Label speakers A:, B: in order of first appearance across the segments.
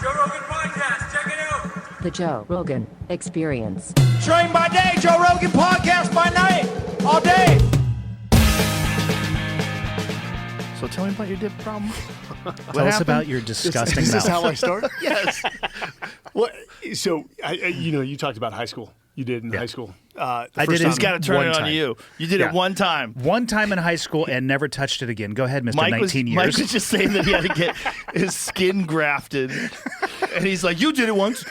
A: Joe Rogan Podcast. Check it out.
B: The Joe Rogan Experience.
C: Train by day, Joe Rogan Podcast by night, all day.
D: So tell me about your dip problem.
E: Tell us about your disgusting
F: Is
E: mouth.
F: this how I start?
D: Yes.
F: Well, so you talked about high school. You did in high school.
E: I did it.
D: He's got to turn
E: One
D: it on
E: time.
D: you. You did
E: Yeah.
D: it one time.
E: One time in high school and never touched it again. Go ahead, Mr.
D: Mike
E: 19 years.
D: Mike was just saying that he had to get his skin grafted. And he's like, you did it once.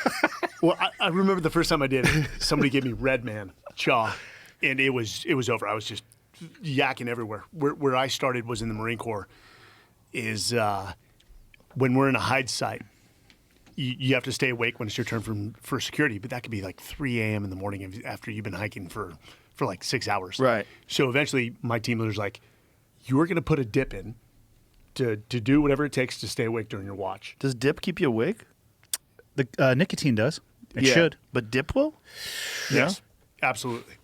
F: Well, I remember the first time I did it. Somebody gave me Red Man chaw, and it was over. I was just yakking everywhere. Where I started was in the Marine Corps. Is when we're in a hide site, you have to stay awake when it's your turn for security, but that could be like 3 a.m. in the morning after you've been hiking for like 6 hours.
D: Right.
F: So eventually my team leader's like, you're going to put a dip in to do whatever it takes to stay awake during your watch.
D: Does dip keep you awake?
E: The nicotine does. It should.
D: But dip will?
F: Yes, absolutely.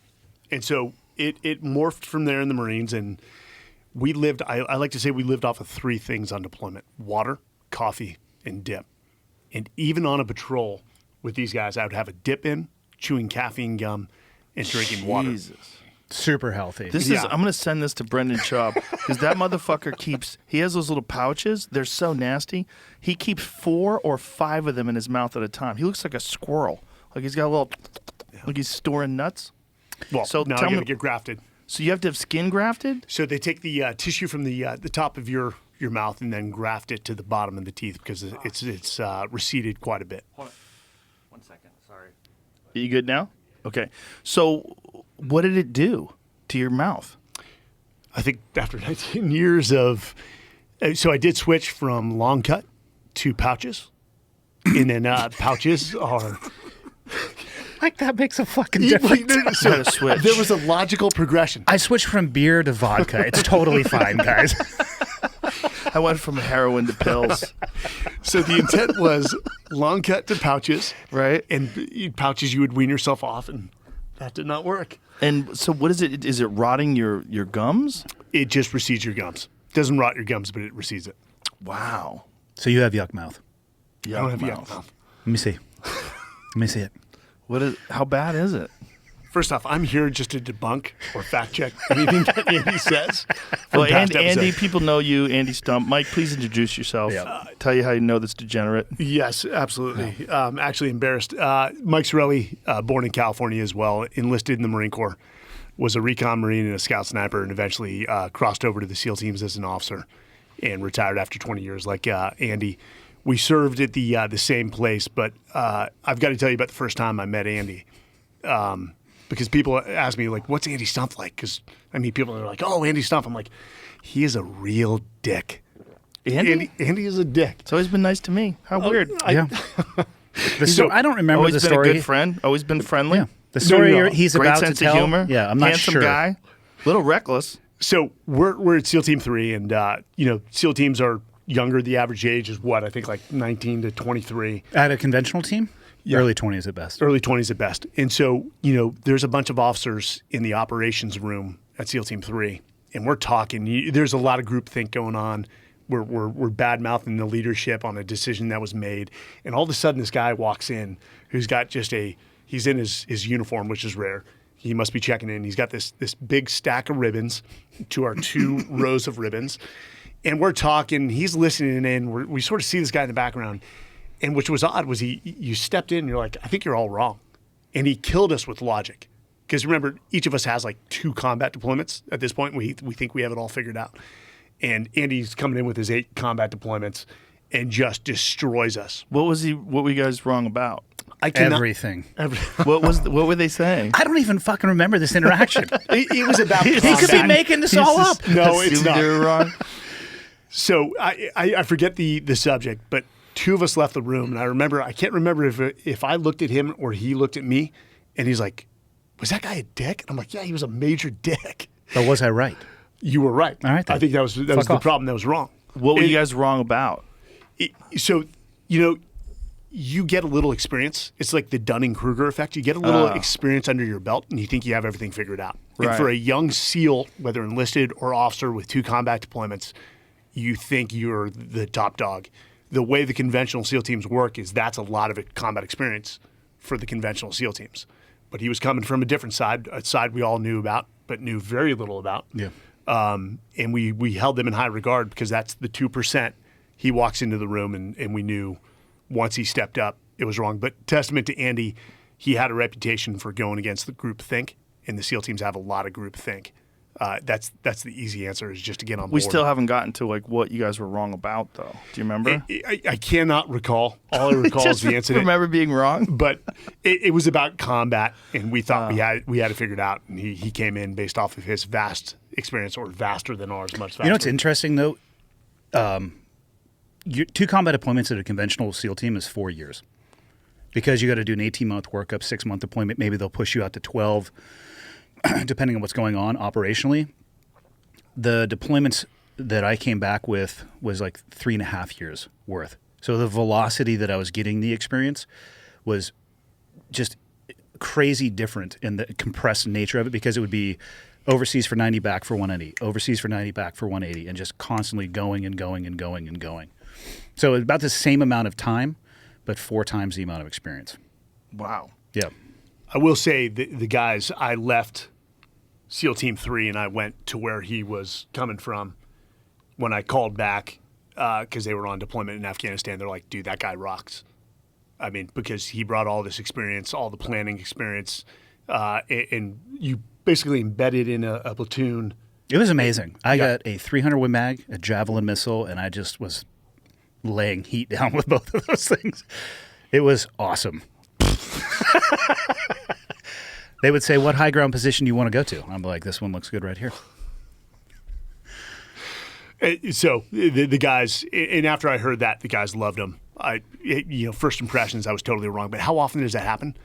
F: And so it morphed from there in the Marines, and we lived, I like to say we lived off of 3 things on deployment: water, coffee, and dip. And even on a patrol with these guys, I would have a dip in, chewing caffeine gum, and drinking water.
D: Jesus.
E: Super healthy.
F: Yeah.
D: I'm going to send this to Brendan Chubb because that motherfucker he has those little pouches. They're so nasty. He keeps 4 or 5 of them in his mouth at a time. He looks like a squirrel. Like he's got a little, like he's storing nuts.
F: Well,
D: So
F: now
D: tell
F: I got
D: me-
F: to get grafted.
D: So you have to have skin grafted?
F: So they take the tissue from the top of your mouth and then graft it to the bottom of the teeth because it's receded quite a bit.
A: 1 second. Sorry.
D: Are you good now? Okay. So what did it do to your mouth?
F: I think after 19 years of, so I did switch from long cut to pouches, and then pouches are.
E: Like that makes a fucking difference.
F: So
D: Gotta switch.
F: there was a logical progression.
E: I switched from beer to vodka. It's totally fine, guys.
D: I went from heroin to pills.
F: So the intent was long cut to pouches,
D: Right.
F: and pouches you would wean yourself off, and that did not work.
D: And so what is it? Is it rotting your gums?
F: It just recedes your gums. Doesn't rot your gums, but it recedes it.
D: Wow.
E: So you have yuck mouth.
F: I don't have yuck mouth.
E: Let me see. Let me see it.
D: How bad is it?
F: First off, I'm here just to debunk or fact check anything that Andy says.
D: Well,
F: from past
D: Andy,
F: episodes.
D: people know you, Andy Stumpf. Mike, please introduce yourself. Tell you how you know this degenerate.
F: Yes, absolutely. Actually embarrassed. Mike Sarraille, born in California as well, enlisted in the Marine Corps, was a recon Marine and a scout sniper, and eventually crossed over to the SEAL teams as an officer and retired after 20 years like Andy. We served at the same place, but I've got to tell you about the first time I met Andy. Because people ask me, like, what's Andy Stumpf like? Because, I mean, people are like, oh, Andy Stumpf. I'm like, he is a real dick.
D: Andy?
F: Andy is a dick.
D: It's always been nice to me. How weird.
E: Yeah. I don't remember
D: Always
E: the
D: been
E: story.
D: a good friend. Always been friendly.
E: Yeah. The story
F: No.
E: he's
D: Great
E: about
D: sense
E: to tell.
D: of humor.
E: Yeah, I'm not
D: Handsome
E: sure.
D: guy. Little reckless.
F: So we're at SEAL Team 3, and SEAL teams are younger. The average age is what? I think like 19 to 23.
E: At a conventional team?
F: Yeah.
E: Early 20s at best.
F: Early 20s at best. And so, there's a bunch of officers in the operations room at SEAL Team 3, and we're talking. There's a lot of groupthink going on. We're bad-mouthing the leadership on a decision that was made. And all of a sudden, this guy walks in who's got just he's in his uniform, which is rare. He must be checking in. He's got this big stack of ribbons to our 2 rows of ribbons. And we're talking. He's listening in. We sort of see this guy in the background. And which was odd was you stepped in and you're like, I think you're all wrong. And he killed us with logic. Because remember, each of us has like 2 combat deployments at this point. We think we have it all figured out. And Andy's coming in with his 8 combat deployments and just destroys us.
D: What were you guys wrong about?
F: I cannot,
E: Everything.
D: What were they saying?
E: I don't even fucking remember this interaction.
F: It was about
E: He could be
F: combat.
E: making this all up.
F: No, it's
D: Assumed
F: not.
D: they were wrong.
F: So I forget the subject, but 2 of us left the room, and I can't remember if I looked at him or he looked at me, and he's like, was that guy a dick? And I'm like, yeah, he was a major dick.
E: But was I right?
F: You were right.
E: All right, then.
F: I think that was the
E: off.
F: problem that was wrong.
D: What were you guys wrong about?
F: So, you get a little experience. It's like the Dunning-Kruger effect. You get a little experience under your belt, and you think you have everything figured out.
D: Right.
F: And for a young SEAL, whether enlisted or officer with 2 combat deployments, you think you're the top dog. the way the conventional SEAL teams work is that's a lot of it combat experience for the conventional SEAL teams. But he was coming from a different side, a side we all knew about, but knew very little about.
E: Yeah.
F: And we held them in high regard because that's the 2%. He walks into the room and we knew once he stepped up, it was wrong. But testament to Andy, he had a reputation for going against the group think, and the SEAL teams have a lot of group think. That's the easy answer is just to get on board.
D: We still haven't gotten to like what you guys were wrong about, though. Do you remember?
F: I cannot recall. All I recall is the incident.
D: Remember being wrong?
F: But it was about combat, and we thought we had it figured out. And he came in based off of his vast experience, or vaster than ours, much vaster.
E: You know what's interesting though? 2 combat deployments at a conventional SEAL team is 4 years, because you got to do an 18-month workup, 6-month deployment. Maybe they'll push you out to 12. Depending on what's going on operationally. The deployments that I came back with was like 3.5 years worth. So the velocity that I was getting the experience was just crazy different in the compressed nature of it, because it would be overseas for 90, back for 180, overseas for 90, back for 180, and just constantly going and going and going and going. So about the same amount of time, but 4 times the amount of experience.
D: Wow.
E: Yeah.
F: I will say the guys, I left SEAL Team 3 and I went to where he was coming from. When I called back, because they were on deployment in Afghanistan, they're like, dude, that guy rocks. I mean, because he brought all this experience, all the planning experience, and you basically embedded in a platoon.
E: It was amazing. I got a 300 Win Mag, a Javelin missile, and I just was laying heat down with both of those things. It was awesome. They would say, what high ground position do you want to go to? I'm like, this one looks good right here.
F: So the guys, and after I heard that, the guys loved him. First impressions, I was totally wrong. But how often does that happen?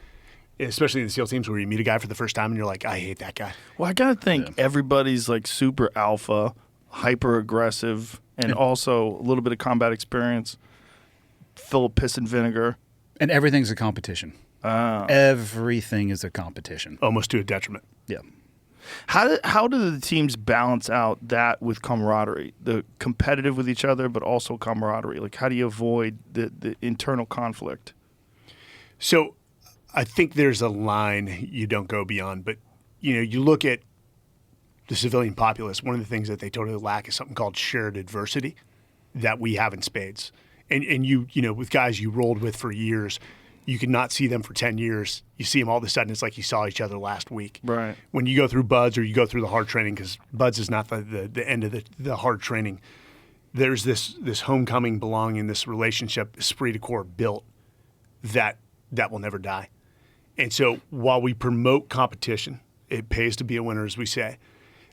F: Especially in the SEAL teams where you meet a guy for the first time and you're like, I hate that guy.
D: Well, I got to think everybody's like super alpha, hyper aggressive, and also a little bit of combat experience, full of piss and vinegar.
E: And everything's a competition. Everything is a competition.
F: Almost to a detriment.
E: Yeah.
D: How do the teams balance out that with camaraderie? The competitive with each other, but also camaraderie. Like, how do you avoid the internal conflict?
F: So I think there's a line you don't go beyond. But, you look at the civilian populace, one of the things that they totally lack is something called shared adversity that we have in spades. And you with guys you rolled with for years, you could not see them for 10 years. You see them all of a sudden, it's like you saw each other last week.
D: Right.
F: When you go through BUDS or you go through the hard training, because BUDS is not the end of the hard training, there's this homecoming, belonging, this relationship, esprit de corps built that will never die. And so while we promote competition, it pays to be a winner, as we say,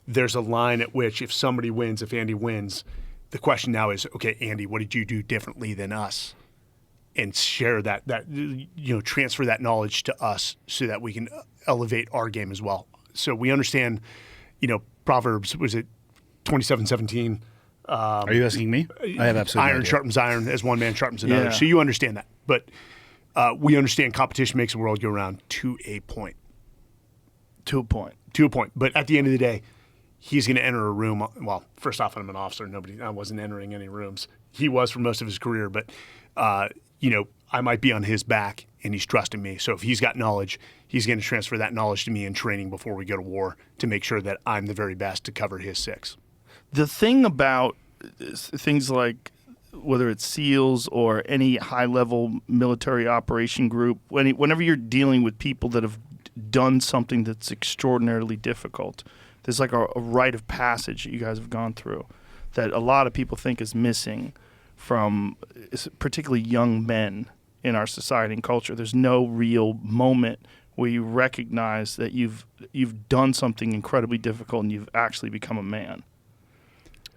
F: there's a line at which if somebody wins, if Andy wins, the question now is, okay, Andy, what did you do differently than us? And share that transfer that knowledge to us so that we can elevate our game as well. So we understand, Proverbs, was it 27:17?
E: Are you asking me? I have absolutely no
F: iron
E: idea.
F: sharpens iron as one man sharpens another.
D: Yeah.
F: So you understand that. But we understand competition makes the world go round to a point.
D: To a point.
F: To a point. But at the end of the day, he's going to enter a room. Well, first off, I'm an officer. I wasn't entering any rooms. He was for most of his career, but I might be on his back and he's trusting me. So if he's got knowledge, he's going to transfer that knowledge to me in training before we go to war to make sure that I'm the very best to cover his 6.
D: The thing about things like whether it's SEALs or any high-level military operation group, whenever you're dealing with people that have done something that's extraordinarily difficult, there's like a rite of passage that you guys have gone through that a lot of people think is missing from particularly young men in our society and culture. There's no real moment where you recognize that you've done something incredibly difficult and you've actually become a man.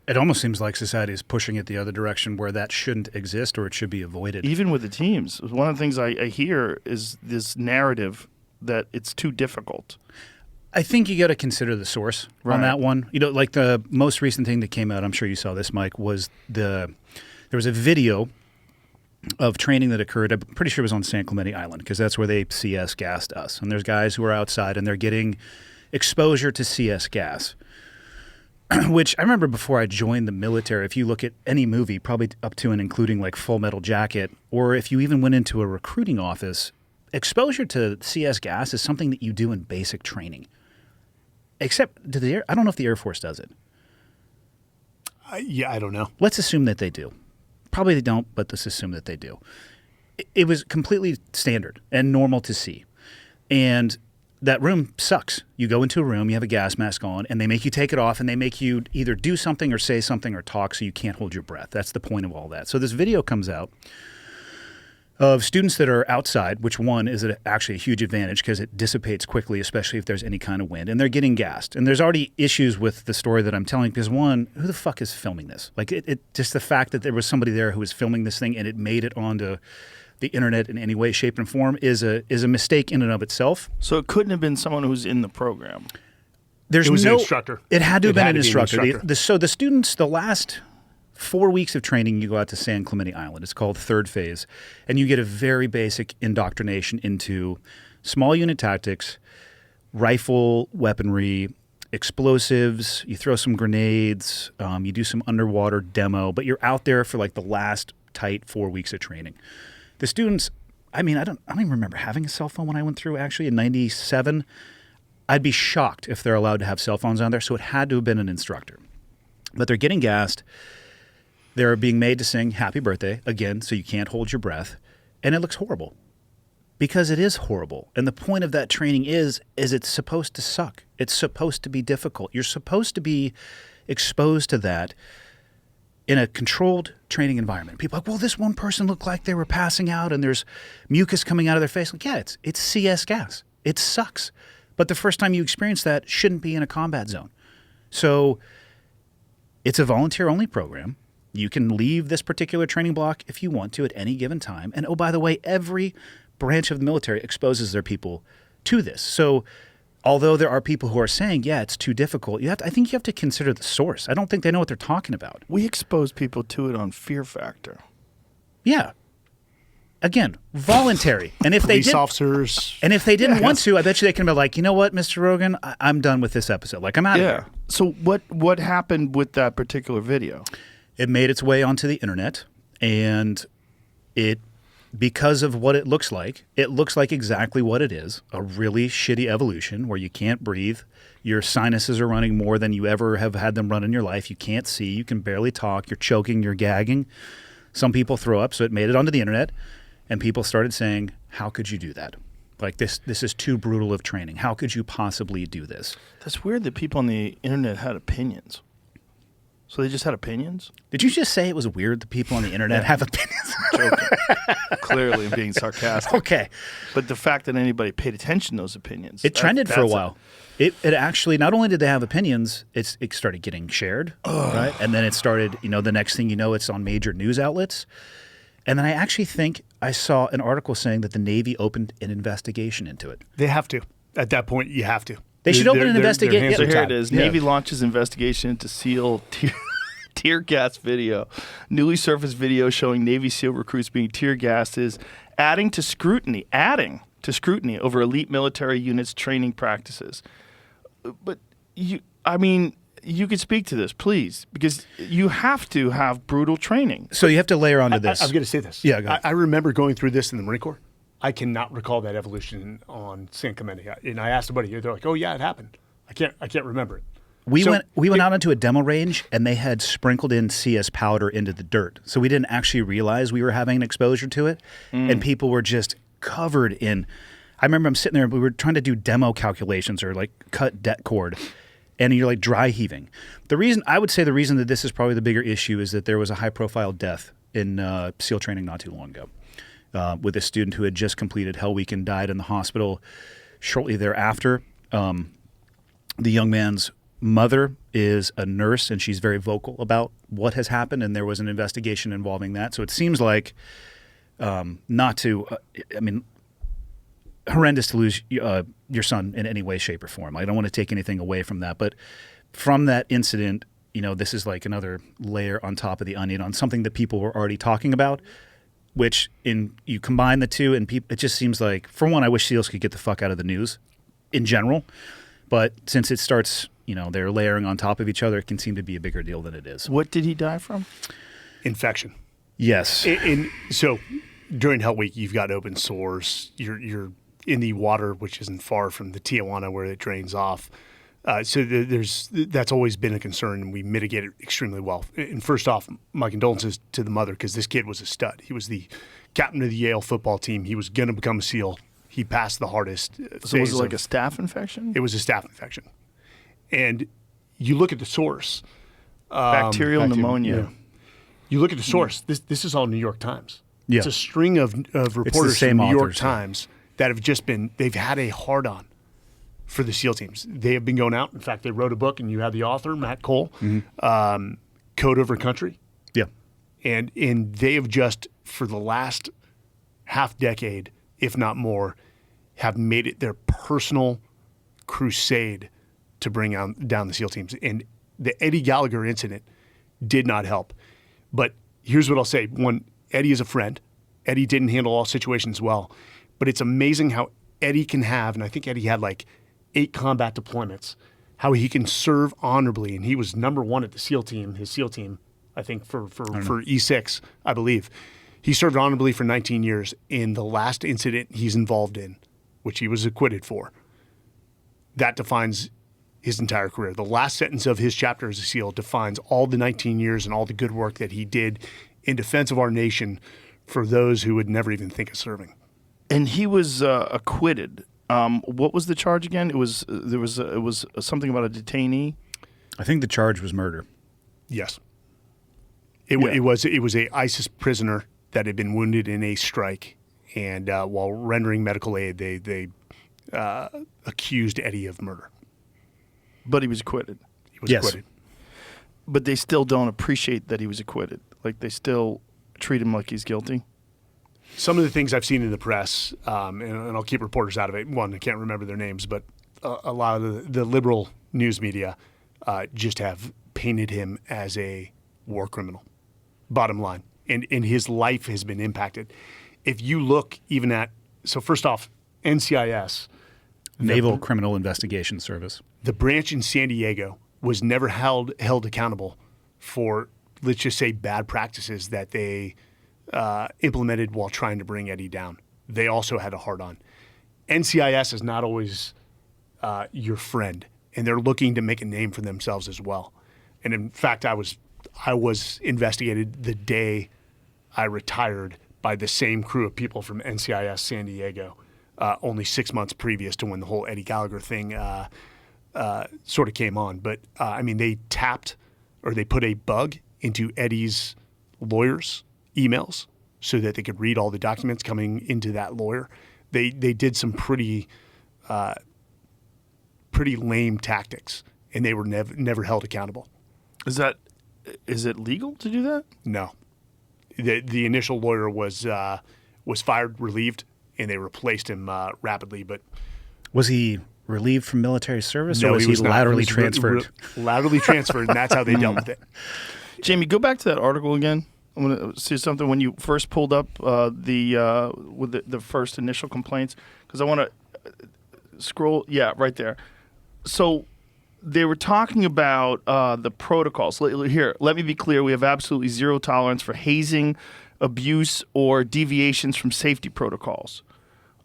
E: It almost seems like society is pushing it the other direction where that shouldn't exist or it should be avoided.
D: Even with the teams, one of the things I hear is this narrative that it's too difficult.
E: I think you got to consider the source on that one. Like the most recent thing that came out, I'm sure you saw this, Mike, was there was a video of training that occurred. I'm pretty sure it was on San Clemente Island because that's where they CS gassed us. And there's guys who are outside and they're getting exposure to CS gas. which I remember before I joined the military, if you look at any movie, probably up to and including like Full Metal Jacket, or if you even went into a recruiting office, exposure to CS gas is something that you do in basic training. Except, I don't know if the Air Force does it.
F: Yeah, I don't know.
E: Let's assume that they do. Probably they don't, but let's assume that they do. It was completely standard and normal to see. And that room sucks. You go into a room, you have a gas mask on, and they make you take it off, and they make you either do something or say something or talk so you can't hold your breath. That's the point of all that. So this video comes out of students that are outside, which one is actually a huge advantage because it dissipates quickly, especially if there's any kind of wind, and they're getting gassed. And there's already issues with the story that I'm telling because one, who the fuck is filming this? Like it just the fact that there was somebody there who was filming this thing and it made it onto the internet in any way, shape, and form is a mistake in and of itself.
D: So it couldn't have been someone who's in the program.
F: It was an instructor.
E: It had to have been an instructor.
F: instructor.
E: So the students, the last 4 weeks of training, you go out to San Clemente Island. It's called third phase. And you get a very basic indoctrination into small unit tactics, rifle weaponry, explosives. You throw some grenades. You do some underwater demo. But you're out there for like the last tight 4 weeks of training. The students, I don't even remember having a cell phone when I went through, actually, in 97. I'd be shocked if they're allowed to have cell phones on there. So it had to have been an instructor. But they're getting gassed. They're being made to sing Happy Birthday, again, so you can't hold your breath. And it looks horrible. Because it is horrible. And the point of that training is it's supposed to suck. It's supposed to be difficult. You're supposed to be exposed to that in a controlled training environment. People are like, well, this one person looked like they were passing out and there's mucus coming out of their face. Like, yeah, it's CS gas. It sucks. But the first time you experience that shouldn't be in a combat zone. So it's a volunteer-only program. You can leave this particular training block if you want to at any given time. And, oh, by the way, every branch of the military exposes their people to this. So although there are people who are saying, yeah, it's too difficult, I think you have to consider the source. I don't think they know what they're talking about.
D: We expose people to it on Fear Factor.
E: Yeah. Again, voluntary. And if
F: Police officers.
E: And if they didn't want to, I bet you they can be like, you know what, Mr. Rogan, I'm done with this episode. Like, I'm out of here.
D: So what happened with that particular video?
E: It made its way onto the internet, and because of what it looks like exactly what it is, a really shitty evolution where you can't breathe. Your sinuses are running more than you ever have had them run in your life. You can't see. You can barely talk. You're choking. You're gagging. Some people throw up, so it made it onto the internet, and people started saying, how could you do that? Like, this is too brutal of training. How could you possibly do this?
D: That's weird that people on the internet had opinions. So they just had opinions?
E: Did you just say it was weird that people on the internet have opinions?
D: Joking. Clearly, I'm being sarcastic.
E: Okay.
D: But the fact that anybody paid attention to those opinions.
E: It trended for a while. It actually, not only did they have opinions, it started getting shared, right? And then it started, the next thing you know, it's on major news outlets. And then I actually think I saw an article saying that the Navy opened an investigation into it.
F: They have to. At that point, you have to.
E: They should open an investigation.
D: So here it is. Yeah. Navy launches investigation into SEAL tear gas video. Newly surfaced video showing Navy SEAL recruits being tear gassed is adding to scrutiny over elite military units' training practices. But you could speak to this, please, because you have to have brutal training.
E: So you have to layer onto this.
F: I'm going to say this.
E: Yeah, go ahead.
F: I remember going through this in the Marine Corps. I cannot recall that evolution on San Clemente. And I asked somebody, they're like, "Oh yeah, it happened." I can't remember it. We
E: went out into a demo range, and they had sprinkled in CS powder into the dirt, so we didn't actually realize we were having an exposure to it, and people were just covered in. I remember I'm sitting there, we were trying to do demo calculations or like cut det cord, and you're like dry heaving. The reason that this is probably the bigger issue is that there was a high profile death in SEAL training not too long ago. With a student who had just completed Hell Week and died in the hospital shortly thereafter. The young man's mother is a nurse, and she's very vocal about what has happened, and there was an investigation involving that. So it seems like horrendous to lose your son in any way, shape, or form. I don't want to take anything away from that, but from that incident, this is like another layer on top of the onion on something that people were already talking about. Which you combine the two, and it just seems like, for one, I wish SEALs could get the fuck out of the news in general. But since it starts they're layering on top of each other, it can seem to be a bigger deal than it is.
D: What did he die from?
F: Infection.
E: Yes.
F: So during Hell Week, you've got open sores. You're in the water, which isn't far from the Tijuana where it drains off. So that's always been a concern, and we mitigate it extremely well. And first off, my condolences to the mother, because this kid was a stud. He was the captain of the Yale football team. He was going to become a SEAL. He passed the hardest
D: So was it like a staph infection?
F: It was a staph infection. And you look at the source.
D: Bacterial pneumonia.
F: Yeah. You look at the source. This is all New York Times.
E: Yeah.
F: It's a string of reporters
E: same
F: from New York
E: authors, yeah.
F: Times that have just they've had a hard-on for the SEAL teams. They have been going out. In fact, they wrote a book, and you have the author, Matt Cole, Code Over Country.
E: Yeah.
F: And they have just, for the last half decade, if not more, have made it their personal crusade to bring down the SEAL teams. And the Eddie Gallagher incident did not help. But here's what I'll say. One, Eddie is a friend. Eddie didn't handle all situations well. But it's amazing how Eddie can have, and I think Eddie had like 8 combat deployments, how he can serve honorably. And he was number 1 at the SEAL team, his SEAL team, I think, for E6, I believe. He served honorably for 19 years. In the last incident he's involved in, which he was acquitted for, that defines his entire career. The last sentence of his chapter as a SEAL defines all the 19 years and all the good work that he did in defense of our nation for those who would never even think of serving.
D: And he was acquitted. What was the charge again? It was something about a detainee.
E: I think the charge was murder.
F: Yes. It was a ISIS prisoner that had been wounded in a strike, and while rendering medical aid, they accused Eddie of murder.
D: But he was acquitted.
F: He was acquitted.
D: But they still don't appreciate that he was acquitted. Like, they still treat him like he's guilty.
F: Some of the things I've seen in the press, and I'll keep reporters out of it. One, I can't remember their names, but a lot of the liberal news media just have painted him as a war criminal, bottom line. And his life has been impacted. If you look even at, so first off, NCIS.
E: Naval Criminal Investigation Service.
F: The branch in San Diego was never held accountable for, let's just say, bad practices that they implemented while trying to bring Eddie down. They also had a hard-on. NCIS is not always your friend, and they're looking to make a name for themselves as well. And in fact, I was investigated the day I retired by the same crew of people from NCIS San Diego, only 6 months previous to when the whole Eddie Gallagher thing sort of came on. But I mean, they put a bug into Eddie's lawyers' emails so that they could read all the documents coming into that lawyer. They did some pretty lame tactics, and they were never held accountable.
D: Is it legal to do that?
F: No. The initial lawyer was fired, relieved, and they replaced him rapidly. But
E: Was he relieved from military service,
F: no,
E: or was he
F: not.
E: laterally
F: He was
E: transferred?
F: Laterally transferred, and that's how they dealt with it.
D: Jamie, go back to that article again. I'm going to see something when you first pulled up with the first initial complaints, because I want to scroll. Yeah, right there. So they were talking about the protocols. Here, let me be clear. We have absolutely zero tolerance for hazing, abuse, or deviations from safety protocols.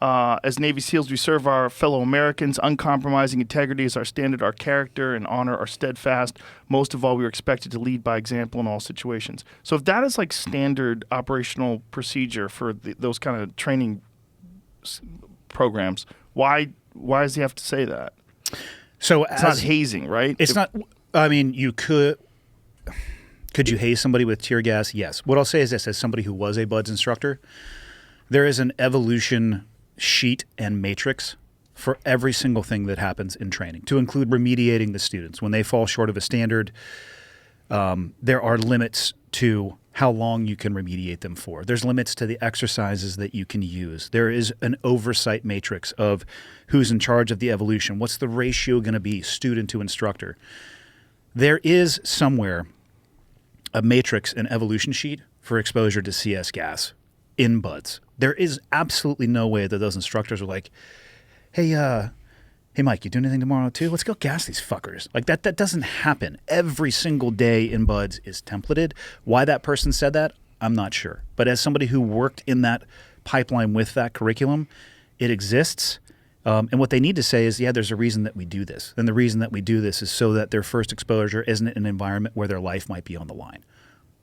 D: As Navy SEALs, we serve our fellow Americans. Uncompromising integrity is our standard. Our character and honor are steadfast. Most of all, we are expected to lead by example in all situations. So if that is like standard operational procedure for those kind of training programs, why does he have to say that?
E: So
D: It's not hazing, right?
E: It's not. I mean, you could. Could you haze somebody with tear gas? Yes. What I'll say is this: as somebody who was a BUDS instructor, there is an evolution sheet and matrix for every single thing that happens in training, to include remediating the students when they fall short of a standard. There are limits to how long you can remediate them for. There's limits to the exercises that you can use. There is an oversight matrix of who's in charge of the evolution. What's the ratio going to be, student to instructor? There is somewhere a matrix, an evolution sheet for exposure to CS gas in BUDS. There is absolutely no way that those instructors are like, hey, hey, Mike, you doing anything tomorrow too? Let's go gas these fuckers. Like that doesn't happen. Every single day in Buds is templated. Why that person said that, I'm not sure. But as somebody who worked in that pipeline with that curriculum, it exists. And what they need to say is, yeah, there's a reason that we do this. And the reason that we do this is so that their first exposure isn't in an environment where their life might be on the line.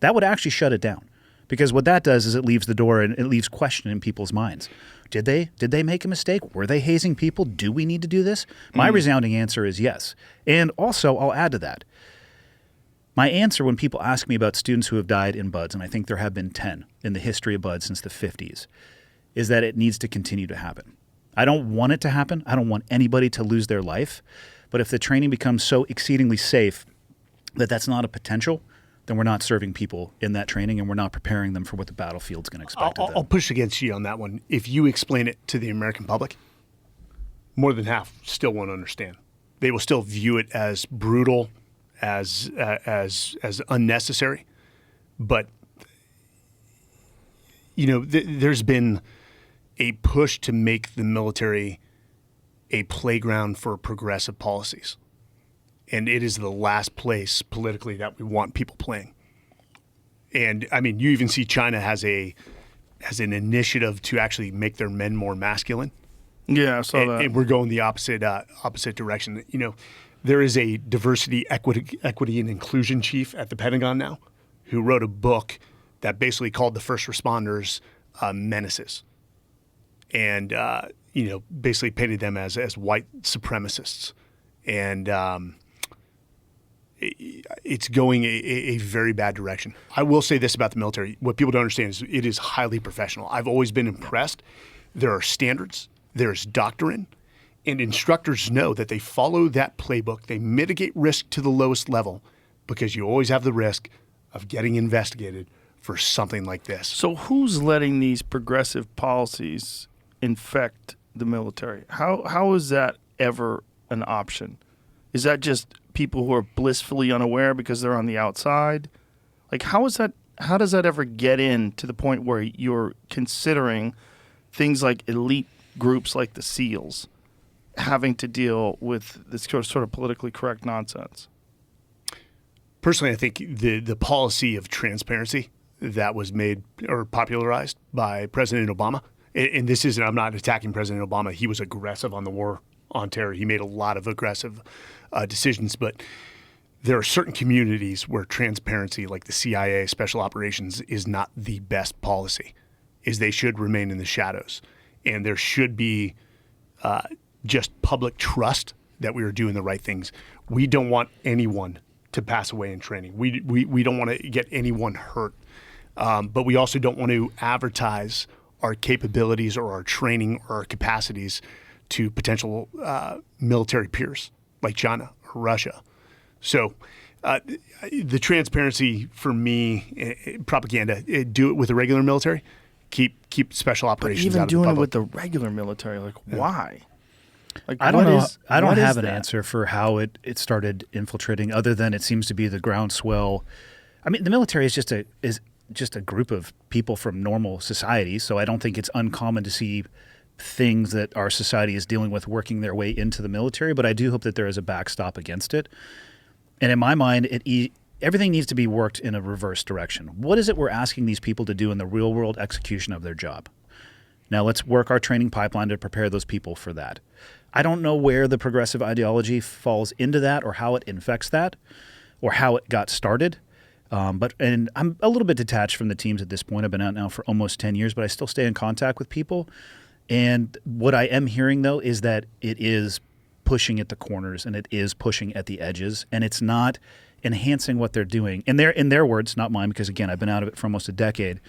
E: That would actually shut it down. Because what that does is it leaves the door and it leaves question in people's minds. Did they make a mistake? Were they hazing people? Do we need to do this? My resounding answer is yes. And also, I'll add to that. My answer when people ask me about students who have died in Buds, and I think there have been 10 in the history of Buds since the 50s, is that it needs to continue to happen. I don't want it to happen. I don't want anybody to lose their life. But if the training becomes so exceedingly safe that that's not a potential, then we're not serving people in that training and we're not preparing them for what the battlefield's going to expect of them.
F: I'll push against you on that one. If you explain it to the American public, more than half still won't understand. They will still view it as brutal, as unnecessary. But there's been a push to make the military a playground for progressive policies. And it is the last place politically that we want people playing. And I mean, you even see China has an initiative to actually make their men more masculine.
D: Yeah, I saw that.
F: And we're going the opposite direction. There is a diversity, equity, and inclusion chief at the Pentagon now, who wrote a book that basically called the first responders menaces, and basically painted them as white supremacists, and it's going a very bad direction. I will say this about the military. What people don't understand is it is highly professional. I've always been impressed. There are standards, there's doctrine, and instructors know that they follow that playbook. They mitigate risk to the lowest level because you always have the risk of getting investigated for something like this.
D: So who's letting these progressive policies infect the military? How is that ever an option? Is that just people who are blissfully unaware because they're on the outside? Like, how does that ever get in to the point where you're considering things like elite groups like the SEALs having to deal with this sort of politically correct nonsense?
F: Personally, I think the policy of transparency that was made or popularized by President Obama, and this isn't, I'm not attacking President Obama. He was aggressive on the war on terror. He made a lot of aggressive decisions, but there are certain communities where transparency, like the CIA, special operations, is not the best policy, is they should remain in the shadows. And there should be just public trust that we are doing the right things. We don't want anyone to pass away in training. We don't want to get anyone hurt. But we also don't want to advertise our capabilities or our training or our capacities to potential military peers like China or Russia. So the transparency for me, propaganda, do it with the regular military, keep special operations
D: but
F: out of the
D: even doing it
F: public.
D: with the regular military, like why? Like,
E: I don't know. I don't
D: what
E: have
D: is
E: an
D: that?
E: answer for how it started infiltrating, other than it seems to be the groundswell. I mean, the military is just a group of people from normal society, so I don't think it's uncommon to see things that our society is dealing with working their way into the military, but I do hope that there is a backstop against it. And in my mind, everything needs to be worked in a reverse direction. What is it we're asking these people to do in the real world execution of their job? Now let's work our training pipeline to prepare those people for that. I don't know where the progressive ideology falls into that or how it infects that or how it got started. But I'm a little bit detached from the teams at this point. I've been out now for almost 10 years, but I still stay in contact with people. And what I am hearing, though, is that it is pushing at the corners and it is pushing at the edges, and it's not enhancing what they're doing. And in their words, not mine, because, again, I've been out of it for almost a decade.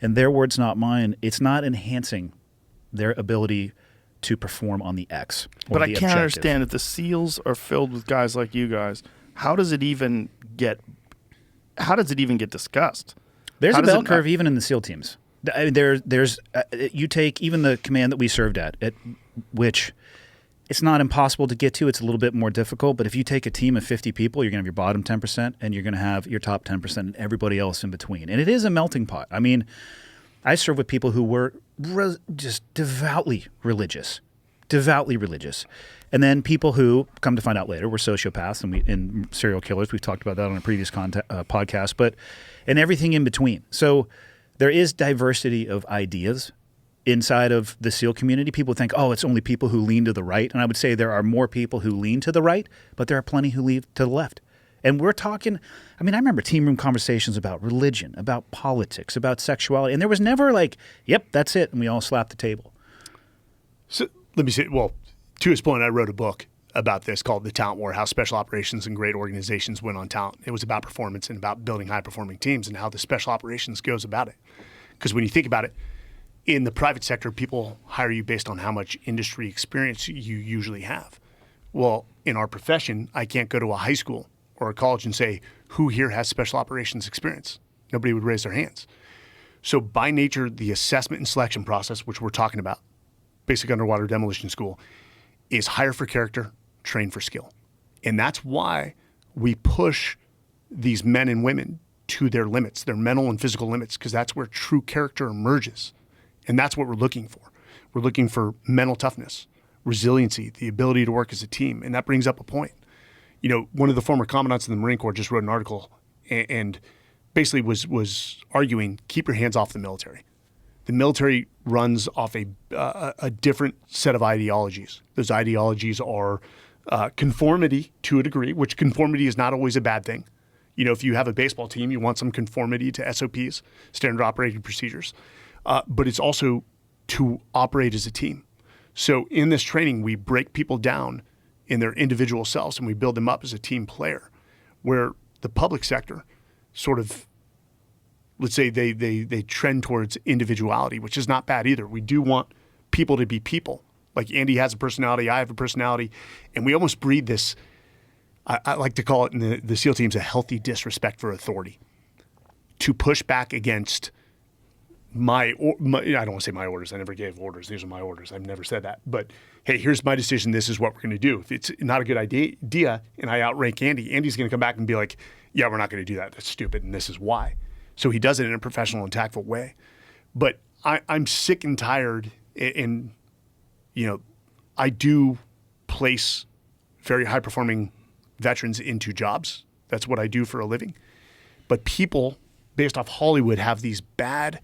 E: In their words, not mine, it's not enhancing their ability to perform on the X.
D: But I can't understand if the SEALs are filled with guys like you guys, how does it even get discussed?
E: There's a bell curve even in the SEAL teams. I mean, you take even the command that we served at which it's not impossible to get to. It's a little bit more difficult. But if you take a team of 50 people, you're going to have your bottom 10% and you're going to have your top 10% and everybody else in between. And it is a melting pot. I mean, I served with people who were just devoutly religious, devoutly religious. And then people who, come to find out later, were sociopaths and serial killers. We've talked about that on a previous podcast, and everything in between. So there is diversity of ideas inside of the SEAL community. People think, oh, it's only people who lean to the right. And I would say there are more people who lean to the right, but there are plenty who lean to the left. And we're talking, I remember team room conversations about religion, about politics, about sexuality. And there was never like, yep, that's it. And we all slapped the table.
F: So let me say, well, to his point, I wrote a book about this called The Talent War, how special operations and great organizations win on talent. It was about performance and about building high-performing teams and how the special operations goes about it. Because when you think about it, in the private sector, people hire you based on how much industry experience you usually have. Well, in our profession, I can't go to a high school or a college and say, who here has special operations experience? Nobody would raise their hands. So by nature, the assessment and selection process, which we're talking about, basic underwater demolition school, is hire for character, train for skill. And that's why we push these men and women to their limits, their mental and physical limits, because that's where true character emerges. And that's what we're looking for. We're looking for mental toughness, resiliency, the ability to work as a team. And that brings up a point. You know, one of the former commandants in the Marine Corps just wrote an article and basically was arguing, keep your hands off the military. The military runs off a different set of ideologies. Those ideologies are conformity to a degree, which conformity is not always a bad thing. You know, if you have a baseball team, you want some conformity to SOPs, standard operating procedures. But it's also to operate as a team. So in this training, we break people down in their individual selves and we build them up as a team player, where the public sector sort of, let's say they trend towards individuality, which is not bad either. We do want people to be people. Like Andy has a personality, I have a personality, and we almost breed this, I like to call it in the SEAL teams, a healthy disrespect for authority, to push back against I don't want to say my orders. I never gave orders. These are my orders. I've never said that. But hey, here's my decision. This is what we're going to do. If it's not a good idea and I outrank Andy, Andy's going to come back and be like, yeah, we're not going to do that. That's stupid. And this is why. So he does it in a professional and tactful way. But I'm sick and tired. And, you know, I do place very high performing veterans into jobs. That's what I do for a living. But people based off Hollywood have these bad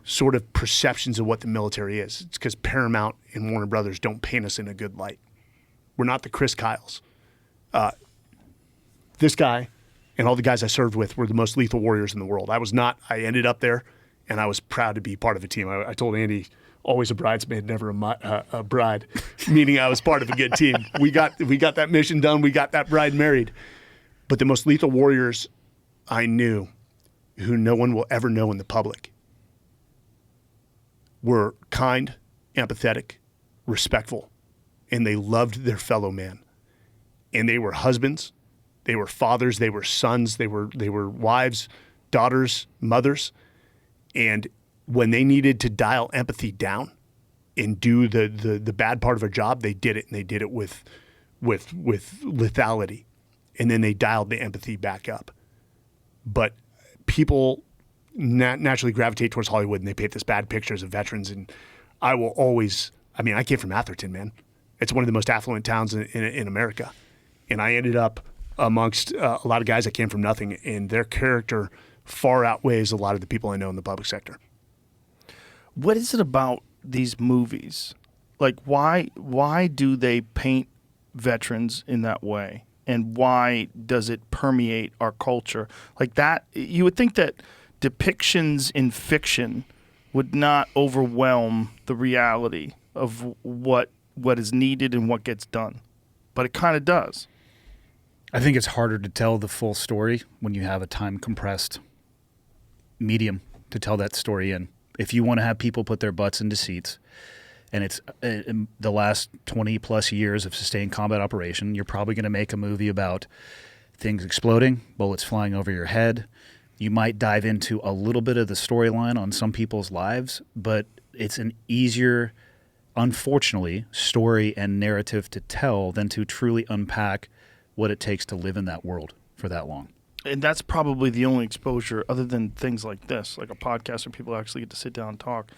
F: sort of perceptions of what the military is. It's because Paramount and Warner Brothers don't paint us in a good light. We're not the Chris Kyles. This guy and all the guys I served with were the most lethal warriors in the world. I was not. I ended up there, and I was proud to be part of a team. I told Andy, always a bridesmaid, never a bride, meaning I was part of a good team. We got that mission done. We got that bride married. But the most lethal warriors I knew, who no one will ever know in the public, were kind, empathetic, respectful, and they loved their fellow man. And they were husbands, they were fathers, they were sons, they were wives, daughters, mothers. And when they needed to dial empathy down and do the bad part of a job, they did it, and they did it with lethality. And then they dialed the empathy back up. But people naturally gravitate towards Hollywood, and they paint this bad pictures of veterans. And I will always, I came from Atherton, man. It's one of the most affluent towns in America. And I ended up amongst a lot of guys that came from nothing, and their character far outweighs a lot of the people I know in the public sector.
D: What is it about these movies? Like, why do they paint veterans in that way? And why does it permeate our culture? Like that, you would think that depictions in fiction would not overwhelm the reality of what is needed and what gets done. But it kind of does.
E: I think it's harder to tell the full story when you have a time-compressed medium to tell that story in. If you want to have people put their butts into seats, and it's the last 20-plus years of sustained combat operation, you're probably going to make a movie about things exploding, bullets flying over your head. You might dive into a little bit of the storyline on some people's lives, but it's an easier, unfortunately, story and narrative to tell than to truly unpack what it takes to live in that world for that long.
D: And that's probably the only exposure, other than things like this, like a podcast where people actually get to sit down and talk.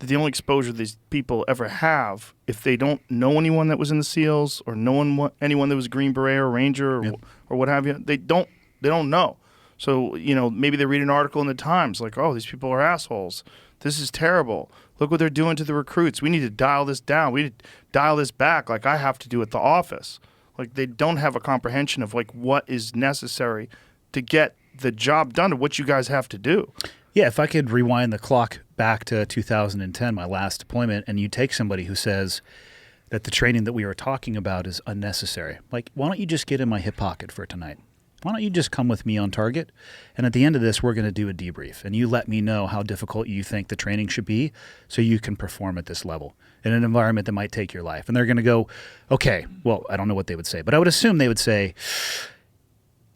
D: that the only exposure these people ever have, if they don't know anyone that was in the SEALs or anyone that was a Green Beret or Ranger or what have you, they don't know. So, maybe they read an article in the Times like, oh, these people are assholes. This is terrible. Look what they're doing to the recruits. We need to dial this down. We need to dial this back like I have to do at the office. Like, they don't have a comprehension of, like, what is necessary to get the job done, of what you guys have to do.
E: Yeah, if I could rewind the clock back to 2010, my last deployment, and you take somebody who says that the training that we were talking about is unnecessary. Like, why don't you just get in my hip pocket for tonight? Why don't you just come with me on target? And at the end of this, we're going to do a debrief. And you let me know how difficult you think the training should be so you can perform at this level in an environment that might take your life. And they're going to go, okay, well, I don't know what they would say, but I would assume they would say,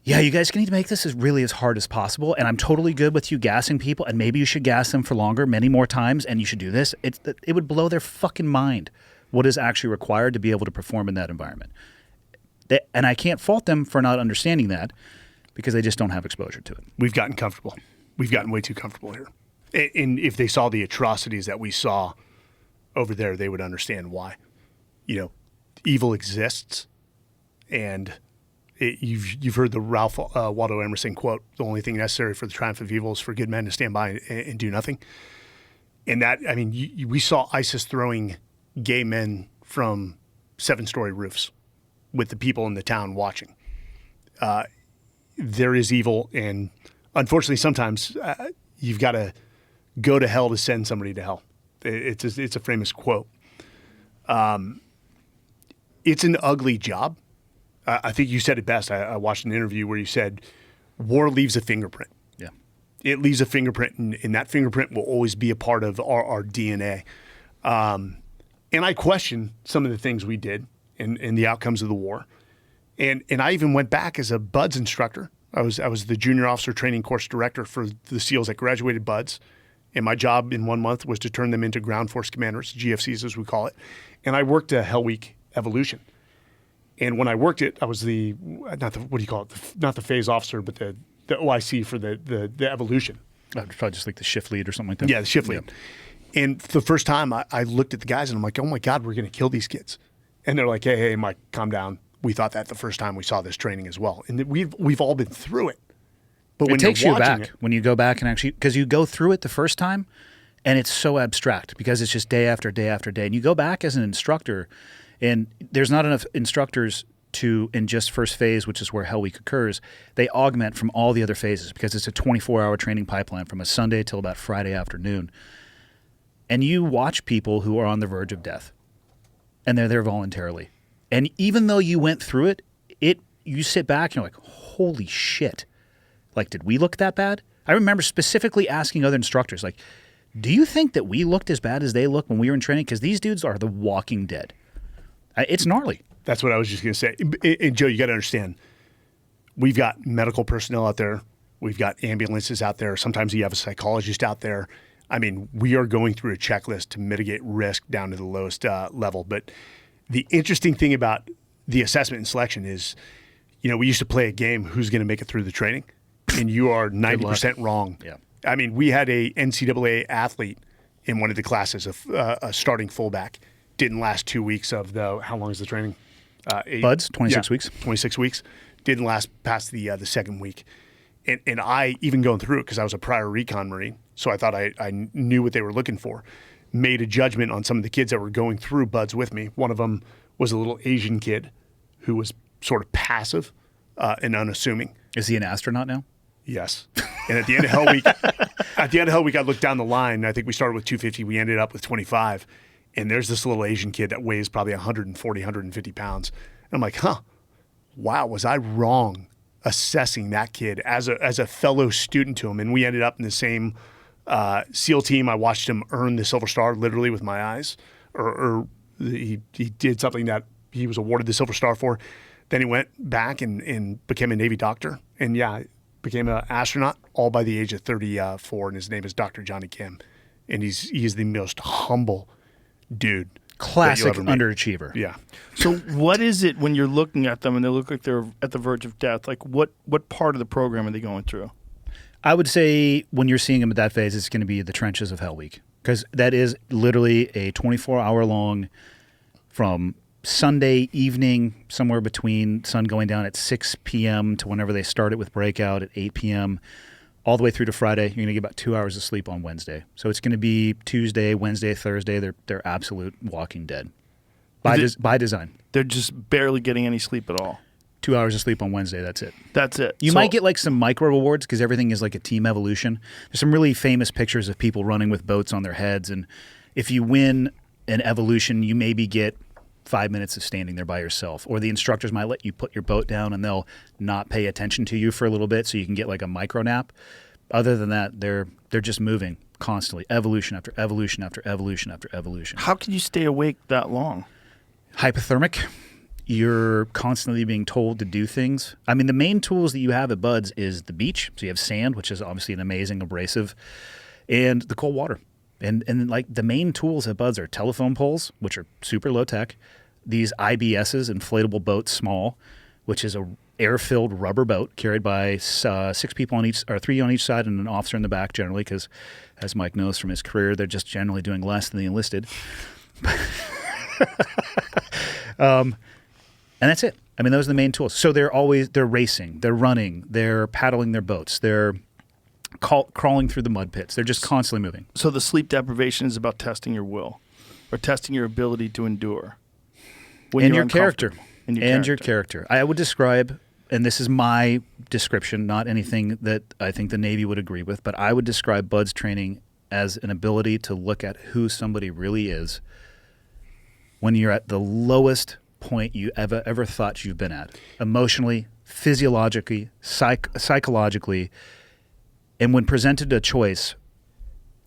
E: yeah, you guys need to make this as hard as possible. And I'm totally good with you gassing people. And maybe you should gas them for longer, many more times. And you should do this. It would blow their fucking mind what is actually required to be able to perform in that environment. And I can't fault them for not understanding that because they just don't have exposure to it.
F: We've gotten comfortable. We've gotten way too comfortable here. And if they saw the atrocities that we saw over there, they would understand why. Evil exists. And you've heard the Ralph Waldo Emerson quote, the only thing necessary for the triumph of evil is for good men to stand by and do nothing. And that, we saw ISIS throwing gay men from 7-story roofs with the people in the town watching. There is evil, and unfortunately, sometimes you've got to go to hell to send somebody to hell. It's a famous quote. It's an ugly job. I think you said it best. I watched an interview where you said, war leaves a fingerprint.
E: Yeah.
F: It leaves a fingerprint, and that fingerprint will always be a part of our DNA. And I question some of the things we did and the outcomes of the war. And I even went back as a BUDS instructor. I was the junior officer training course director for the SEALs that graduated BUDS. And my job in 1 month was to turn them into ground force commanders, GFCs as we call it. And I worked a Hell Week evolution. And when I worked it, I was not the phase officer, but the OIC for the evolution.
E: Probably just like the shift lead or something like that.
F: Yeah, the shift lead. And for the first time, I looked at the guys and I'm like, oh my God, we're going to kill these kids. And they're like, hey, Mike, calm down. We thought that the first time we saw this training as well. And we've all been through it. But when
E: it takes
F: you're
E: you
F: watching
E: back when you go back and actually, because you go through it the first time and it's so abstract because it's just day after day after day. And you go back as an instructor and there's not enough instructors in just first phase, which is where Hell Week occurs. They augment from all the other phases because it's a 24-hour training pipeline from a Sunday till about Friday afternoon. And you watch people who are on the verge of death. And they're there voluntarily. And even though you went through it, you sit back and you're like, holy shit. Like, did we look that bad? I remember specifically asking other instructors, like, do you think that we looked as bad as they looked when we were in training? Because these dudes are the walking dead. It's gnarly. That's
F: what I was just going to say. And Joe, you got to understand, we've got medical personnel out there. We've got ambulances out there. Sometimes you have a psychologist out there. We are going through a checklist to mitigate risk down to the lowest level. But the interesting thing about the assessment and selection is, we used to play a game, who's going to make it through the training? And you are 90% wrong.
E: Yeah.
F: We had a NCAA athlete in one of the classes, a starting fullback. Didn't last 2 weeks of how long is the training?
E: BUDS, 26 weeks.
F: 26 weeks. Didn't last past the second week. And I, even going through it, because I was a prior recon Marine, so I thought I knew what they were looking for, made a judgment on some of the kids that were going through BUDS with me. One of them was a little Asian kid who was sort of passive and unassuming.
E: Is he an astronaut now?
F: Yes. And at the end of Hell Week, I looked down the line. I think we started with 250. We ended up with 25. And there's this little Asian kid that weighs probably 140, 150 pounds. And I'm like, wow, was I wrong assessing that kid as a fellow student to him? And we ended up in the same SEAL team. I watched him earn the Silver Star literally with my eyes. Or he did something that he was awarded the Silver Star for. Then he went back and became a Navy doctor. And became an astronaut all by the age of 34. And his name is Dr. Johnny Kim. And he's the most humble dude.
E: Classic underachiever.
F: Yeah.
D: So what is it when you're looking at them and they look like they're at the verge of death? Like what part of the program are they going through?
E: I would say when you're seeing them at that phase, it's going to be the trenches of Hell Week. because that is literally a 24-hour long from Sunday evening, somewhere between sun going down at 6 p.m. to whenever they start it with breakout at 8 p.m., all the way through to Friday. You're going to get about 2 hours of sleep on Wednesday. So it's going to be Tuesday, Wednesday, Thursday. They're absolute walking dead by design.
D: They're just barely getting any sleep at all.
E: 2 hours of sleep on Wednesday. That's it.
D: That's it.
E: You might get like some micro rewards because everything is like a team evolution. There's some really famous pictures of people running with boats on their heads. And if you win an evolution, you maybe get 5 minutes of standing there by yourself, or the instructors might let you put your boat down and they'll not pay attention to you for a little bit so you can get like a micro nap. Other than that, they're just moving constantly, evolution after evolution after evolution after evolution.
D: How can you stay awake that long?
E: Hypothermic. You're constantly being told to do things. I mean, the main tools that you have at Buds is the beach. So you have sand, which is obviously an amazing abrasive, and the cold water. And like the main tools at Buds are telephone poles, which are super low tech, these IBSs, inflatable boats, small, which is a air-filled rubber boat carried by 6 people on each, or 3 on each side, and an officer in the back generally, because as Mike knows from his career, they're just generally doing less than the enlisted. And that's it. I mean, those are the main tools. So they're racing, they're running, they're paddling their boats, they're crawling through the mud pits. They're just constantly moving.
D: So the sleep deprivation is about testing your will, or testing your ability to endure.
E: And your character.
D: And
E: your character. I would describe, and this is my description, not anything that I think the Navy would agree with, but I would describe Buds training as an ability to look at who somebody really is when you're at the lowest point you ever thought you've been at, emotionally, physiologically, psychologically. And when presented a choice,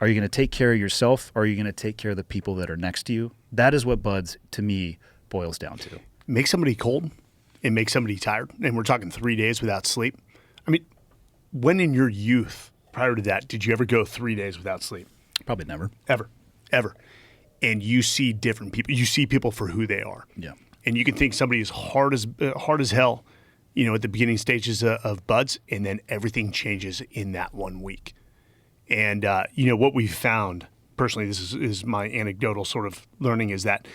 E: are you going to take care of yourself, or are you going to take care of the people that are next to you? That is what Buds, to me, boils down to.
F: Make somebody cold and make somebody tired. And we're talking 3 days without sleep. I mean, when in your youth, prior to that, did you ever go 3 days without sleep?
E: Probably never.
F: Ever. And you see different people. You see people for who they are.
E: Yeah.
F: And you can think somebody is hard as hell, you know, at the beginning stages of Buds, and then everything changes in that 1 week. And, you know, what we've found, personally, this is my anecdotal sort of learning, is that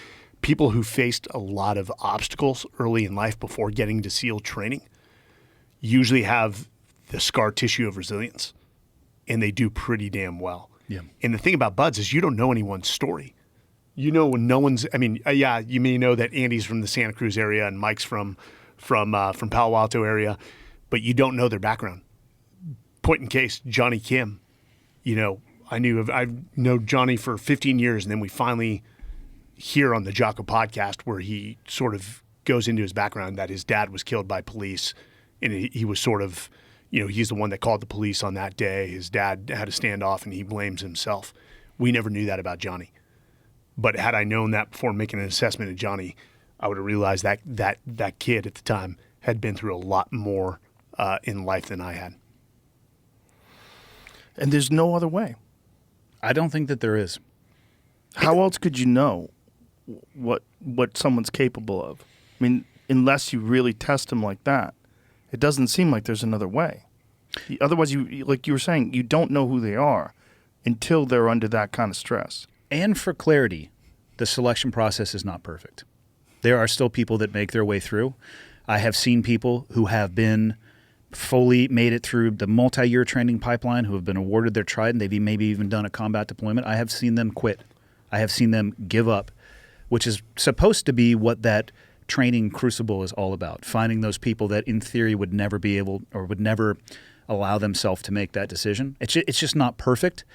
F: people who faced a lot of obstacles early in life before getting to SEAL training usually have the scar tissue of resilience, and they do pretty damn well.
E: Yeah.
F: And the thing about Buds is you don't know anyone's story. You know when no one's, I mean, yeah, you may know that Andy's from the Santa Cruz area and Mike's from Palo Alto area, but you don't know their background. Point in case, Johnny Kim, you know, I've known Johnny for 15 years, and then we finally hear on the Jocko podcast where he sort of goes into his background that his dad was killed by police, and he was sort of, you know, he's the one that called the police on that day. His dad had a standoff, and he blames himself. We never knew that about Johnny. But had I known that before making an assessment of Johnny, I would have realized that kid at the time had been through a lot more in life than I had.
D: And there's no other way.
E: I don't think that there is.
D: How else could you know what someone's capable of? I mean, unless you really test them like that, it doesn't seem like there's another way. Otherwise, you like you were saying, you don't know who they are until they're under that kind of stress.
E: And for clarity, the selection process is not perfect. There are still people that make their way through. I have seen people who have been fully made it through the multi-year training pipeline, who have been awarded their trident. They've maybe even done a combat deployment. I have seen them quit. I have seen them give up, which is supposed to be what that training crucible is all about, finding those people that in theory would never be able or would never allow themselves to make that decision. It's just not perfect,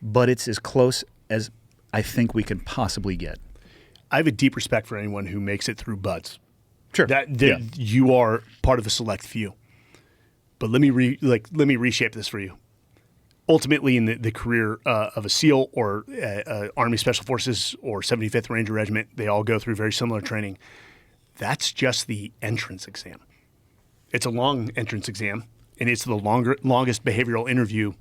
E: but it's as close as I think we can possibly get.
F: I have a deep respect for anyone who makes it through Buds.
E: Sure.
F: You are part of a select few. But let me reshape this for you. Ultimately, in the career of a SEAL or Army Special Forces or 75th Ranger Regiment, they all go through very similar training. That's just the entrance exam. It's a long entrance exam, and it's the longest behavioral interview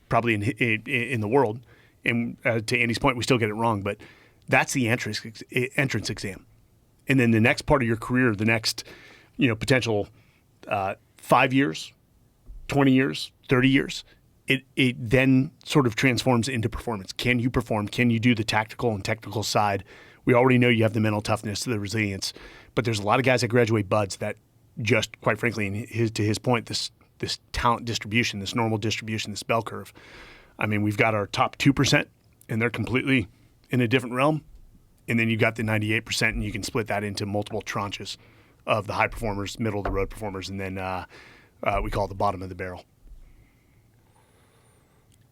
F: probably in the world. And to Andy's point, we still get it wrong, but that's the entrance exam. And then the next part of your career, the next, potential 5 years, 20 years, 30 years, it then sort of transforms into performance. Can you perform? Can you do the tactical and technical side? We already know you have the mental toughness, the resilience, but there's a lot of guys that graduate buds that just, quite frankly, to his point, this talent distribution, this normal distribution, this bell curve. I mean, we've got our top 2%, and they're completely in a different realm. And then you got the 98%, and you can split that into multiple tranches of the high performers, middle of the road performers, and then we call it the bottom of the barrel.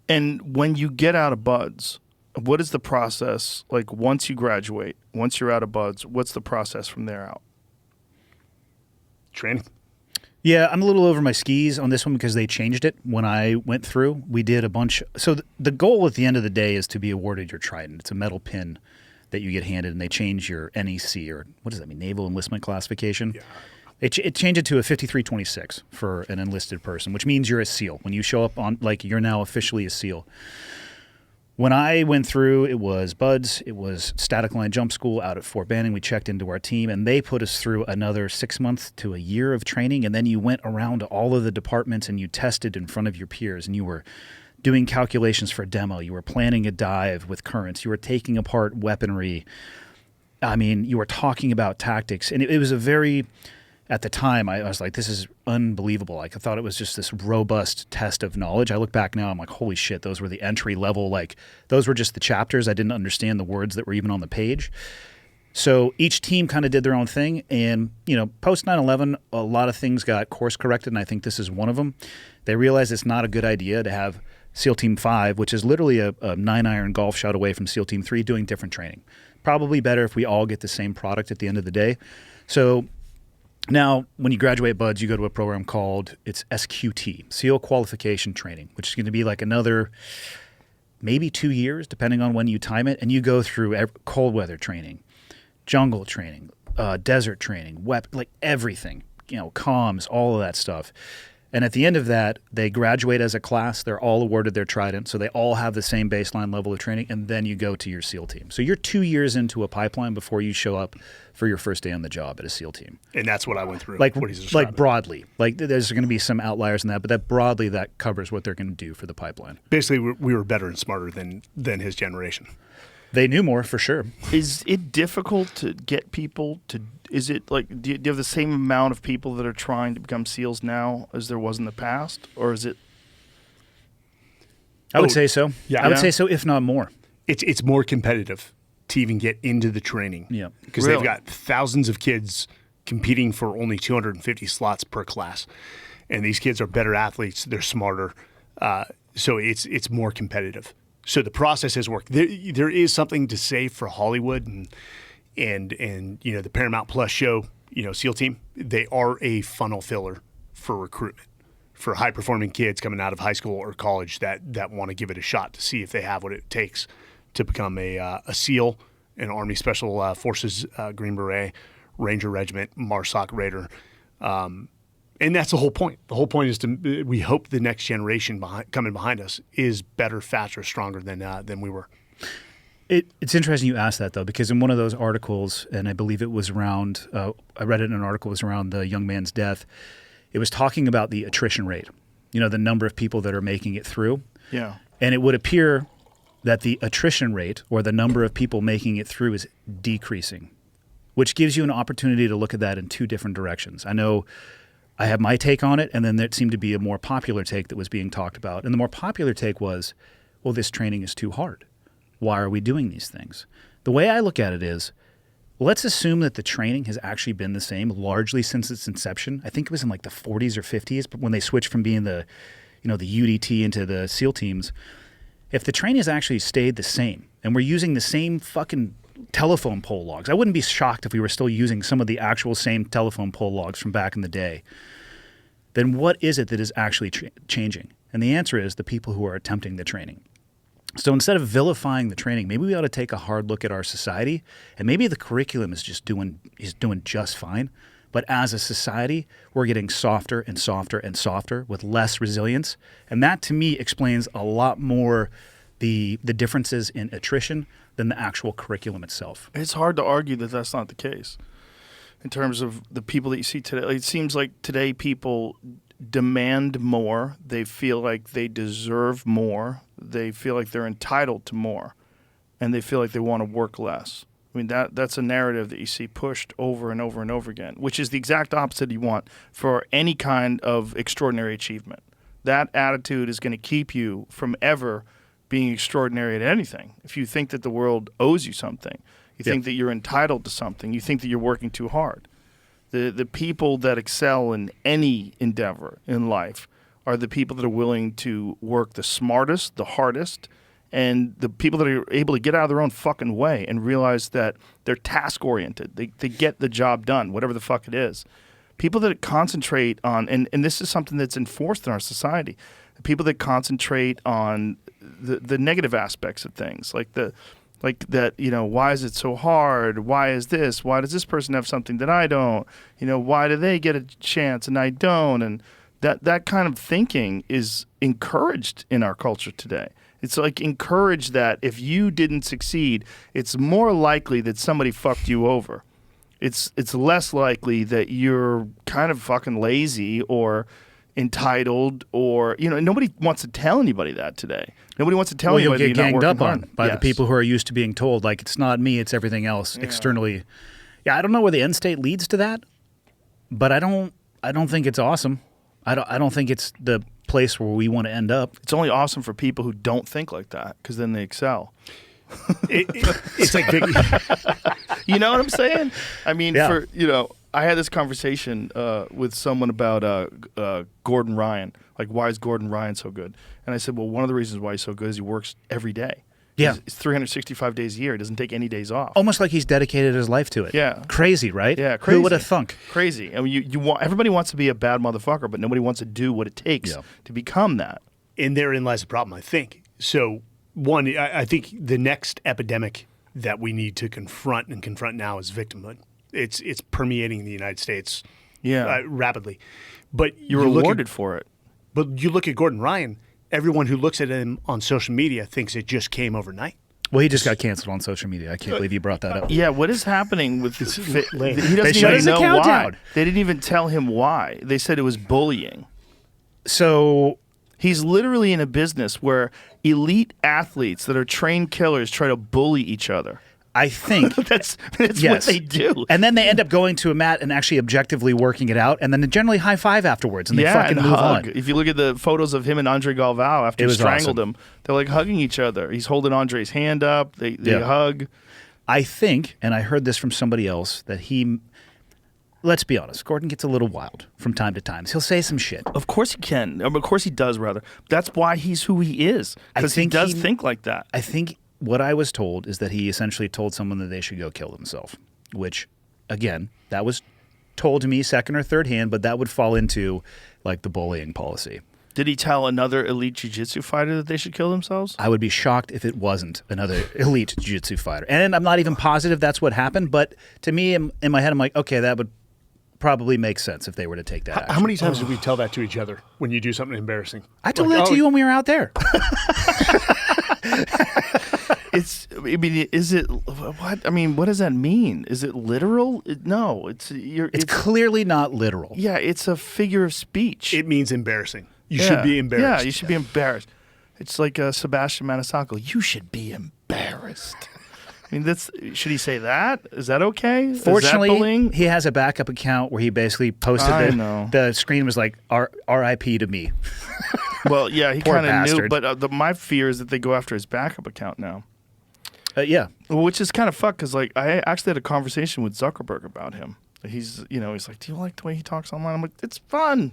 D: And when you get out of buds, what is the process? Like once you graduate, once you're out of buds, what's the process from there out?
F: Training.
E: Yeah, I'm a little over my skis on this one because they changed it when I went through. We did a bunch. So the goal at the end of the day is to be awarded your trident. It's a metal pin that you get handed, and they change your NEC, or what does that mean, Naval Enlistment Classification. Yeah. It changed it to a 5326 for an enlisted person, which means you're a SEAL. When you show up on, like, you're now officially a SEAL. When I went through, it was buds, it was static line jump school out at Fort Benning. We checked into our team, and they put us through another 6 months to a year of training, and then you went around to all of the departments and you tested in front of your peers, and you were doing calculations for a demo. You were planning a dive with currents. You were taking apart weaponry. I mean, you were talking about tactics, and it was a very... At the time, I was like, this is unbelievable. Like, I thought it was just this robust test of knowledge. I look back now, I'm like, holy shit, those were the entry level. Like, those were just the chapters. I didn't understand the words that were even on the page. So each team kind of did their own thing. And, you know, post 9/11, a lot of things got course corrected, and I think this is one of them. They realized it's not a good idea to have SEAL Team 5, which is literally a 9-iron golf shot away from SEAL Team 3, doing different training. Probably better if we all get the same product at the end of the day. So now, when you graduate buds, you go to a program called, it's SQT, SEAL Qualification Training, which is going to be like another maybe 2 years, depending on when you time it. And you go through cold weather training, jungle training, desert training, like everything, you know, comms, all of that stuff. And at the end of that, they graduate as a class. They're all awarded their trident, so they all have the same baseline level of training, and then you go to your SEAL team. So you're 2 years into a pipeline before you show up for your first day on the job at a SEAL team.
F: And that's what I went through.
E: Like,
F: what he's describing.
E: like broadly. Like, there's going to be some outliers in that, but that broadly, that covers what they're going to do for the pipeline.
F: Basically, we were better and smarter than his generation.
E: They knew more, for sure.
D: Is it difficult to get people to? Is it like do you have the same amount of people that are trying to become SEALs now as there was in the past, or is it?
E: I would say so.
F: Yeah.
E: I would say so, if not more.
F: It's more competitive to even get into the training.
E: Yeah.
F: Because they've got thousands of kids competing for only 250 slots per class, and these kids are better athletes. They're smarter, so it's more competitive. So the process has worked. There is something to say for Hollywood and you know, the Paramount Plus show, you know, SEAL Team. They are a funnel filler for recruitment for high performing kids coming out of high school or college that want to give it a shot to see if they have what it takes to become a SEAL, an Army Special Forces Green Beret, Ranger Regiment, MARSOC Raider. And that's the whole point. The whole point is we hope the next generation coming behind us is better, faster, stronger than we were.
E: It's interesting you asked that, though, because in one of those articles, and I believe it was around, I read it in an article, it was around the young man's death. It was talking about the attrition rate, you know, the number of people that are making it through.
D: Yeah.
E: And it would appear that the attrition rate, or the number of people making it through, is decreasing, which gives you an opportunity to look at that in two different directions. I know I have my take on it, and then there seemed to be a more popular take that was being talked about. And the more popular take was, well, this training is too hard. Why are we doing these things? The way I look at it is, let's assume that the training has actually been the same largely since its inception. I think it was in like the 40s or 50s, but when they switched from being the UDT into the SEAL teams. If the training has actually stayed the same, and we're using the same fucking telephone pole logs, I wouldn't be shocked if we were still using some of the actual same telephone pole logs from back in the day, then what is it that is actually changing? And the answer is the people who are attempting the training. So instead of vilifying the training, maybe we ought to take a hard look at our society, and maybe the curriculum is doing just fine. But as a society, we're getting softer and softer and softer with less resilience. And that, to me, explains a lot more the differences in attrition than the actual curriculum itself.
D: It's hard to argue that that's not the case. In terms of the people that you see today, it seems like today people demand more. They feel like they deserve more. They feel like they're entitled to more, and they feel like they want to work less. I mean, that's a narrative that you see pushed over and over and over again, which is the exact opposite you want for any kind of extraordinary achievement. That attitude is going to keep you from ever being extraordinary at anything. If you think that the world owes you something, you think that you're entitled to something, you think that you're working too hard. The people that excel in any endeavor in life are the people that are willing to work the smartest, the hardest, and the people that are able to get out of their own fucking way and realize that they're task-oriented. They get the job done, whatever the fuck it is. People that concentrate on, and this is something that's enforced in our society, people that concentrate on the negative aspects of things, like that, why is it so hard? Why is this? Why does this person have something that I don't? Why do they get a chance and I don't? And that kind of thinking is encouraged in our culture today. It's like encouraged that if you didn't succeed, it's more likely that somebody fucked you over. It's less likely that you're kind of fucking lazy or entitled or, nobody wants to tell anybody that today. Nobody wants to tell anybody
E: you'll get
D: you're not
E: ganged
D: working
E: up
D: hard.
E: on by the people who are used to being told, like, it's not me, it's everything else externally. Yeah, I don't know where the end state leads to that, but I don't think it's awesome. I don't think it's the place where we want to end up.
D: It's only awesome for people who don't think like that, because then they excel.
F: It's like big.
D: You know what I'm saying? I mean,
E: Yeah.
D: I had this conversation with someone about Gordon Ryan. Like, why is Gordon Ryan so good? And I said, well, one of the reasons why he's so good is he works every day.
E: Yeah.
D: It's 365 days a year. He doesn't take any days off.
E: Almost like he's dedicated his life to it.
D: Yeah.
E: Crazy, right?
D: Yeah, crazy.
E: Who would have thunk?
D: Crazy. I mean, everybody wants to be a bad motherfucker, but nobody wants to do what it takes to become that.
F: And therein lies the problem, I think. So, one, I think the next epidemic that we need to confront now is victimhood. It's permeating the United States rapidly. But
D: You're rewarded for it.
F: But you look at Gordon Ryan, everyone who looks at him on social media thinks it just came overnight.
E: Well, he just got canceled on social media. I can't believe you brought that up.
D: Yeah, what is happening with this? He
F: lame.
D: doesn't
E: shut
D: even
E: his
D: know
E: account
D: why.
E: down.
D: They didn't even tell him why. They said it was bullying.
E: So
D: He's literally in a business where elite athletes that are trained killers try to bully each other.
E: I think
D: That's
E: yes.
D: what they do.
E: And then they end up going to a mat and actually objectively working it out, and then they generally high five afterwards, and they fucking
D: and
E: move
D: hug.
E: on.
D: If you look at the photos of him and Andre Galvao after
E: It
D: he
E: was
D: strangled
E: awesome.
D: him, they're like hugging each other. He's holding Andre's hand up. They
E: Yeah.
D: hug.
E: I think, and I heard this from somebody else, that let's be honest, Gordon gets a little wild from time to time. He'll say some shit.
D: Of course he can. Of course he does, rather. That's why he's who he is. Because he
E: think
D: does
E: he-
D: think like that.
E: I think what I was told is that he essentially told someone that they should go kill themselves, which, again, that was told to me second or third hand, but that would fall into like the bullying policy.
D: Did he tell another elite jiu-jitsu fighter that they should kill themselves?
E: I would be shocked if it wasn't another elite jiu-jitsu fighter. And I'm not even positive that's what happened, but to me, in my head, I'm like, okay, that would probably make sense if they were to take that action.
F: How many times did we tell that to each other when you do something embarrassing?
E: I told
F: Like,
E: that to you when we were out there.
D: Is it what? I mean, what does that mean? Is it literal? No, it's
E: Clearly not literal.
D: yeah, it's a figure of speech.
F: It means embarrassing. You should be embarrassed.
D: Yeah, you should be embarrassed. It's like Sebastian Maniscalco. You should be embarrassed. I mean, should he say that? Is that okay? Is that
E: Fortunately,
D: bullying?
E: he has a backup account where he basically posted
D: I know.
E: the screen was like R.I.P. to me.
D: Well, yeah, he
E: Poor
D: kind of knew,
E: bastard.
D: but my fear is that they go after his backup account now.
E: Yeah.
D: Which is kind of fucked because, like, I actually had a conversation with Zuckerberg about him. He's like, do you like the way he talks online? I'm like, it's fun.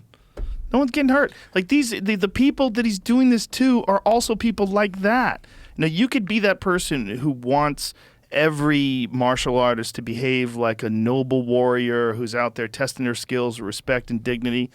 D: No one's getting hurt. Like the people that he's doing this to are also people like that. Now, you could be that person who wants every martial artist to behave like a noble warrior who's out there testing their skills with respect and dignity.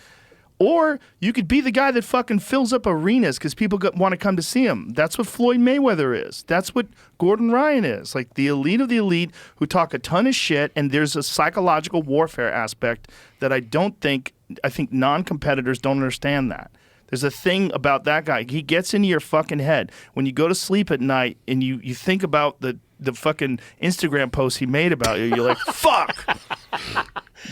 D: Or you could be the guy that fucking fills up arenas because people want to come to see him. That's what Floyd Mayweather is. That's what Gordon Ryan is. Like the elite of the elite who talk a ton of shit, and there's a psychological warfare aspect that I think non-competitors don't understand that. There's a thing about that guy. He gets into your fucking head. When you go to sleep at night and you think about the fucking Instagram post he made about you, you're like, fuck.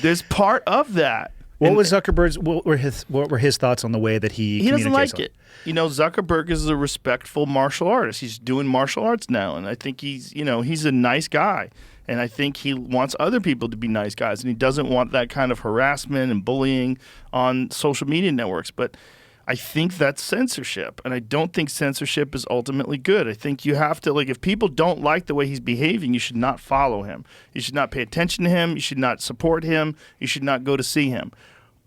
D: There's part of that.
E: What were his thoughts on the way that he
D: doesn't
E: communicates
D: like it. Zuckerberg is a respectful martial artist. He's doing martial arts now, and I think he's a nice guy. And I think he wants other people to be nice guys, and he doesn't want that kind of harassment and bullying on social media networks. But I think that's censorship, and I don't think censorship is ultimately good. I think you have to, if people don't like the way he's behaving, you should not follow him. You should not pay attention to him. You should not support him. You should not go to see him.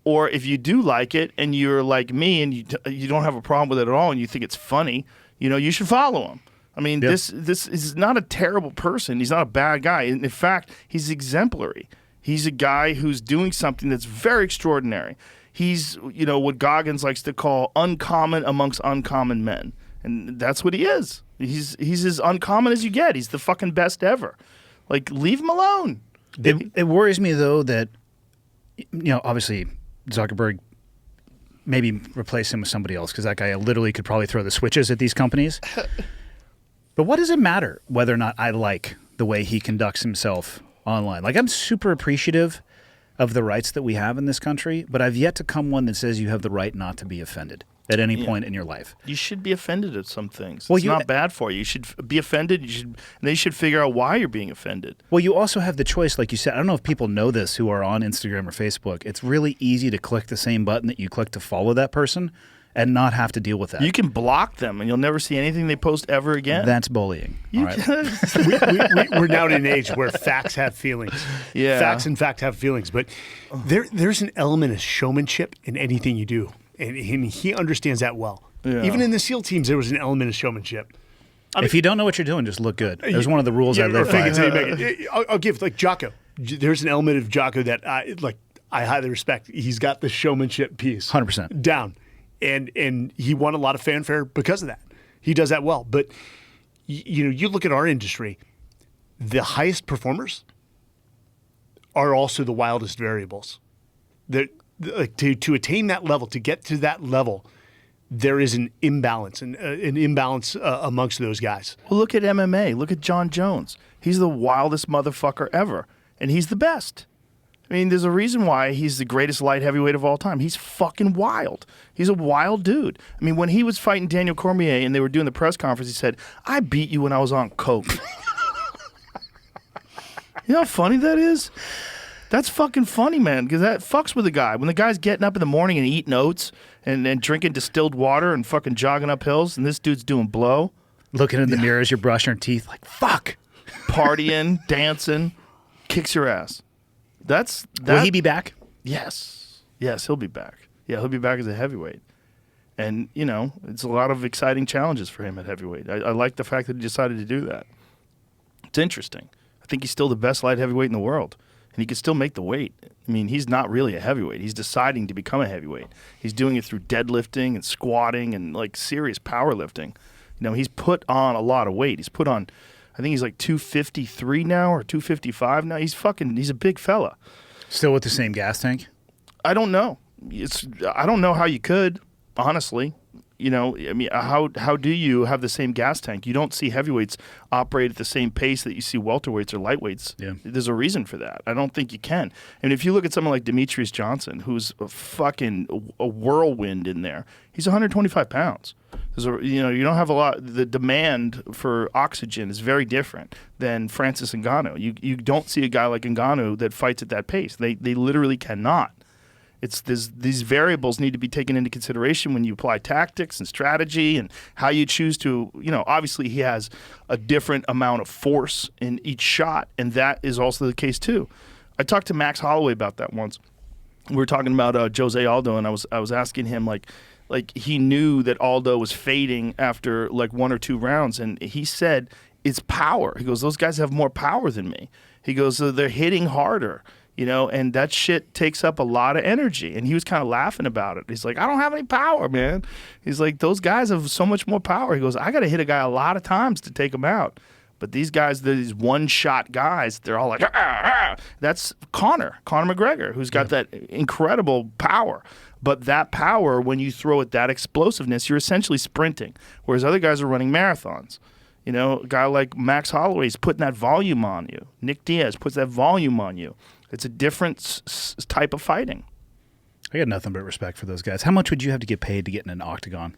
D: Or if you do like it and you're like me and you don't have a problem with it at all and you think it's funny, you should follow him. I mean, this is not a terrible person. He's not a bad guy. In fact, he's exemplary. He's a guy who's doing something that's very extraordinary. He's, what Goggins likes to call uncommon amongst uncommon men. And that's what he is. He's as uncommon as you get. He's the fucking best ever. Leave him alone.
E: It worries me, though, that, obviously Zuckerberg, maybe replace him with somebody else, because that guy literally could probably throw the switches at these companies. But what does it matter whether or not I like the way he conducts himself online? I'm super appreciative of the rights that we have in this country, but I've yet to come one that says you have the right not to be offended at any point in your life.
D: You should be offended at some things. It's not bad for you. You should be offended. They should figure out why you're being offended.
E: Well, you also have the choice, like you said. I don't know if people know this who are on Instagram or Facebook. It's really easy to click the same button that you click to follow that person and not have to deal with that.
D: You can block them, and you'll never see anything they post ever again.
E: That's bullying. All right.
F: We're now in an age where facts have feelings.
D: Yeah.
F: Facts, in fact, have feelings. But there's an element of showmanship in anything you do, and he understands that well.
D: Yeah.
F: Even in the SEAL teams, there was an element of showmanship.
E: If you don't know what you're doing, just look good. There's one of the rules I live by.
F: I'll give, Jocko. There's an element of Jocko that I highly respect. He's got the showmanship piece
E: 100%
F: down. And he won a lot of fanfare because of that. He does that well. But you look at our industry, the highest performers are also the wildest variables. To attain that level, to get to that level, there is an imbalance amongst those guys.
D: Well, look at MMA. Look at John Jones. He's the wildest motherfucker ever, and he's the best. I mean, there's a reason why he's the greatest light heavyweight of all time. He's fucking wild. He's a wild dude. I mean, when he was fighting Daniel Cormier and they were doing the press conference, he said, "I beat you when I was on coke." You know how funny that is? That's fucking funny, man, because that fucks with the guy. When the guy's getting up in the morning and eating oats and drinking distilled water and fucking jogging up hills, and this dude's doing blow.
E: Looking in the mirror as you're brushing your teeth, fuck.
D: Partying, dancing, kicks your ass.
E: Will he be back?
D: Yes, he'll be back. Yeah, he'll be back as a heavyweight. And, it's a lot of exciting challenges for him at heavyweight. I like the fact that he decided to do that. It's interesting. I think he's still the best light heavyweight in the world. And he can still make the weight. I mean, he's not really a heavyweight. He's deciding to become a heavyweight. He's doing it through deadlifting and squatting and, serious powerlifting. He's put on a lot of weight. He's put on... I think he's 253 now or 255 now. He's a big fella.
E: Still with the same gas tank?
D: I don't know. I don't know how you could, honestly. I mean, how do you have the same gas tank? You don't see heavyweights operate at the same pace that you see welterweights or lightweights. Yeah. There's a reason for that. I don't think you can. And if you look at someone like Demetrius Johnson, who's a whirlwind in there, he's 125 pounds. You don't have a lot. The demand for oxygen is very different than Francis Ngannou. You don't see a guy like Ngannou that fights at that pace. They literally cannot. These variables need to be taken into consideration when you apply tactics and strategy and how you choose to, obviously he has a different amount of force in each shot, and that is also the case too. I talked to Max Holloway about that once. We were talking about Jose Aldo, and I was asking him like he knew that Aldo was fading after 1 or 2 rounds, and he said it's power. He goes, those guys have more power than me. He goes, they're hitting harder. And that shit takes up a lot of energy. And he was kind of laughing about it. He's like, I don't have any power, man. He's like, those guys have so much more power. He goes, I got to hit a guy a lot of times to take him out. But these guys, these one-shot guys, they're all like, ah, ah. That's Conor McGregor, who's got that incredible power. But that power, when you throw it that explosiveness, you're essentially sprinting, whereas other guys are running marathons. A guy like Max Holloway's putting that volume on you. Nick Diaz puts that volume on you. It's a different type of fighting.
E: I got nothing but respect for those guys. How much would you have to get paid to get in an octagon?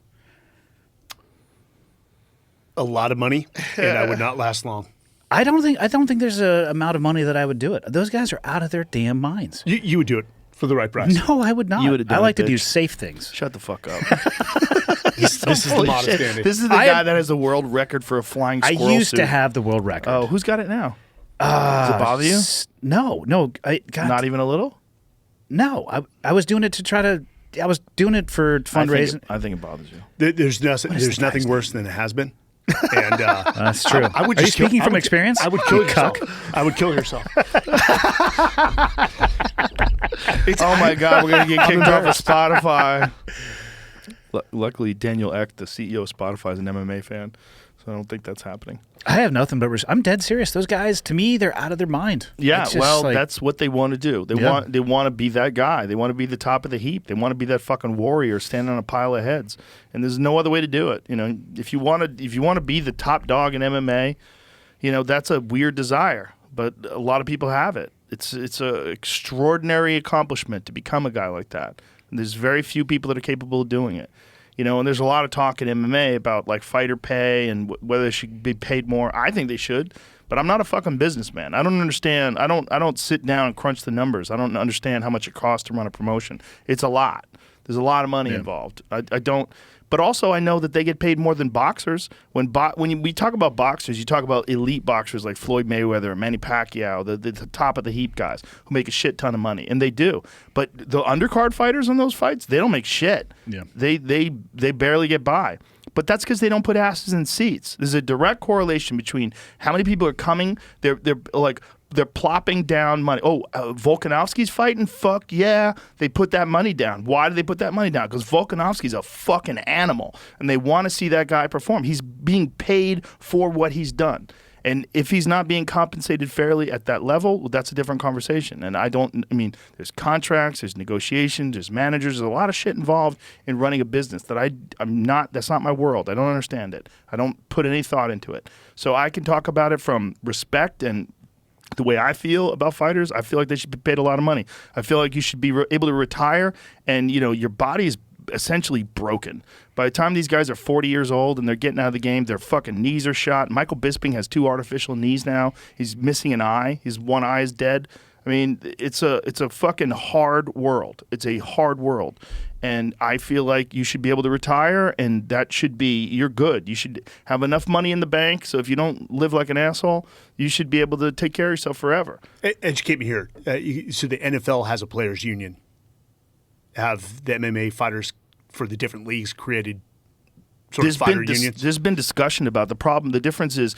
F: A lot of money, and I would not last long.
E: I don't think there's a amount of money that I would do it. Those guys are out of their damn minds.
F: You would do it for the right price.
E: No, I would not.
D: You would've done
E: I like
D: it,
E: to do
D: bitch.
E: safe things.
D: Shut the fuck up.
F: This is the modest
D: Shit.
F: standard.
D: This is the guy that has the world record for a flying
E: I
D: squirrel
E: used
D: suit.
E: to have the world record.
D: Oh, who's got it now? Does it bother you?
E: No. God,
D: Not even a little?
E: No, I was doing it to try to. I was doing it for fundraising.
D: I think it bothers you.
F: There's nothing worse than it has been. And
E: That's true.
F: I would
E: Are you
F: just kill-
E: speaking
F: I
E: from
F: would-
E: experience?
F: I would kill
E: You
F: yourself.
E: cuck.
F: I would kill yourself.
D: Oh my God, we're gonna get kicked off of Spotify. Luckily, Daniel Eck, the CEO of Spotify, is an MMA fan, so I don't think that's happening.
E: I have nothing but I'm dead serious. Those guys, to me, they're out of their mind.
D: Yeah,
E: It's just
D: well,
E: like-
D: that's what they want to do. They
E: Yeah.
D: want to be that guy. They want to be the top of the heap. They want to be that fucking warrior standing on a pile of heads. And there's no other way to do it. You know, if you want to be the top dog in MMA, you know, that's a weird desire, but a lot of people have it. It's an extraordinary accomplishment to become a guy like that. And there's very few people that are capable of doing it. You know, and there's a lot of talk in MMA about like fighter pay and whether they should be paid more. I think they should, but I'm not a fucking businessman. I don't understand. I don't sit down and crunch the numbers. I don't understand how much it costs to run a promotion. It's a lot. There's a lot of money involved. I don't. But also, I know that they get paid more than boxers. When we talk about boxers, you talk about elite boxers like Floyd Mayweather and Manny Pacquiao, the top of the heap guys who make a shit ton of money, and they do. But the undercard fighters in those fights, they don't make shit.
E: Yeah.
D: They barely get by. But that's because they don't put asses in seats. There's a direct correlation between how many people are coming. They're plopping down money. Oh, Volkanovski's fighting? Fuck yeah. They put that money down. Why do they put that money down? Because Volkanovski's a fucking animal, and they want to see that guy perform. He's being paid for what he's done. And if he's not being compensated fairly at that level, well, that's a different conversation. And there's contracts, there's negotiations, there's managers, there's a lot of shit involved in running a business that that's not my world. I don't understand it. I don't put any thought into it. So I can talk about it from respect and the way I feel about fighters. I feel like they should be paid a lot of money. I feel like you should be able to retire, and you know your body is essentially broken. By the time these guys are 40 years old and they're getting out of the game, their fucking knees are shot. Michael Bisping has 2 artificial knees now. He's missing an eye. His one eye is dead. I mean, it's a fucking hard world. It's a hard world. And I feel like you should be able to retire, and that should be, you're good. You should have enough money in the bank, so if you don't live like an asshole, you should be able to take care of yourself forever.
F: Educate me here. So the NFL has a players' union. Have the MMA fighters for the different leagues created sort of fighter unions?
D: There's been discussion about the problem. The difference is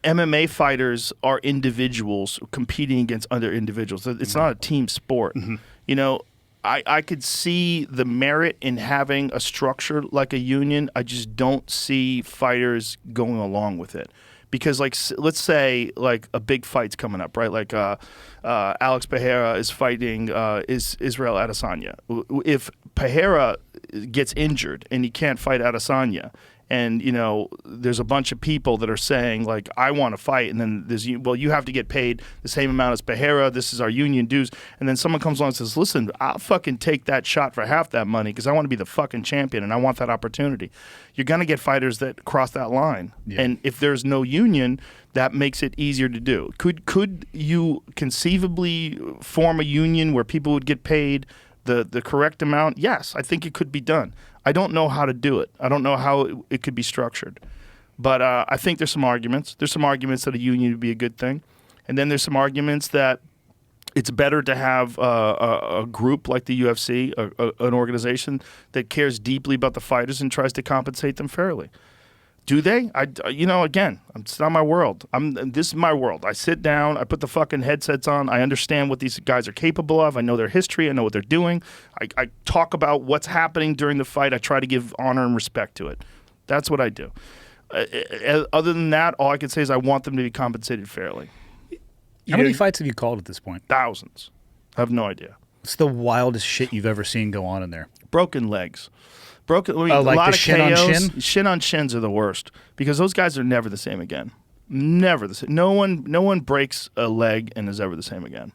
D: MMA fighters are individuals competing against other individuals. It's not a team sport.
F: Mm-hmm.
D: You know, I could see the merit in having a structure like a union. I just don't see fighters going along with it. Because, like, let's say, like, a big fight's coming up, right? Like, Alex Pereira is fighting Israel Adesanya. If Pereira gets injured and he can't fight Adesanya, and, you know, there's a bunch of people that are saying, like, I want to fight, and then you have to get paid the same amount as Pereira. This is our union dues. And then someone comes along and says, listen, I'll fucking take that shot for half that money because I want to be the fucking champion and I want that opportunity. You're going to get fighters that cross that line. Yeah. And if there's no union, that makes it easier to do. Could you conceivably form a union where people would get paid the correct amount? Yes, I think it could be done. I don't know how to do it. I don't know how it could be structured. But I think there's some arguments. There's some arguments that a union would be a good thing. And then there's some arguments that it's better to have a group like the UFC, an organization that cares deeply about the fighters and tries to compensate them fairly. Do they? Again, it's not my world. This is my world. I sit down, I put the fucking headsets on, I understand what these guys are capable of, I know their history, I know what they're doing. I talk about what's happening during the fight, I try to give honor and respect to it. That's what I do. Other than that, all I can say is I want them to be compensated fairly.
E: How many fights have you called at this point?
D: Thousands. I have no idea.
E: It's the wildest shit you've ever seen go on in there.
D: Broken legs.
E: Like
D: a lot
E: the
D: of
E: shin
D: KOs.
E: on shin?
D: Shin on shins are the worst because those guys are never the same again. Never the same. No one breaks a leg and is ever the same again.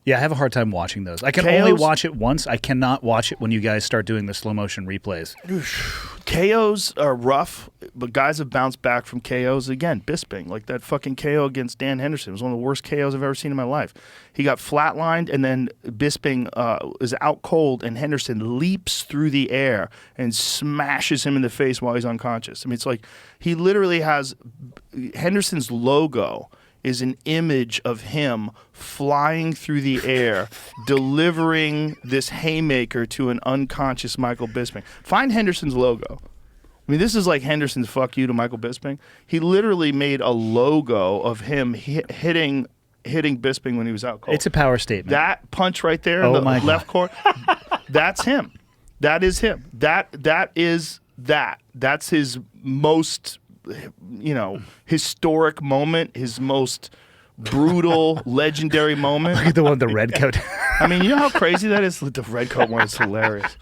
E: Yeah, I have a hard time watching those. I can
D: KOs?
E: only watch it once. I cannot watch it when you guys start doing the slow motion replays.
D: KOs are rough, but guys have bounced back from KOs again. Bisping, like that fucking KO against Dan Henderson, was one of the worst KOs I've ever seen in my life. He got flatlined, and then Bisping is out cold, and Henderson leaps through the air and smashes him in the face while he's unconscious. I mean, it's like he literally has Henderson's logo is an image of him flying through the air, delivering this haymaker to an unconscious Michael Bisping. Find Henderson's logo. I mean, this is like Henderson's fuck you to Michael Bisping. He literally made a logo of him hitting Bisping when he was out cold.
E: It's a power statement.
D: That punch right there in
E: Oh
D: the
E: my
D: left court, that's him. That is him. That is that. That's his most, historic moment, his most brutal, legendary moment.
E: Look at the one with the red coat.
D: I mean, you know how crazy that is? The red coat one is hilarious.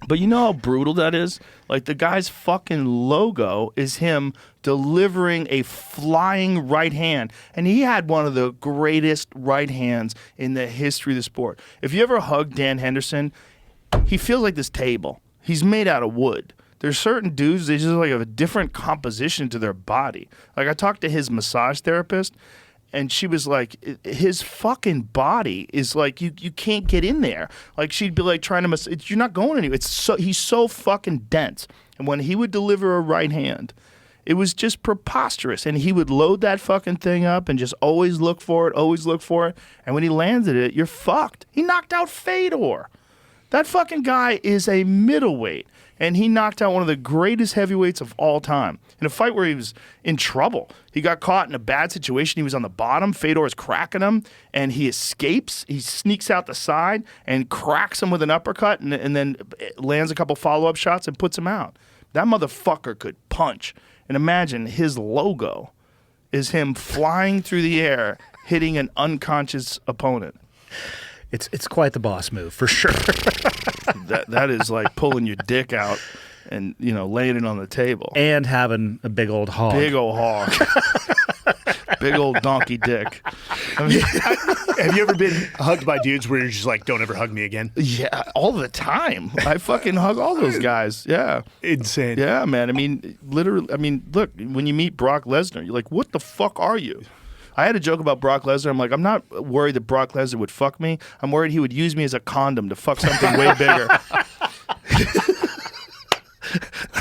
D: But you know how brutal that is? Like, the guy's fucking logo is him delivering a flying right hand. And he had one of the greatest right hands in the history of the sport. If you ever hug Dan Henderson, he feels like this table. He's made out of wood. There's certain dudes, they just like have a different composition to their body. Like, I talked to his massage therapist, and she was like, his fucking body is like, you can't get in there. Like, she'd be like trying to you're not going anywhere. He's so fucking dense. And when he would deliver a right hand, it was just preposterous. And he would load that fucking thing up and just always look for it. And when he landed it, you're fucked. He knocked out Fedor. That fucking guy is a middleweight. And he knocked out one of the greatest heavyweights of all time in a fight where he was in trouble. He got caught in a bad situation. He was on the bottom. Fedor is cracking him, and he escapes. He sneaks out the side and cracks him with an uppercut and then lands a couple follow-up shots and puts him out. That motherfucker could punch. And imagine his logo is him flying through the air, hitting an unconscious opponent.
E: It's quite the boss move, for sure.
D: That is like pulling your dick out and, laying it on the table.
E: And having a big old hog.
D: Big old hog. Big old donkey dick. I mean,
F: Have you ever been hugged by dudes where you're just like, don't ever hug me again?
D: yeah, all the time. I fucking hug all those guys. Yeah.
F: Insane.
D: Yeah, man. I mean, literally, look, when you meet Brock Lesnar, you're like, what the fuck are you? I had a joke about Brock Lesnar. I'm like, I'm not worried that Brock Lesnar would fuck me. I'm worried he would use me as a condom to fuck something way bigger.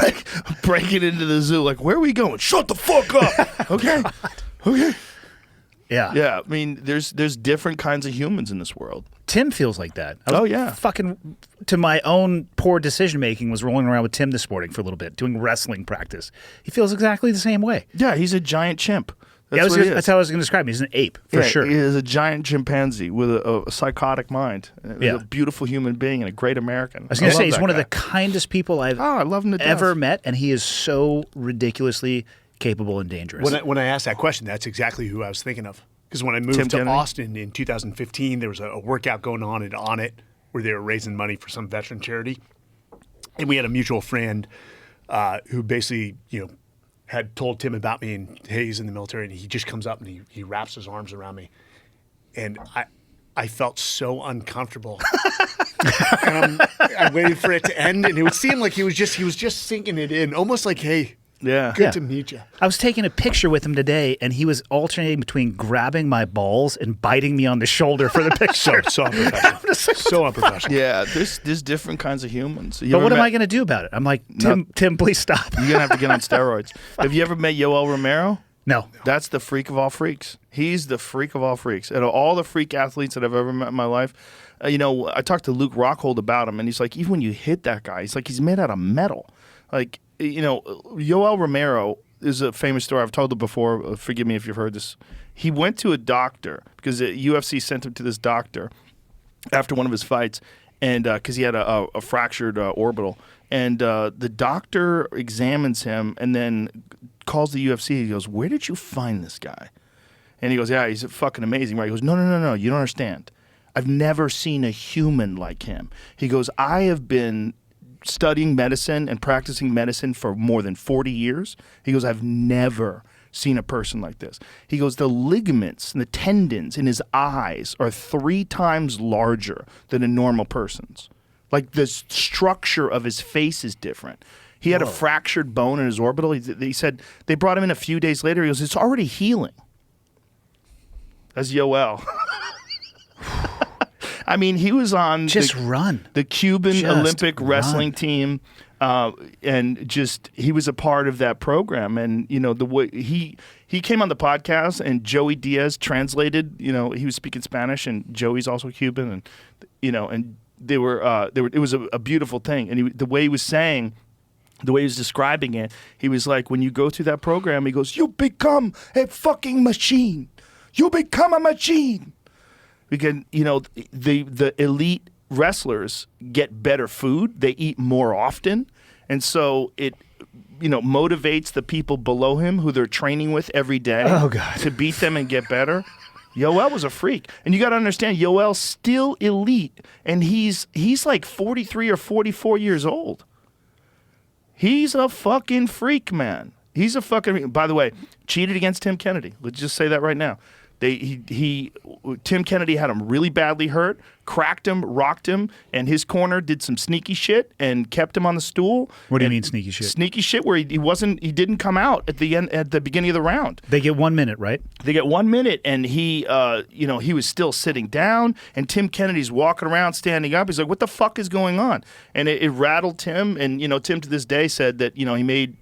D: Like, breaking into the zoo. Like, where are we going? Shut the fuck up. Okay. Okay.
E: Yeah.
D: Yeah. I mean, there's different kinds of humans in this world.
E: Tim feels like that.
D: Oh, yeah.
E: Fucking, to my own poor decision making, was rolling around with Tim this morning for a little bit, doing wrestling practice. He feels exactly the same way.
D: Yeah, he's a giant chimp.
E: That's how I was going to describe him. He's an ape, for sure.
D: He is a giant chimpanzee with a psychotic mind. He's a beautiful human being and a great American.
E: I was going to say, he's
D: love
E: one
D: that
E: of the kindest people I've
D: I love him to
E: ever
D: death.
E: met, and he is so ridiculously capable and dangerous.
F: When I asked that question, that's exactly who I was thinking of. Because when I moved
D: Tim
F: to
D: Kennedy?
F: Austin in 2015, there was a workout going on at On It where they were raising money for some veteran charity. And we had a mutual friend who basically, had told Tim about me, and hey, he's in the military, and he just comes up and he wraps his arms around me. And I felt so uncomfortable. And I waited for it to end, and it would seem like he was just sinking it in, almost like, hey,
D: Yeah.
F: good to meet you.
E: I was taking a picture with him today, and he was alternating between grabbing my balls and biting me on the shoulder for the picture.
F: So unprofessional. So unprofessional.
D: Yeah, there's different kinds of humans.
E: But what am I going to do about it? I'm like, Tim, please stop.
D: You're going to have to get on steroids. Have you ever met Yoel Romero?
E: No.
D: That's the freak of all freaks. He's the freak of all freaks. Out of all the freak athletes that I've ever met in my life, I talked to Luke Rockhold about him, and he's like, even when you hit that guy, he's made out of metal. Like, Yoel Romero is a famous story. I've told it before. Forgive me if you've heard this. He went to a doctor because the UFC sent him to this doctor after one of his fights, and because he had a fractured orbital. And the doctor examines him and then calls the UFC. He goes, "Where did you find this guy?" And he goes, "Yeah, he's fucking amazing, right?" He goes, No, you don't understand. I've never seen a human like him. He goes, "I have been studying medicine and practicing medicine for more than 40 years. He goes, I've never seen a person like this. He goes, the ligaments and the tendons in his eyes are 3 times larger than a normal person's. Like the structure of his face is different. He had a fractured bone in his orbital. He said they brought him in a few days later. He goes, it's already healing. That's Yoel. I mean, he was on the Cuban Olympic wrestling team, and just he was a part of that program. And you know the way he came on the podcast, and Joey Diaz translated. You know, he was speaking Spanish, and Joey's also Cuban, and you know, and they were. It was a beautiful thing, and the way he was saying. The way he was describing it, he was like, when you go through that program, he goes, you become a fucking machine. You become a machine. Because, you know, the elite wrestlers get better food. They eat more often. And so it, you know, motivates the people below him who they're training with every day to beat them and get better. Yoel was a freak. And you got to understand, Yoel's still elite. And he's like 43 or 44 years old. He's a fucking freak, man. He's a fucking. By the way, cheated against Tim Kennedy. Let's just say that right now. Tim Kennedy had him really badly hurt, cracked him, rocked him, and his corner did some sneaky shit and kept him on the stool.
E: What do you mean sneaky shit?
D: Sneaky shit where he didn't come out at the beginning of the round.
E: They get 1 minute, right?
D: They get 1 minute, and he was still sitting down, and Tim Kennedy's walking around, standing up. He's like, "What the fuck is going on?" And it rattled Tim, and Tim to this day said that he made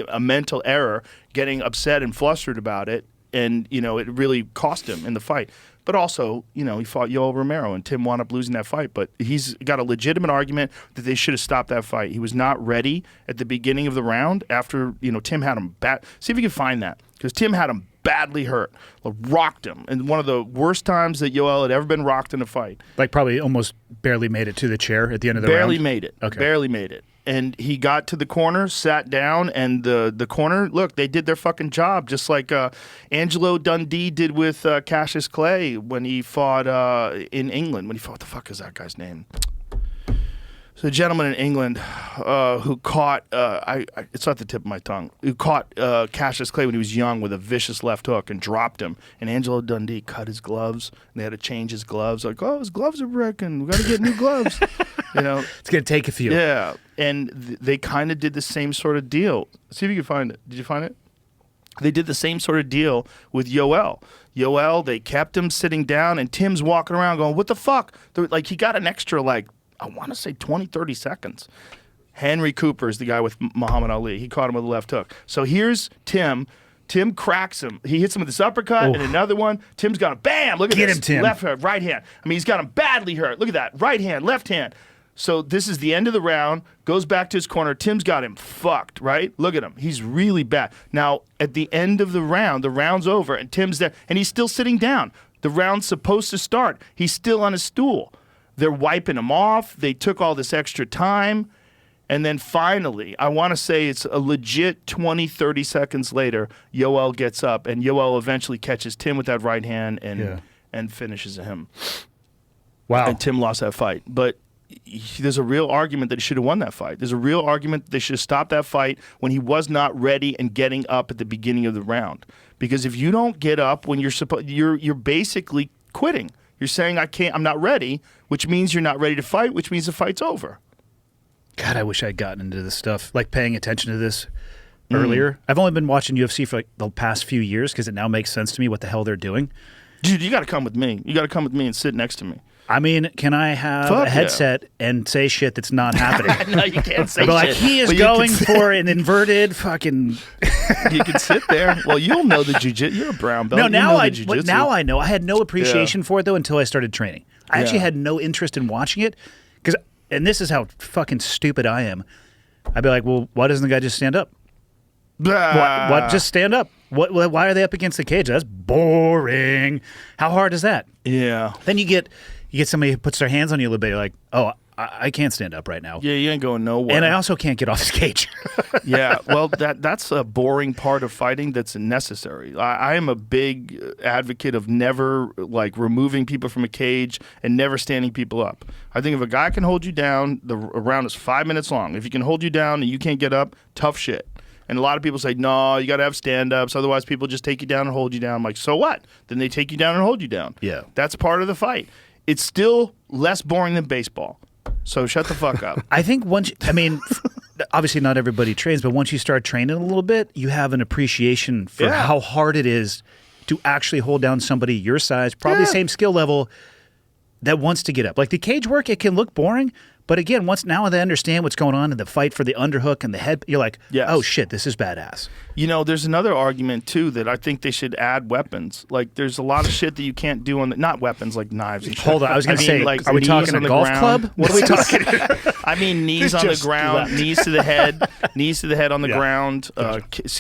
D: a mental error, getting upset and flustered about it. And, it really cost him in the fight. But also, he fought Yoel Romero, and Tim wound up losing that fight. But he's got a legitimate argument that they should have stopped that fight. He was not ready at the beginning of the round after, Tim had him bad. See if you can find that. Because Tim had him badly hurt, rocked him. And one of the worst times that Yoel had ever been rocked in a fight.
E: Like probably almost barely made it to the chair at the end of the round?
D: Barely made it.
E: Okay.
D: Barely made it. And he got to the corner, sat down, and the corner, look, they did their fucking job, just like Angelo Dundee did with Cassius Clay when he fought in England. What the fuck is that guy's name? So a gentleman in England who caught, it's at the tip of my tongue, who caught Cassius Clay when he was young with a vicious left hook and dropped him. And Angelo Dundee cut his gloves, and they had to change his gloves. Like, his gloves are breaking. We got to get new gloves.
E: It's going to take a few.
D: Yeah. And they kind of did the same sort of deal. See if you can find it. Did you find it? They did the same sort of deal with Yoel. Yoel, they kept him sitting down, and Tim's walking around going, what the fuck? Like, he got an extra, I want to say 20, 30 seconds. Henry Cooper is the guy with Muhammad Ali. He caught him with a left hook. So here's Tim. Tim cracks him. He hits him with this uppercut and another one. Tim's got him. Bam! Look at this.
E: Get him, Tim.
D: Left hook, right hand. I mean, he's got him badly hurt. Look at that. Right hand, left hand. So this is the end of the round. Goes back to his corner. Tim's got him fucked, right? Look at him. He's really bad. Now, at the end of the round's over, and Tim's there, and he's still sitting down. The round's supposed to start. He's still on his stool. They're wiping him off. They took all this extra time. And then finally, I want to say it's a legit 20, 30 seconds later, Yoel gets up, and Yoel eventually catches Tim with that right hand and finishes him.
E: Wow.
D: And Tim lost that fight. But there's a real argument that he should have won that fight. There's a real argument that they should have stopped that fight when he was not ready and getting up at the beginning of the round. Because if you don't get up when you're basically quitting. You're saying I'm not ready, which means you're not ready to fight, which means the fight's over.
E: God, I wish I'd gotten into this stuff, like paying attention to this earlier. I've only been watching UFC for the past few years because it now makes sense to me what the hell they're doing.
D: Dude, you got to come with me. You got to come with me and sit next to me.
E: I mean, can I have a headset and say shit that's not happening?
D: No, you can't say shit.
E: Like, he is going for an inverted fucking...
D: You can sit there. Well, you'll know the jiu-jitsu. You're a brown belt.
E: No, now
D: I
E: know. I had no appreciation for it, though, until I started training. I actually had no interest in watching it. And this is how fucking stupid I am. I'd be like, well, why doesn't the guy just stand up? What? Just stand up. Why are they up against the cage? That's boring. How hard is that?
D: Yeah.
E: Then you get somebody who puts their hands on you a little bit. You're like, oh, I can't stand up right now.
D: Yeah, you ain't going nowhere.
E: And I also can't get off this cage.
D: Yeah, well, that's a boring part of fighting that's necessary. I am a big advocate of never, removing people from a cage and never standing people up. I think if a guy can hold you down, the round is 5 minutes long. If he can hold you down and you can't get up, tough shit. And a lot of people say, no, you got to have stand-ups. Otherwise, people just take you down and hold you down. I'm like, so what? Then they take you down and hold you down.
E: Yeah.
D: That's part of the fight. It's still less boring than baseball. So shut the fuck up.
E: I think obviously not everybody trains, but once you start training a little bit, you have an appreciation for how hard it is to actually hold down somebody your size, probably same skill level, that wants to get up. Like the cage work, it can look boring, but again, once now they understand what's going on in the fight for the underhook and the head, you're like, oh shit, this is badass.
D: You know, there's another argument too that I think they should add weapons. Like, there's a lot of shit that you can't do on not weapons like knives and shit.
E: Hold on, I was going to say,
D: like,
E: are we talking a golf club? What are we talking?
D: I mean, knees on the ground, knees to the head, knees to the head on the ground,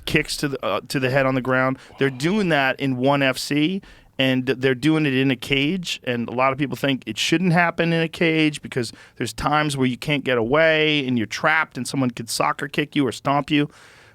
D: kicks to the head on the ground. They're doing that in ONE FC. And they're doing it in a cage, and a lot of people think it shouldn't happen in a cage because there's times where you can't get away and you're trapped and someone could soccer kick you or stomp you.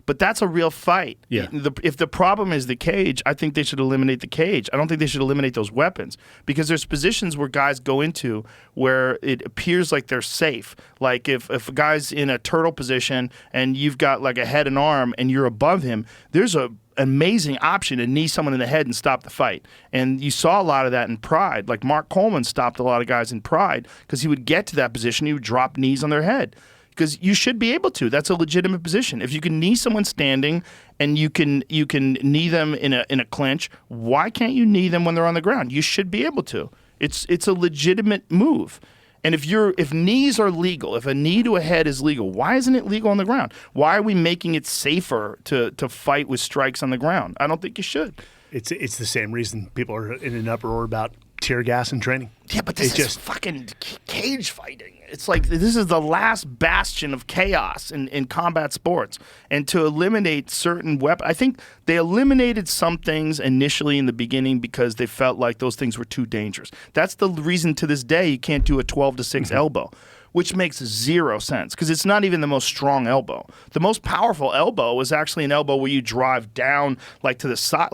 D: But that's a real fight.
E: Yeah.
D: If the problem is the cage, I think they should eliminate the cage. I don't think they should eliminate those weapons because there's positions where guys go into where it appears like they're safe. Like if a guy's in a turtle position and you've got like a head and arm and you're above him, there's a amazing option to knee someone in the head and stop the fight. And you saw a lot of that in Pride. Like Mark Coleman stopped a lot of guys in Pride because he would get to that position, he would drop knees on their head. Because you should be able to. That's a legitimate position. If you can knee someone standing and you can knee them in a clinch, why can't you knee them when they're on the ground? You should be able to. It's a legitimate move. And if knees are legal, if a knee to a head is legal, why isn't it legal on the ground? Why are we making it safer to fight with strikes on the ground? I don't think you should.
F: It's the same reason people are in an uproar about tear gas and training.
D: Yeah, but this is fucking cage fighting. It's like this is the last bastion of chaos in combat sports. And to eliminate certain weapons, I think they eliminated some things initially in the beginning because they felt like those things were too dangerous. That's the reason to this day you can't do a 12-6 elbow, which makes zero sense because it's not even the most strong elbow. The most powerful elbow is actually an elbow where you drive down like to the side.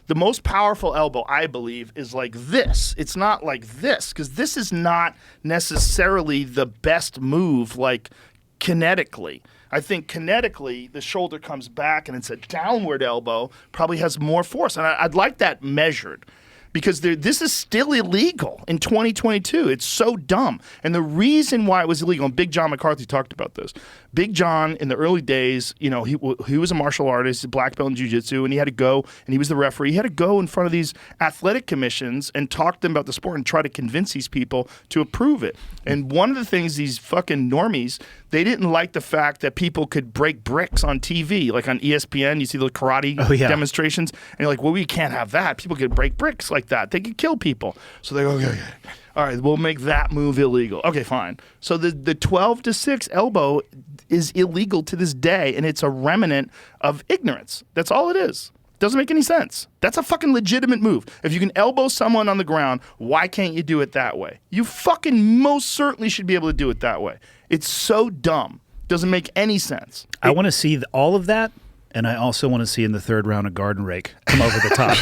D: The most powerful elbow, I believe, is like this. It's not like this because this is not necessarily the best move like kinetically. I think kinetically, the shoulder comes back and it's a downward elbow, probably has more force. And I'd like that measured. Because this is still illegal in 2022. It's so dumb. And the reason why it was illegal, and Big John McCarthy talked about this. Big John, in the early days, you know, he was a martial artist, a black belt in jiu-jitsu, and he had to go, and he was the referee. He had to go in front of these athletic commissions and talk to them about the sport and try to convince these people to approve it. And one of the things these fucking normies, they didn't like the fact that people could break bricks on TV. Like on ESPN, you see the karate demonstrations, and you're like, well, we can't have that. People could break bricks like that. They could kill people. So they go, okay. All right, we'll make that move illegal. Okay, fine. So the 12-6 elbow is illegal to this day, and it's a remnant of ignorance. That's all it is. Doesn't make any sense. That's a fucking legitimate move. If you can elbow someone on the ground, why can't you do it that way? You fucking most certainly should be able to do it that way. It's so dumb. Doesn't make any sense.
E: I want to see all of that. And I also want to see in the third round a garden rake come over the top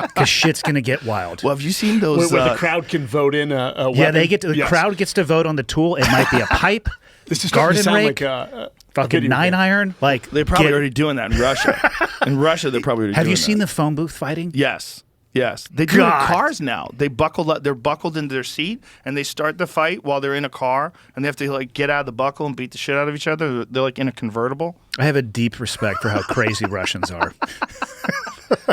E: because shit's gonna get wild.
D: Well, have you seen those?
F: Where the crowd can vote in a weapon?
E: Yeah, the crowd gets to vote on the tool. It might be a pipe,
F: this is
E: garden
F: rake,
E: like fucking 9-iron. Like
D: they're probably already doing that in Russia. In Russia, they're probably already
E: Have
D: doing
E: you seen
D: that.
E: the phone booth fighting?
D: Yes. Yes, they do it in cars now. They buckled up. They're buckled into their seat, and they start the fight while they're in a car, and they have to like get out of the buckle and beat the shit out of each other. They're like in a convertible.
E: I have a deep respect for how crazy Russians are.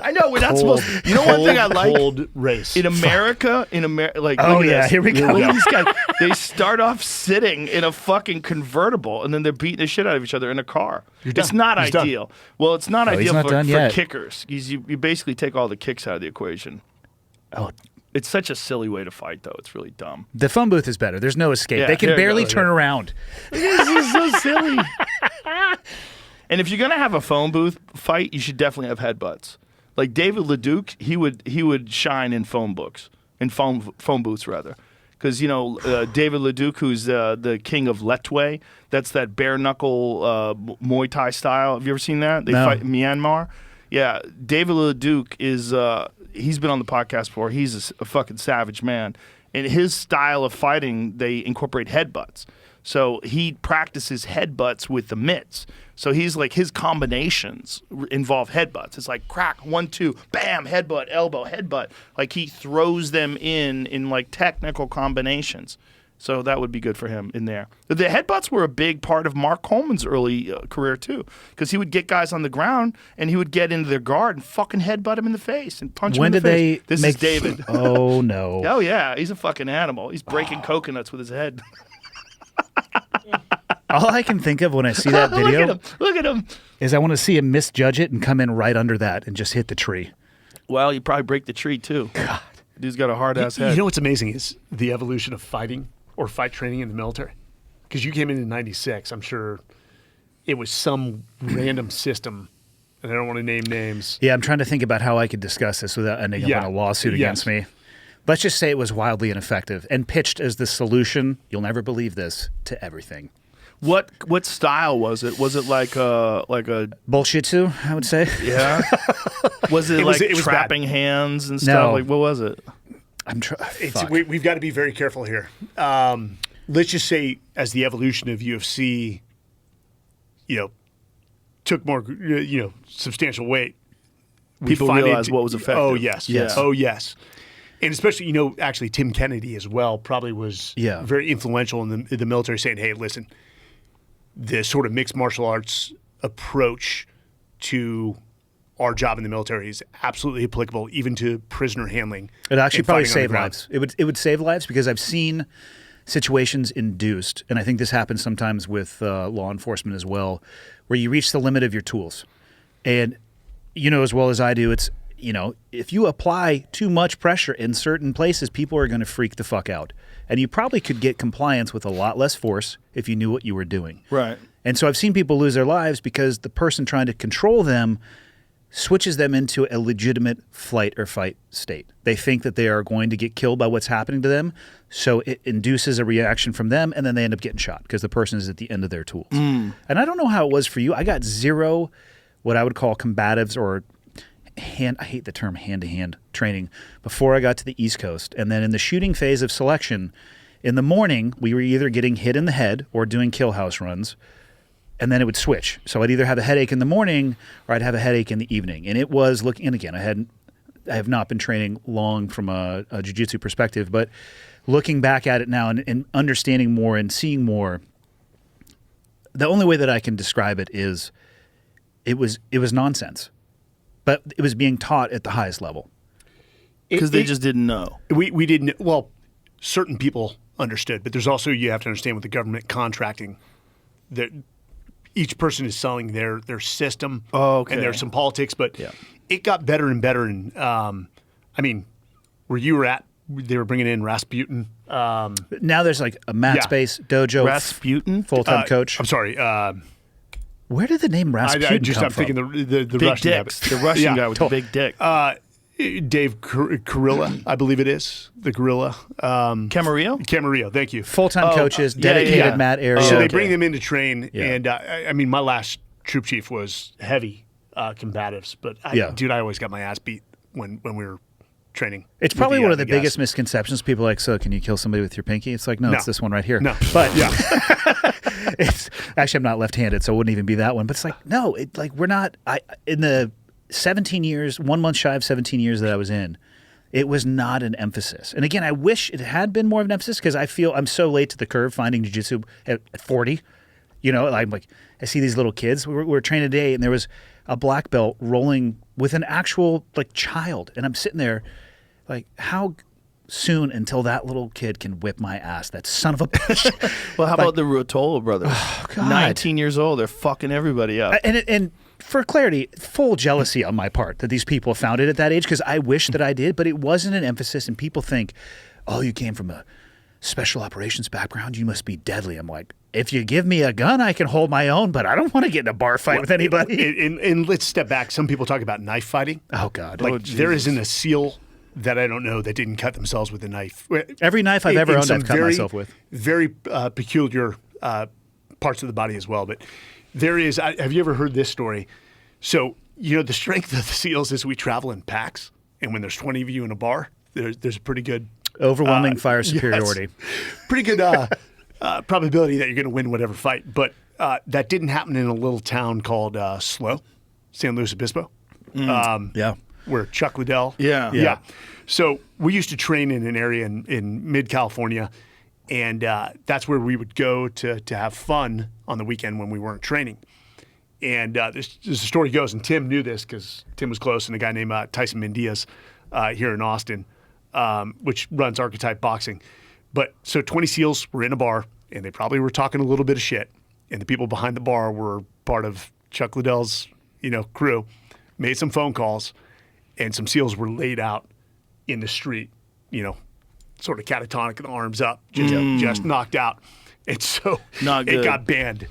D: I know we're not supposed to. You know one thing I like
F: cold race
D: in America. Like
E: Oh
D: look at
E: yeah,
D: this.
E: here we go.
D: Look at these guys. They start off sitting in a fucking convertible, and then they're beating the shit out of each other in a car. It's not
F: He's done.
D: ideal. Well, it's not
E: he's
D: ideal
E: not
D: for
E: done yet.
D: kickers. You basically take all the kicks out of the equation.
E: Oh,
D: It's such a silly way to fight, though. It's really dumb.
E: the phone booth is better. There's no escape.
D: Yeah,
E: They can
D: here it
E: barely
D: goes,
E: turn
D: yeah.
E: around.
D: This is so silly. And if you're gonna have a phone booth fight, you should definitely have headbutts. Like David LeDuc, he would shine in phone booths, rather, because David LeDuc, who's the king of Letway, that's that bare knuckle Muay Thai style. Have you ever seen that? They fight in Myanmar. Yeah, David LeDuc is he's been on the podcast before. He's a fucking savage man. In his style of fighting, they incorporate headbutts. So he practices headbutts with the mitts. So he's like, his combinations involve headbutts. It's like crack, 1, 2, bam, headbutt, elbow, headbutt. Like he throws them in like technical combinations. So that would be good for him in there. The headbutts were a big part of Mark Coleman's early career too, because he would get guys on the ground and he would get into their guard and fucking headbutt him in the face and punch him in the face. This is David.
E: Oh no.
D: Oh yeah, he's a fucking animal. He's breaking coconuts with his head.
E: All I can think of when I see that video
D: Look at him.
E: is I want to see him misjudge it and come in right under that and just hit the tree.
D: Well, you probably break the tree too. God, dude's got a hard ass head.
F: You know what's amazing is the evolution of fighting or fight training in the military. Because you came in '96, I'm sure it was some random system, and I don't want to name names.
E: Yeah, I'm trying to think about how I could discuss this without ending up in a lawsuit against me. Let's just say it was wildly ineffective and pitched as the solution, you'll never believe this, to everything.
D: What style was it? Was it like a
E: Bullshitsu, I would say.
D: yeah? Was it
F: was
D: trapping
F: bad.
D: hands and stuff?
E: No.
D: Like what was it?
F: We've got to be very careful here. Let's just say, as the evolution of UFC, took more, substantial weight,
D: People realized what was effective.
F: Oh yes,
D: Yeah.
F: oh yes, and especially actually Tim Kennedy as well probably was very influential in the military, saying, hey, listen, the sort of mixed martial arts approach to our job in the military is absolutely applicable, even to prisoner handling.
E: It actually
F: and
E: probably
F: fighting on the
E: save
F: ground.
E: lives. It would save lives because I've seen situations induced, and I think this happens sometimes with law enforcement as well, where you reach the limit of your tools. And you know as well as I do, it's, if you apply too much pressure in certain places, people are going to freak the fuck out. And you probably could get compliance with a lot less force if you knew what you were doing.
D: Right.
E: And so I've seen people lose their lives because the person trying to control them switches them into a legitimate flight or fight state. They think that they are going to get killed by what's happening to them, so it induces a reaction from them, and then they end up getting shot because the person is at the end of their tools. And I don't know how it was for you. I got zero what I would call combatives or I hate the term hand-to-hand training before I got to the East Coast. And then in the shooting phase of selection, in the morning, we were either getting hit in the head or doing kill house runs. And then it would switch. So I'd either have a headache in the morning or I'd have a headache in the evening. And it was looking, and again, I have not been training long from a jiu-jitsu perspective, but looking back at it now and understanding more and seeing more, the only way that I can describe it is it was nonsense. But it was being taught at the highest level.
D: Because they just didn't know.
F: We didn't, well, certain people understood, but there's also, you have to understand with the government contracting, that each person is selling their system.
D: Oh, okay.
F: And there's some politics, but it got better and better. And where you were at, they were bringing in Rasputin.
E: Now there's like a mat space dojo.
D: Rasputin?
E: Full-time coach.
F: I'm sorry.
E: Where did the name Rasputin come
F: I'm
E: from?
F: thinking the
D: Big
F: Russian
D: dicks.
F: guy.
D: The Russian guy with the big dick.
F: Dave Carilla, I believe it is. The Gorilla.
D: Camarillo?
F: Camarillo, thank you.
E: Full-time coaches, dedicated mat area.
F: So they
D: okay.
F: bring them in to train,
E: Yeah.
F: and my last troop chief was heavy combatives, but dude, I always got my ass beat when we were training.
E: It's
F: with
E: probably one of the
F: guys.
E: biggest misconceptions. People are like, so can you kill somebody with your pinky? It's like, no, it's this one right here.
F: No.
E: But it's actually, I'm not left-handed, so it wouldn't even be that one. But it's like, no, we're not. In the 17 years, 1 month shy of 17 years that I was in, it was not an emphasis. And again, I wish it had been more of an emphasis because I feel I'm so late to the curve finding jiu-jitsu at 40. I'm like, I see these little kids. We were training today, and there was a black belt rolling with an actual child, and I'm sitting there like, how soon until that little kid can whip my ass? That son of a bitch.
D: Well, how about the Ruotolo brothers?
E: Oh, God.
D: 19 years old. They're fucking everybody up.
E: And for clarity, full jealousy on my part that these people found it at that age because I wish that I did, but it wasn't an emphasis. And people think, oh, you came from a special operations background, you must be deadly. I'm like, if you give me a gun, I can hold my own, but I don't want to get in a bar fight with anybody.
F: And let's step back. Some people talk about knife fighting.
E: Oh, God.
F: There isn't a SEAL that I don't know that didn't cut themselves with a knife.
E: Every knife I've ever
F: In
E: owned,
F: some
E: I've cut myself with.
F: Very peculiar parts of the body as well. But there is, have you ever heard this story? So, the strength of the SEALs is we travel in packs. And when there's 20 of you in a bar, there's a pretty good...
E: Overwhelming fire superiority.
F: Yes, pretty good probability that you're going to win whatever fight. But that didn't happen in a little town called Slow, San Luis Obispo.
E: Yeah.
F: Where Chuck Liddell.
D: Yeah.
F: So we used to train in an area in mid-California, and that's where we would go to have fun on the weekend when we weren't training. And this the story goes, and Tim knew this because Tim was close, and a guy named Tyson Mendiaz here in Austin, which runs Archetype Boxing. But so 20 SEALs were in a bar, and they probably were talking a little bit of shit, and the people behind the bar were part of Chuck Liddell's, crew, made some phone calls, and some SEALs were laid out in the street, sort of catatonic, arms up, just knocked out. And so
D: Not
F: it
D: good.
F: got banned.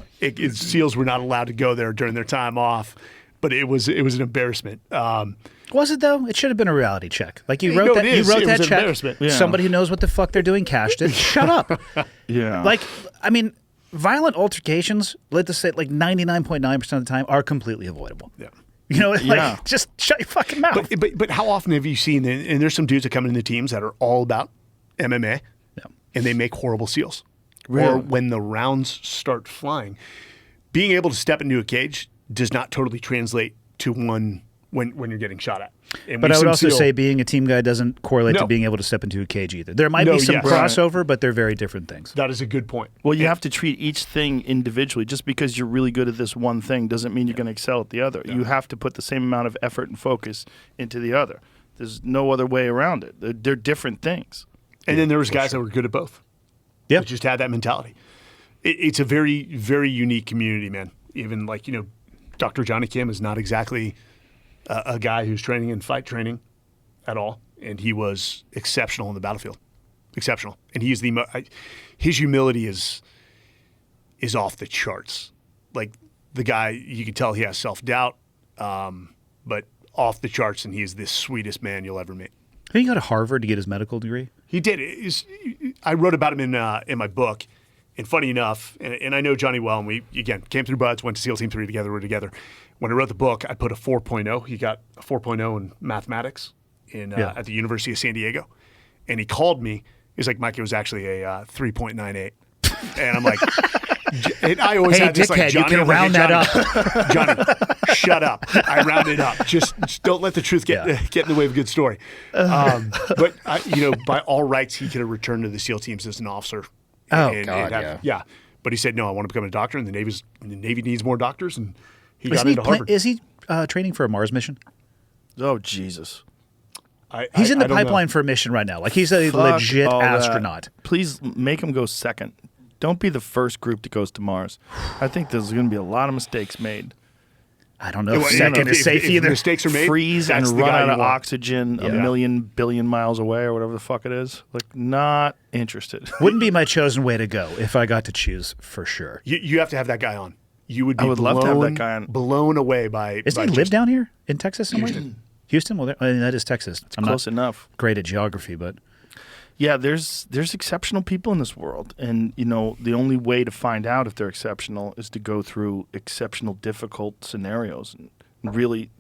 F: SEALs were not allowed to go there during their time off, but it was an embarrassment.
E: Was it though? It should have been a reality check. Like you
F: No,
E: wrote
F: it
E: that.
F: is.
E: You wrote
F: It
E: that
F: was an
E: check.
F: embarrassment.
D: Yeah.
E: Somebody who knows what the fuck they're doing cashed it. Shut up.
D: Yeah.
E: Like, I mean, violent altercations, let's say like 99.9% of the time, are completely avoidable.
F: Yeah.
D: Yeah.
E: Just shut your fucking mouth.
F: But how often have you seen, and there's some dudes that come into teams that are all about MMA, and they make horrible SEALs.
D: Really?
F: Or when the rounds start flying, being able to step into a cage does not totally translate to one when you're getting shot at. And
E: But
F: we've
E: I would
F: seen
E: also
F: SEAL-
E: say being a team guy doesn't correlate
F: No.
E: to being able to step into a cage either. There might
F: No,
E: be some
F: yes.
E: crossover, but they're very different things.
F: that is a good point.
D: Well, you have to treat each thing individually. Just because you're really good at this one thing doesn't mean you're going to excel at the other. You have to put the same amount of effort and focus into the other. There's no other way around it. They're different things.
F: And then there was guys that were good at both.
E: Yeah.
F: That just had that mentality. It's a very, very unique community, man. Even Dr. Johnny Kim is not exactly a guy who's training in fight training at all, and he was exceptional on the battlefield. Exceptional, and he is his humility is off the charts. Like the guy, you can tell he has self-doubt, but off the charts, and he is the sweetest man you'll ever meet.
E: Did he go to Harvard to get his medical degree?
F: He did. I wrote about him in my book. And funny enough, and I know Johnny well, and we, again, came through buds, went to SEAL Team 3 together, we're together. When I wrote the book, I put a 4.0. He got a 4.0 in mathematics at the University of San Diego. And he called me. He's like, Mike, it was actually a 3.98. And I'm like, and I always
E: Hey,
F: had this,
E: dickhead,
F: like, Johnny,
E: you can
F: I'm like,
E: round
F: "Hey,
E: that
F: Johnny, Johnny, shut up. I rounded up. Just don't let the truth get in the way of a good story. But, by all rights, he could have returned to the SEAL teams as an officer. Yeah. But he said, no, I want to become a doctor, and the Navy needs more doctors, and he got into Harvard.
E: Is he training for a Mars mission?
D: Oh, Jesus.
E: He's in the
F: I don't know.
E: pipeline for a mission right now. Like he's a legit
D: all that.
E: astronaut.
D: Please make him go second. Don't be the first group that goes to Mars. I think there's going to be a lot of mistakes made.
E: I don't know if
F: Well,
E: second is safe
F: if
E: either.
F: mistakes are made,
D: Freeze and
F: that's the
D: run
F: guy
D: out
F: you
D: of
F: want.
D: oxygen a
E: Yeah.
D: million billion miles away or whatever the fuck it is. Like, not interested.
E: Wouldn't be my chosen way to go if I got to choose for sure.
F: You have to have that guy on. You would be
D: I would love to have that guy on.
F: blown away by.
E: Doesn't
F: by
E: he live
F: just-
E: down here in Texas somewhere? Houston? Well, that is Texas. I'm
D: Close
E: not
D: enough.
E: great at geography, but
D: Yeah, there's exceptional people in this world, and the only way to find out if they're exceptional is to go through exceptional, difficult scenarios and really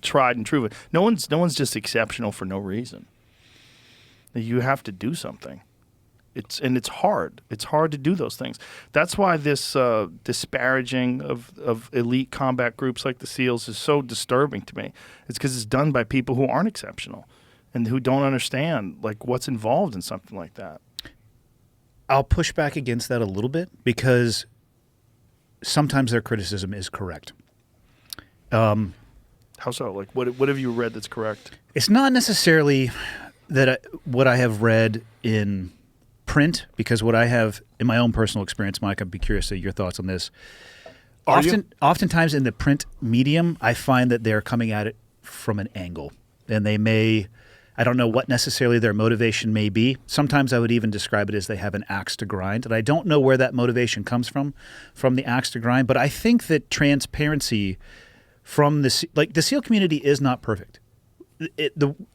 D: tried and true. No one's just exceptional for no reason. You have to do something. It's hard. It's hard to do those things. That's why this disparaging of elite combat groups like the SEALs is so disturbing to me. It's because it's done by people who aren't exceptional and who don't understand like what's involved in something like that.
E: I'll push back against that a little bit because sometimes their criticism is correct.
D: How so? Like, what have you read that's correct?
E: It's not necessarily that what I have read in print, because what I have in my own personal experience, Mike, I'd be curious to your thoughts on this. Oftentimes in the print medium, I find that they're coming at it from an angle, and they may, I don't know what necessarily their motivation may be. Sometimes I would even describe it as they have an axe to grind, and I don't know where that motivation comes from the axe to grind, but I think that transparency from the SEAL community is not perfect.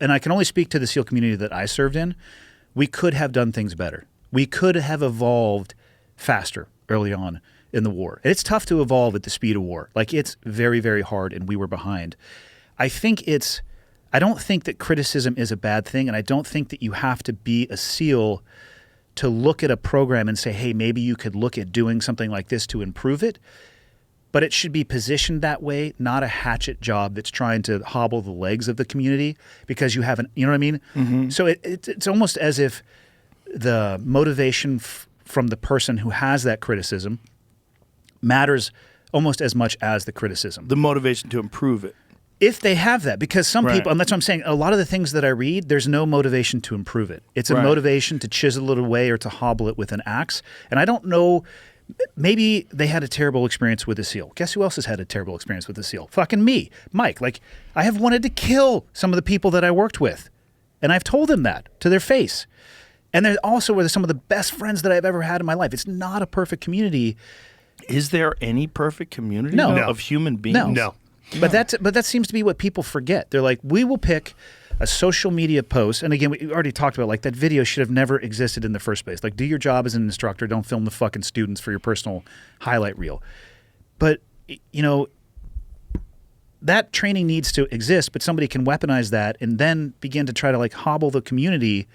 E: And I can only speak to the SEAL community that I served in. We could have done things better. We could have evolved faster early on in the war. And it's tough to evolve at the speed of war. Like, it's very, very hard, and we were behind. I don't think that criticism is a bad thing, and I don't think that you have to be a SEAL to look at a program and say, hey, maybe you could look at doing something like this to improve it. But it should be positioned that way, not a hatchet job that's trying to hobble the legs of the community because you haven't, you know what I mean? Mm-hmm. So it's almost as if the motivation from the person who has that criticism matters almost as much as the criticism.
D: The motivation to improve it.
E: If they have that, because some
D: Right.
E: people, and that's what I'm saying, a lot of the things that I read, there's no motivation to improve it. It's a
D: Right.
E: motivation to chisel it away or to hobble it with an axe. And I don't know, maybe they had a terrible experience with a SEAL. Guess who else has had a terrible experience with a SEAL? Fucking me, Mike. Like, I have wanted to kill some of the people that I worked with. And I've told them that to their face. And they also were some of the best friends that I've ever had in my life. It's not a perfect community.
D: Is there any perfect community
E: No.
D: though,
E: No.
D: of human beings?
E: No. But that seems to be what people forget. They're like, we will pick a social media post, and again, we already talked about, like, that video should have never existed in the first place. Like, do your job as an instructor. Don't film the fucking students for your personal highlight reel. But, you know, that training needs to exist, but somebody can weaponize that and then begin to try to, like, hobble the community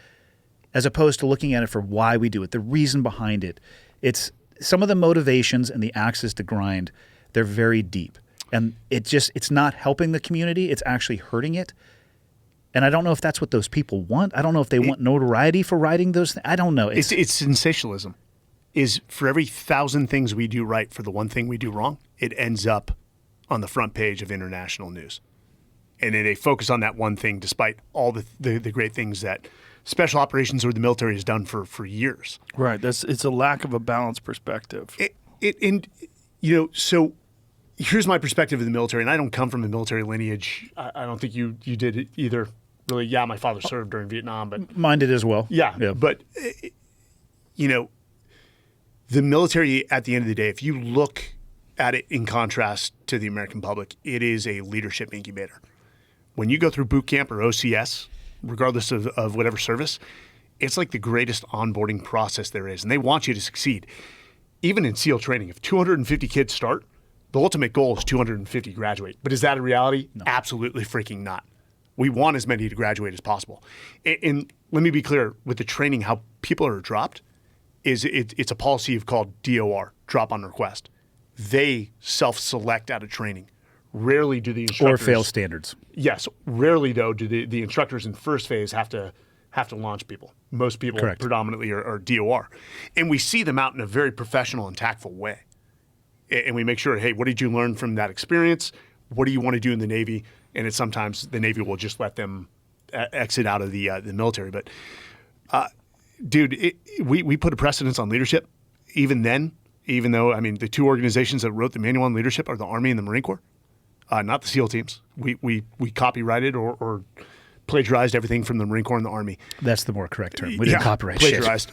E: as opposed to looking at it for why we do it, the reason behind it. It's some of the motivations and the axes to grind, they're very deep. And it's not helping the community. It's actually hurting it. And I don't know if that's what those people want. I don't know if they want notoriety for writing those things. I don't know.
F: It's sensationalism. Is for every 1,000 things we do right for the one thing we do wrong, it ends up on the front page of international news. And they focus on that one thing despite all the great things that special operations or the military has done for years.
D: Right. It's a lack of a balanced perspective.
F: So here's my perspective of the military, and I don't come from a military lineage. I don't think you did either. Really, yeah, my father served during Vietnam, but
E: Mine did as well.
F: yeah. But the military, at the end of the day, if you look at it in contrast to the American public, it is a leadership incubator. When you go through boot camp or OCS, regardless of whatever service, it's like the greatest onboarding process there is, and they want you to succeed. Even in SEAL training, if 250 kids start, the ultimate goal is 250 graduate. But is that a reality? No. Absolutely freaking not. We want as many to graduate as possible. And let me be clear, with the training, how people are dropped is it's a policy called DOR, drop on request. They self-select out of training. Rarely do the instructors...
E: Or fail standards.
F: Yes. Rarely, though, do the instructors in first phase have to launch people. Most people
E: Correct.
F: predominantly are DOR. And we see them out in a very professional and tactful way. And we make sure, hey, what did you learn from that experience? What do you want to do in the Navy? And it's sometimes the Navy will just let them exit out of the military. But, dude, we put a precedence on leadership. Even then, even though, I mean, the two organizations that wrote the manual on leadership are the Army and the Marine Corps, not the SEAL teams. We copyrighted or plagiarized everything from the Marine Corps and the Army.
E: That's the more correct term. We didn't copyright
F: plagiarized.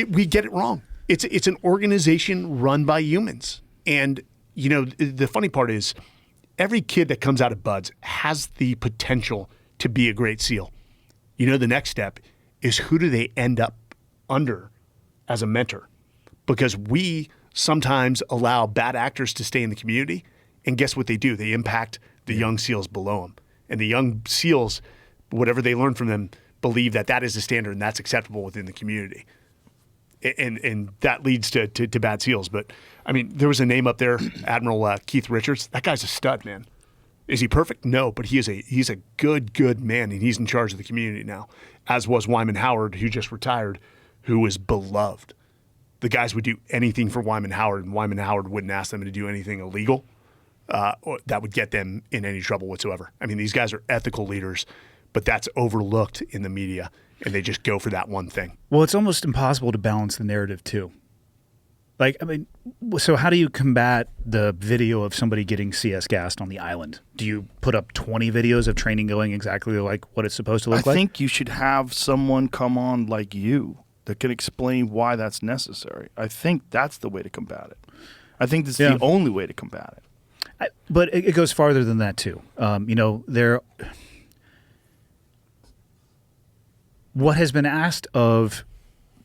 F: We get it wrong. It's an organization run by humans. And, the funny part is every kid that comes out of BUD/S has the potential to be a great SEAL. The next step is who do they end up under as a mentor? Because we sometimes allow bad actors to stay in the community, and guess what they do? They impact the young SEALs below them. And the young SEALs, whatever they learn from them, believe that is the standard and that's acceptable within the community. And that leads to bad SEALs. But, I mean, there was a name up there, Admiral Keith Richards. That guy's a stud, man. Is he perfect? No, but he's a good man, and he's in charge of the community now, as was Wyman Howard, who just retired, who was beloved. The guys would do anything for Wyman Howard, and Wyman Howard wouldn't ask them to do anything illegal or that would get them in any trouble whatsoever. I mean, these guys are ethical leaders, but that's overlooked in the media, and they just go for that one thing.
E: Well, it's almost impossible to balance the narrative, too. Like, I mean, so how do you combat the video of somebody getting CS gassed on the island? Do you put up 20 videos of training going exactly like what it's supposed to look like?
D: I think you should have someone come on like you that can explain why that's necessary. I think that's the way to combat it. I think that's the only way to combat it.
E: But it goes farther than that, too. What has been asked of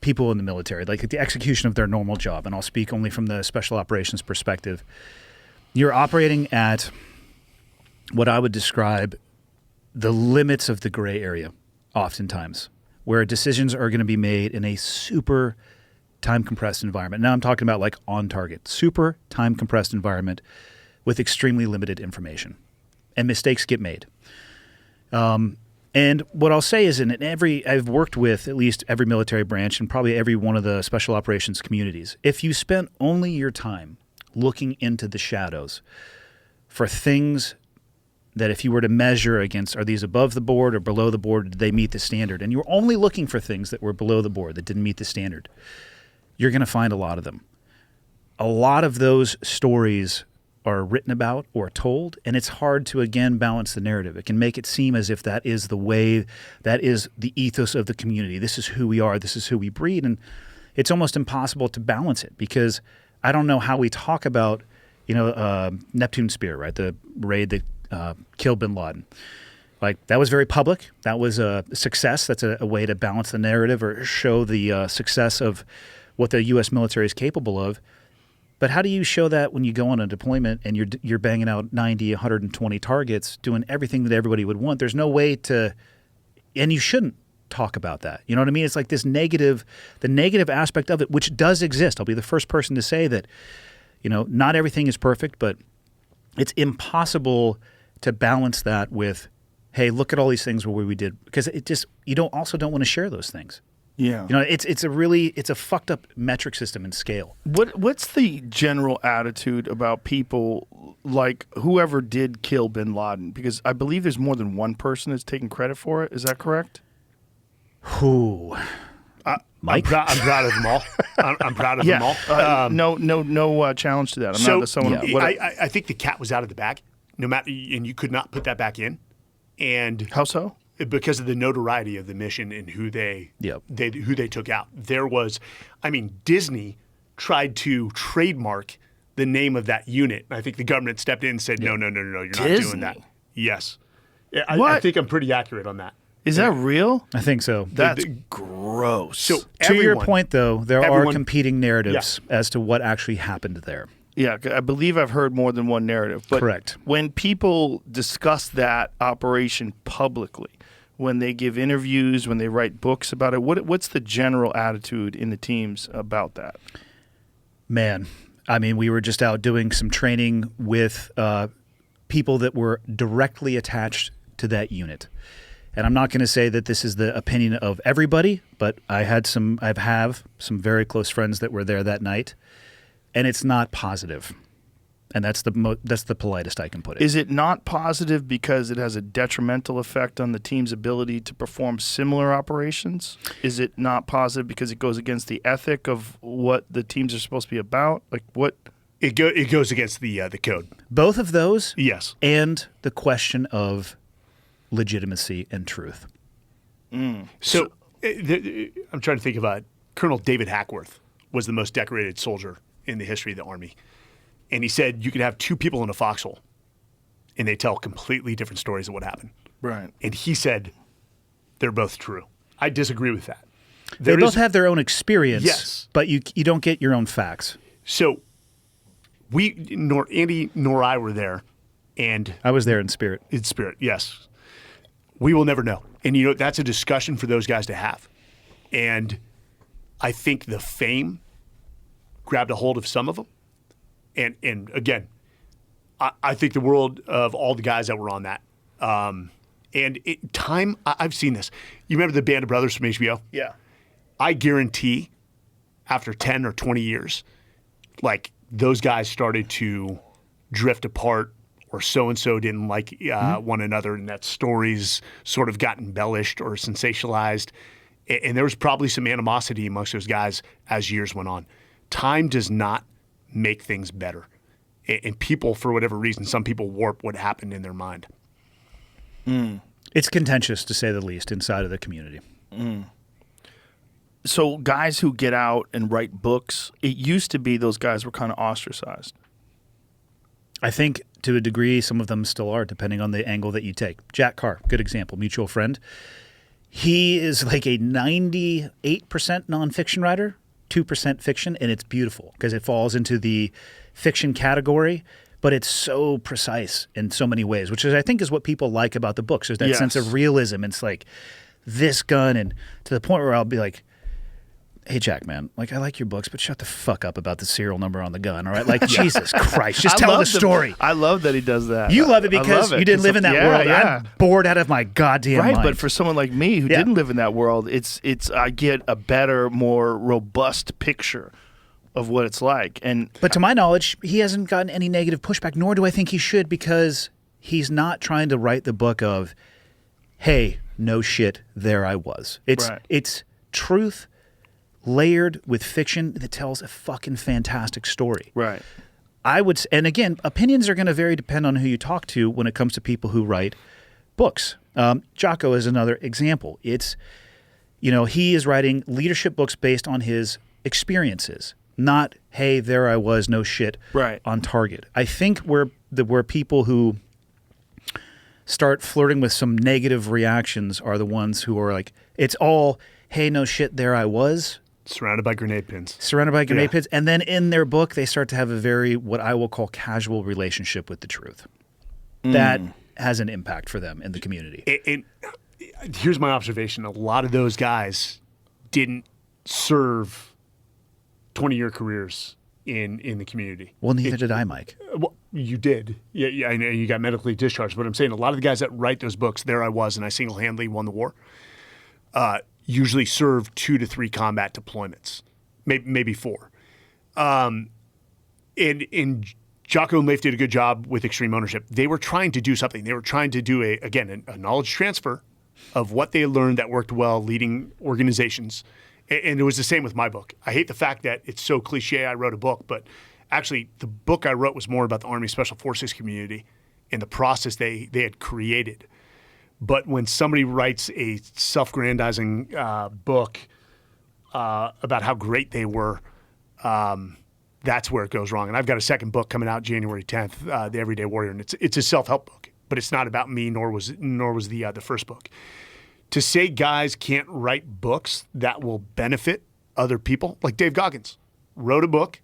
E: people in the military, like the execution of their normal job, and I'll speak only from the special operations perspective, you're operating at what I would describe the limits of the gray area oftentimes, where decisions are going to be made in a super time compressed environment. Now I'm talking about like on target, super time compressed environment with extremely limited information, and mistakes get made. And what I'll say is I've worked with at least every military branch and probably every one of the special operations communities. If you spent only your time looking into the shadows for things that if you were to measure against, are these above the board or below the board, did they meet the standard? And you were only looking for things that were below the board, that didn't meet the standard, you're going to find a lot of them. A lot of those stories are written about or told, and it's hard to, again, balance the narrative. It can make it seem as if that is the way, that is the ethos of the community. This is who we are. This is who we breed. And it's almost impossible to balance it because I don't know how we talk about, Neptune Spear, right? The raid that killed bin Laden. Like, that was very public. That was a success. That's a way to balance the narrative or show the success of what the U.S. military is capable of. But how do you show that when you go on a deployment and you're banging out 90, 120 targets, doing everything that everybody would want? There's no way to, and you shouldn't talk about that. You know what I mean? It's like the negative aspect of it, which does exist. I'll be the first person to say that, not everything is perfect, but it's impossible to balance that with, hey, look at all these things where we did, because you don't want to share those things.
D: Yeah.
E: It's a fucked up metric system and scale.
D: What's the general attitude about people like whoever did kill bin Laden? Because I believe there's more than one person that's taking credit for it. Is that correct?
E: Who? Mike?
F: I'm proud of them all. I'm proud of them all.
D: No challenge to that.
F: I think the cat was out of the bag. And you could not put that back in. And
D: how so?
F: Because of the notoriety of the mission and who they took out. There was, Disney tried to trademark the name of that unit. I think the government stepped in and said, no, you're not doing that. Yes. I think I'm pretty accurate on that.
D: Is that real?
E: I think so.
D: That's gross.
F: So
E: to your point, though, there are competing narratives as to what actually happened there.
D: Yeah, I believe I've heard more than one narrative. But
E: correct.
D: When people discuss that operation publicly, when they give interviews, when they write books about it, what's the general attitude in the teams about that?
E: Man, we were just out doing some training with people that were directly attached to that unit. And I'm not going to say that this is the opinion of everybody, but I have some very close friends that were there that night, and it's not positive. And that's the politest I can put it.
D: Is it not positive because it has a detrimental effect on the team's ability to perform similar operations? Is it not positive because it goes against the ethic of what the teams are supposed to be about? Like what?
F: It goes against the code.
E: Both of those?
F: Yes.
E: And the question of legitimacy and truth.
F: So I'm trying to think about Colonel David Hackworth was the most decorated soldier in the history of the Army. And he said you could have two people in a foxhole and they tell completely different stories of what happened.
D: Right.
F: And he said they're both true. I disagree with that.
E: They both have their own experience,
F: yes,
E: but you don't get your own facts.
F: So nor Andy nor I were there. And
E: I was there in spirit.
F: In spirit, yes. We will never know. And, that's a discussion for those guys to have. And I think the fame grabbed a hold of some of them. And again, I think the world of all the guys that were on that. I've seen this. You remember the Band of Brothers from HBO?
D: Yeah.
F: I guarantee after 10 or 20 years, like those guys started to drift apart, or so-and-so didn't like one another, and that stories sort of got embellished or sensationalized. And there was probably some animosity amongst those guys as years went on. Time does not make things better. And people, for whatever reason, some people warp what happened in their mind.
E: It's contentious, to say the least, inside of the community.
D: So guys who get out and write books, it used to be those guys were kind of ostracized.
E: I think to a degree some of them still are, depending on the angle that you take. Jack Carr, good example, mutual friend. He is like a 98% nonfiction writer, 2% fiction, and it's beautiful because it falls into the fiction category, but it's so precise in so many ways, which is, I think, is what people like about the books. There's that sense of realism. It's like this gun, and to the point where I'll be like, hey, Jack, man, like, I like your books, but shut the fuck up about the serial number on the gun, all right? Like, Jesus Christ, just tell the story.
D: I love that he does that.
E: You love it
D: I
E: because
D: love it.
E: you didn't live in that world.
D: Yeah.
E: I'm bored out of my goddamn
D: Right,
E: mind.
D: but for someone like me who
E: Yeah.
D: didn't live in that world, it's I get a better, more robust picture of what it's like.
E: But to my knowledge, he hasn't gotten any negative pushback, nor do I think he should, because he's not trying to write the book of, hey, no shit, there I was. It's truth layered with fiction that tells a fucking fantastic story.
D: Right.
E: And again, opinions are going to vary depend on who you talk to when it comes to people who write books. Jocko is another example. It's, he is writing leadership books based on his experiences, not, hey, there I was, no shit,
D: right.
E: on target. I think where people who start flirting with some negative reactions are the ones who are like, it's all, hey, no shit, there I was.
F: Surrounded by grenade pins.
E: And then in their book, they start to have a very, what I will call, casual relationship with the truth. That has an impact for them in the community.
F: Here's my observation. A lot of those guys didn't serve 20-year careers in the community.
E: Well, neither did I, Mike.
F: Well, you did. Yeah, I know you got medically discharged. But I'm saying a lot of the guys that write those books, there I was, and I single-handedly won the war, usually served 2 to 3 combat deployments, maybe 4. And Jocko and Leif did a good job with extreme ownership. They were trying to do something. They were trying to do a knowledge transfer of what they learned that worked well leading organizations. And it was the same with my book. I hate the fact that it's so cliche I wrote a book, but actually the book I wrote was more about the Army Special Forces community and the process they had created. But when somebody writes a self-grandizing book about how great they were, that's where it goes wrong. And I've got a second book coming out January 10th, The Everyday Warrior, and it's a self-help book, but it's not about me, nor was the first book. To say guys can't write books that will benefit other people, like Dave Goggins wrote a book,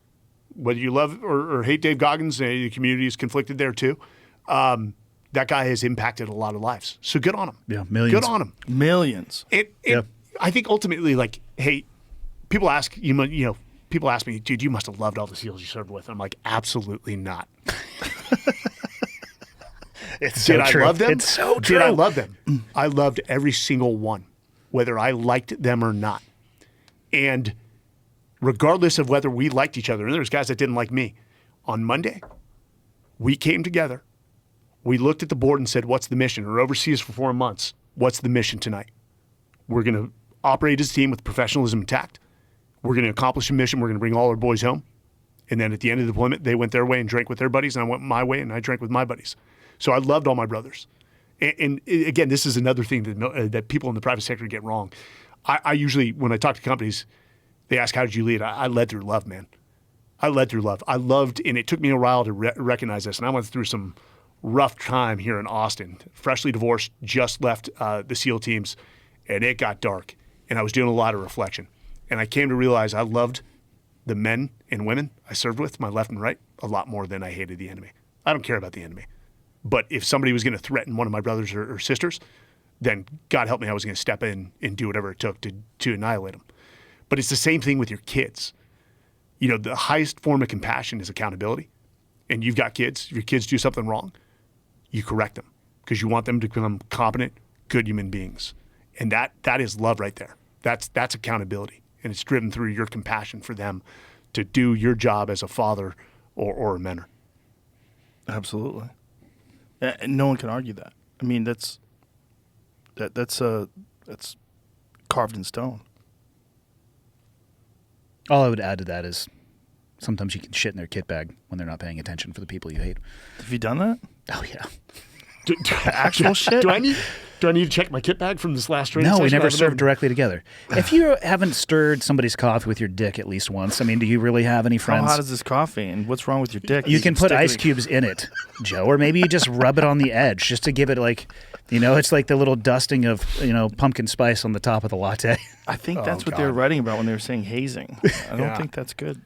F: whether you love or hate Dave Goggins, the community is conflicted there too. That guy has impacted a lot of lives. So good on him.
E: Yeah, millions.
F: Good on him.
D: Millions.
F: I think ultimately, like, hey, people ask people ask me, dude, you must have loved all the SEALs you served with. I'm like, absolutely not. Did I love them?
E: It's so true.
F: Did I love them? I loved every single one, whether I liked them or not. And regardless of whether we liked each other, and there's guys that didn't like me, on Monday, we came together. We looked at the board and said, what's the mission? We're overseas for 4 months. What's the mission tonight? We're going to operate as a team with professionalism and tact. We're going to accomplish a mission. We're going to bring all our boys home. And then at the end of the deployment, they went their way and drank with their buddies, and I went my way and I drank with my buddies. So I loved all my brothers. And again, this is another thing that people in the private sector get wrong. I usually, when I talk to companies, they ask, how did you lead? I led through love, man. I led through love. I loved, and it took me a while to recognize this, and I went through some rough time here in Austin. Freshly divorced, just left the SEAL teams, and it got dark. And I was doing a lot of reflection. And I came to realize I loved the men and women I served with, my left and right, a lot more than I hated the enemy. I don't care about the enemy. But if somebody was going to threaten one of my brothers or sisters, then God help me, I was going to step in and do whatever it took to annihilate them. But it's the same thing with your kids. You know, the highest form of compassion is accountability. And you've got kids. If your kids do something wrong, you correct them because you want them to become competent, good human beings. And that is love right there. That's accountability. And it's driven through your compassion for them to do your job as a father or a mentor.
D: Absolutely. And no one can argue that. I mean, that's carved in stone.
E: All I would add to that is sometimes you can shit in their kit bag when they're not paying attention for the people you hate.
D: Have you done that?
E: Oh, yeah.
D: Actual shit?
F: Do I need to check my kit bag from this last training
E: No,
F: session?
E: we never
F: I haven't
E: served
F: done-
E: directly together. If you haven't stirred somebody's coffee with your dick at least once, I mean, do you really have any
D: How
E: friends?
D: hot is this coffee, and what's wrong with your dick?
E: You can put
D: stick
E: ice
D: it-
E: cubes in it, Joe, or maybe you just rub it on the edge just to give it it's like the little dusting of, pumpkin spice on the top of the latte.
D: I think that's what they were writing about when they were saying hazing. I don't think that's good.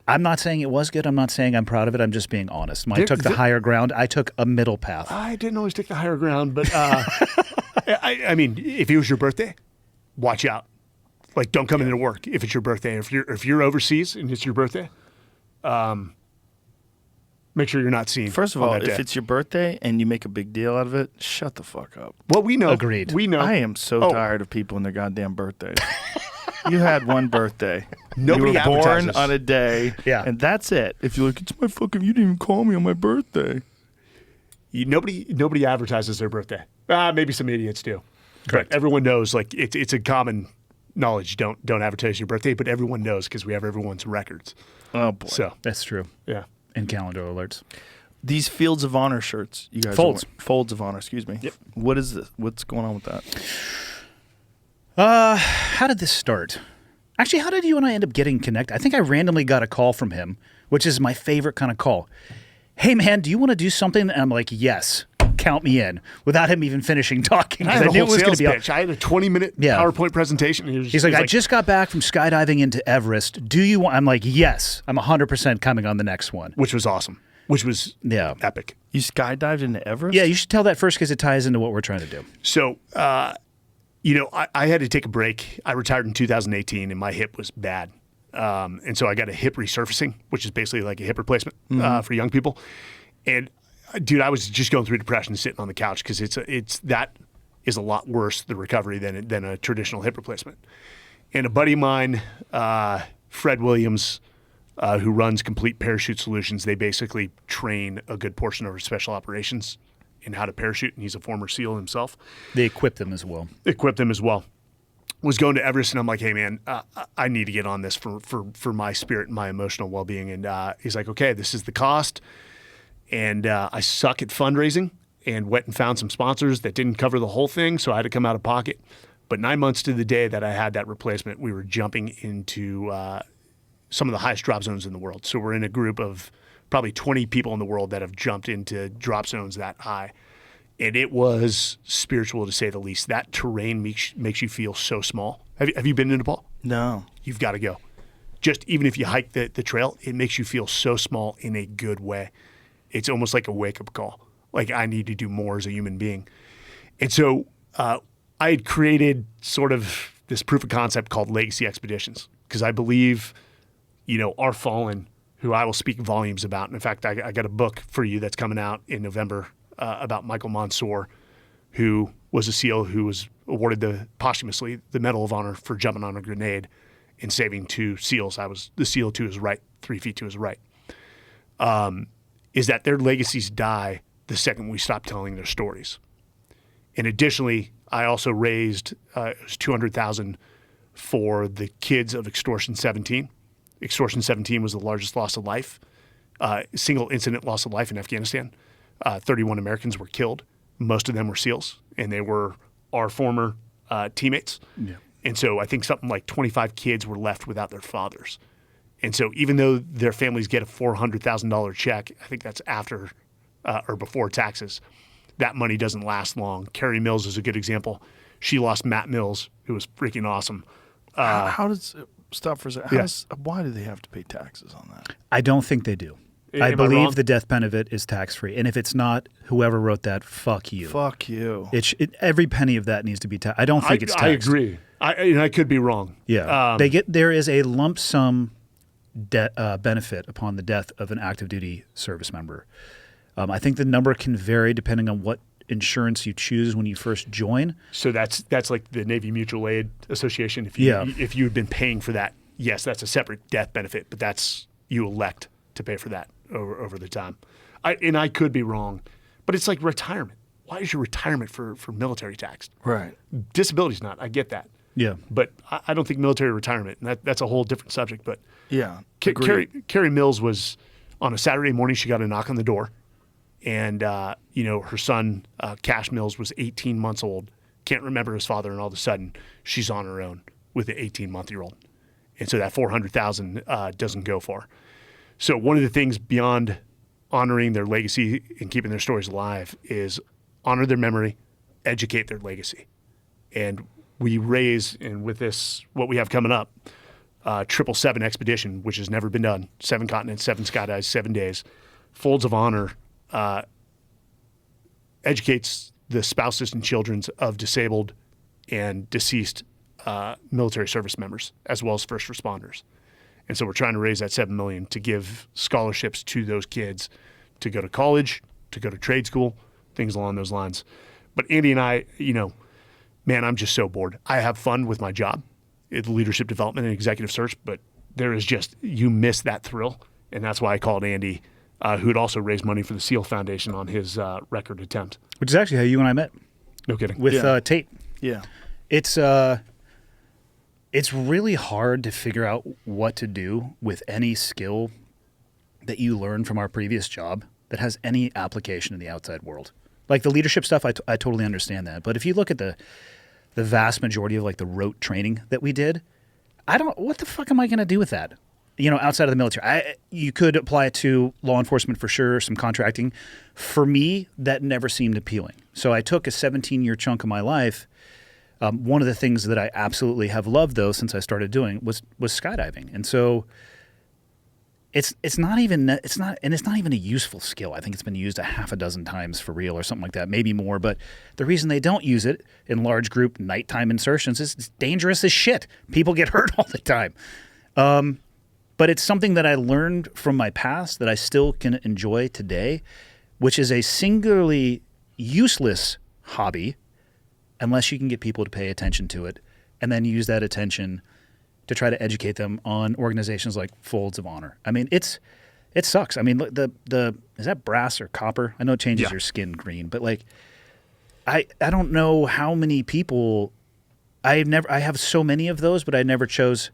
E: I'm not saying it was good. I'm not saying I'm proud of it. I'm just being honest. Mike
F: There-
E: took the
F: there-
E: higher ground. I took a middle path.
F: I didn't always take the higher ground, but I mean, if it was your birthday, watch out. Like, don't come into work if it's your birthday. If you're overseas and it's your birthday, make sure you're not seen.
D: First of
F: on
D: all,
F: that
D: if
F: day.
D: it's your birthday and you make a big deal out of it, shut the fuck up.
F: Well, we know.
E: Agreed.
F: We know.
D: I am so tired of people and their goddamn birthdays. You had one birthday.
F: Nobody
D: you were born
F: advertises.
D: on a day,
E: Yeah.
D: and that's it. If you're like, it's my fucking, you didn't even call me on my birthday.
F: Nobody advertises their birthday. Maybe some idiots do.
E: Correct.
F: But everyone knows, like, it's a common knowledge. Don't advertise your birthday, but everyone knows because we have everyone's records.
D: Oh boy.
F: So
E: That's true.
F: yeah.
E: And calendar alerts.
D: These Fields of Honor shirts, you guys.
E: Folds.
D: Folds of Honor. Excuse me.
F: Yep.
D: What is this? What's going on with that?
E: How did this start? Actually, how did you and I end up getting connected? I think I randomly got a call from him, which is my favorite kind of call. Hey, man, do you want to do something? And I'm like, yes, count me in, without him even finishing talking.
F: I
E: 'cause
F: had a
E: knew
F: whole
E: it was gonna
F: sales
E: be
F: pitch. I had a 20-minute
E: Yeah.
F: PowerPoint presentation. And
E: He's like, I just got back from skydiving into Everest. Do you want? I'm like, yes, I'm 100% coming on the next one.
F: which was awesome, which was
E: Yeah.
F: epic.
D: You skydived into Everest?
E: Yeah, you should tell that first because it ties into what we're trying to do.
F: So, I had to take a break. I retired in 2018, and my hip was bad. And so I got a hip resurfacing, which is basically like a hip replacement for young people. And dude, I was just going through depression sitting on the couch because that is a lot worse, the recovery, than a traditional hip replacement. And a buddy of mine, Fred Williams, who runs Complete Parachute Solutions, they basically train a good portion of our special operations in how to parachute, and he's a former SEAL himself.
E: They equip them as well.
F: Equipped them as well. Was going to Everest, and I'm like, hey man, I need to get on this for my spirit and my emotional well-being. And he's like, okay, this is the cost. And I suck at fundraising, and went and found some sponsors that didn't cover the whole thing, so I had to come out of pocket. But 9 months to the day that I had that replacement, we were jumping into some of the highest drop zones in the world. So we're in a group of probably 20 people in the world that have jumped into drop zones that high. And it was spiritual, to say the least. That terrain makes you feel so small. Have you been to Nepal?
D: No.
F: You've got to go. Just even if you hike the trail, it makes you feel so small in a good way. It's almost like a wake-up call. Like, I need to do more as a human being. And so I had created sort of this proof of concept called Legacy Expeditions, because I believe, our fallen, who I will speak volumes about. And in fact, I got a book for you that's coming out in November about Michael Mansour, who was a SEAL who was awarded posthumously the Medal of Honor for jumping on a grenade and saving 2 SEALs. I was the SEAL to his right, 3 feet to his right. Is that their legacies die the second we stop telling their stories. And additionally, I also raised it was $200,000 for the kids of Extortion 17. Extortion 17 was the largest loss of life, single incident loss of life in Afghanistan. 31 Americans were killed. Most of them were SEALs, and they were our former teammates.
E: Yeah.
F: And so I think something like 25 kids were left without their fathers. And so even though their families get a $400,000 check, I think that's after or before taxes, that money doesn't last long. Carrie Mills is a good example. She lost Matt Mills, who was freaking awesome.
D: How does stop for a second?
F: Yeah.
D: Why do they have to pay taxes on that?
E: I don't think they do.
F: Am
E: I
F: I wrong?
E: believe the death benefit is tax-free. And if it's not, whoever wrote that, fuck you.
D: Fuck you.
E: Every penny of that needs to be taxed. I don't think it's taxed.
F: I agree. I could be wrong.
E: Yeah. There is a lump sum benefit upon the death of an active duty service member. I think the number can vary depending on what insurance you choose when you first join.
F: So that's like the Navy Mutual Aid Association. If
E: Yeah.
F: if you had been paying for that, yes, that's a separate death benefit, but that's you elect to pay for that over the time. I could be wrong, but it's like retirement. Why is your retirement for military taxed?
D: Right.
F: Disability's not. I get that.
E: Yeah.
F: But I don't think military retirement, and that's a whole different subject. But
D: Yeah.
F: Carrie Mills was on a Saturday morning. She got a knock on the door, and her son Cash Mills was 18 months old, can't remember his father, and all of a sudden she's on her own with an 18-month-old, and so that $400,000 doesn't go far. So one of the things beyond honoring their legacy and keeping their stories alive is honor their memory, educate their legacy, and we raise, and with this, what we have coming up, 777 expedition, which has never been done, 7 continents, 7 skydives, 7 days, Folds of Honor educates the spouses and children of disabled and deceased military service members, as well as first responders. And so we're trying to raise that $7 million to give scholarships to those kids to go to college, to go to trade school, things along those lines. But Andy and I, man, I'm just so bored. I have fun with my job, leadership development and executive search, but there is just, you miss that thrill. And that's why I called Andy, who had also raised money for the SEAL Foundation on his record attempt.
E: Which is actually how you and I met.
F: No kidding.
E: With Tate.
D: Yeah.
E: It's really hard to figure out what to do with any skill that you learn from our previous job that has any application in the outside world. Like the leadership stuff, I totally understand that. But if you look at the vast majority of like the rote training that we did, what the fuck am I going to do with that? Outside of the military, you could apply it to law enforcement for sure, some contracting. For me, that never seemed appealing. So I took a 17-year chunk of my life. One of the things that I absolutely have loved, though, since I started doing was skydiving, and so it's not even a useful skill. I think it's been used a half a dozen times for real, or something like that, maybe more. But the reason they don't use it in large group nighttime insertions is it's dangerous as shit. People get hurt all the time. But it's something that I learned from my past that I still can enjoy today, which is a singularly useless hobby unless you can get people to pay attention to it and then use that attention to try to educate them on organizations like Folds of Honor. I mean, it sucks. I mean, the is that brass or copper? I know it changes your skin green, but like I don't know how many people I have so many of those, but I never chose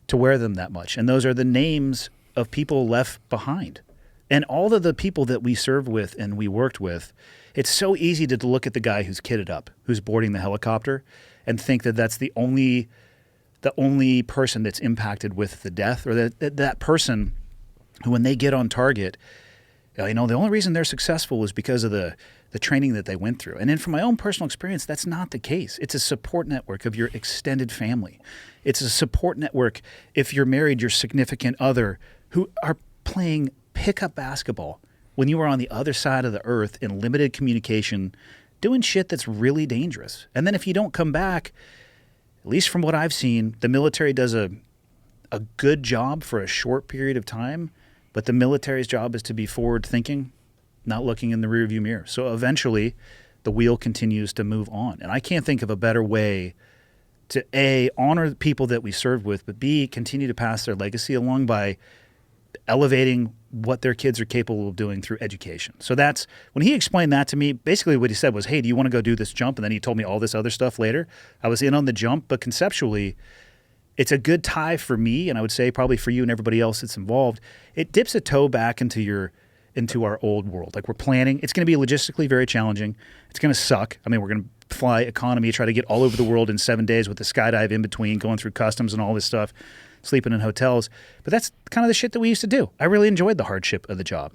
E: to wear them that much. And those are the names of people left behind. And all of the people that we served with and we worked with, it's so easy to look at the guy who's kitted up, who's boarding the helicopter, and think that that's the only person that's impacted with the death, or that person who, when they get on target, the only reason they're successful is because of the training that they went through. And then from my own personal experience, that's not the case. It's a support network of your extended family. It's a support network if you're married, your significant other, who are playing pickup basketball when you are on the other side of the earth in limited communication, doing shit that's really dangerous. And then if you don't come back, at least from what I've seen, the military does a good job for a short period of time, but the military's job is to be forward thinking, not looking in the rearview mirror. So eventually the wheel continues to move on. And I can't think of a better way to A, honor the people that we served with, but B, continue to pass their legacy along by elevating what their kids are capable of doing through education. So that's, when he explained that to me, basically what he said was, hey, do you want to go do this jump? And then he told me all this other stuff later. I was in on the jump, but conceptually, it's a good tie for me, and I would say probably for you and everybody else that's involved. It dips a toe back into our old world. Like, we're planning. It's going to be logistically very challenging. It's going to suck. I mean, we're going to fly economy, try to get all over the world in 7 days with the skydive in between, going through customs and all this stuff, sleeping in hotels. But that's kind of the shit that we used to do. I really enjoyed the hardship of the job.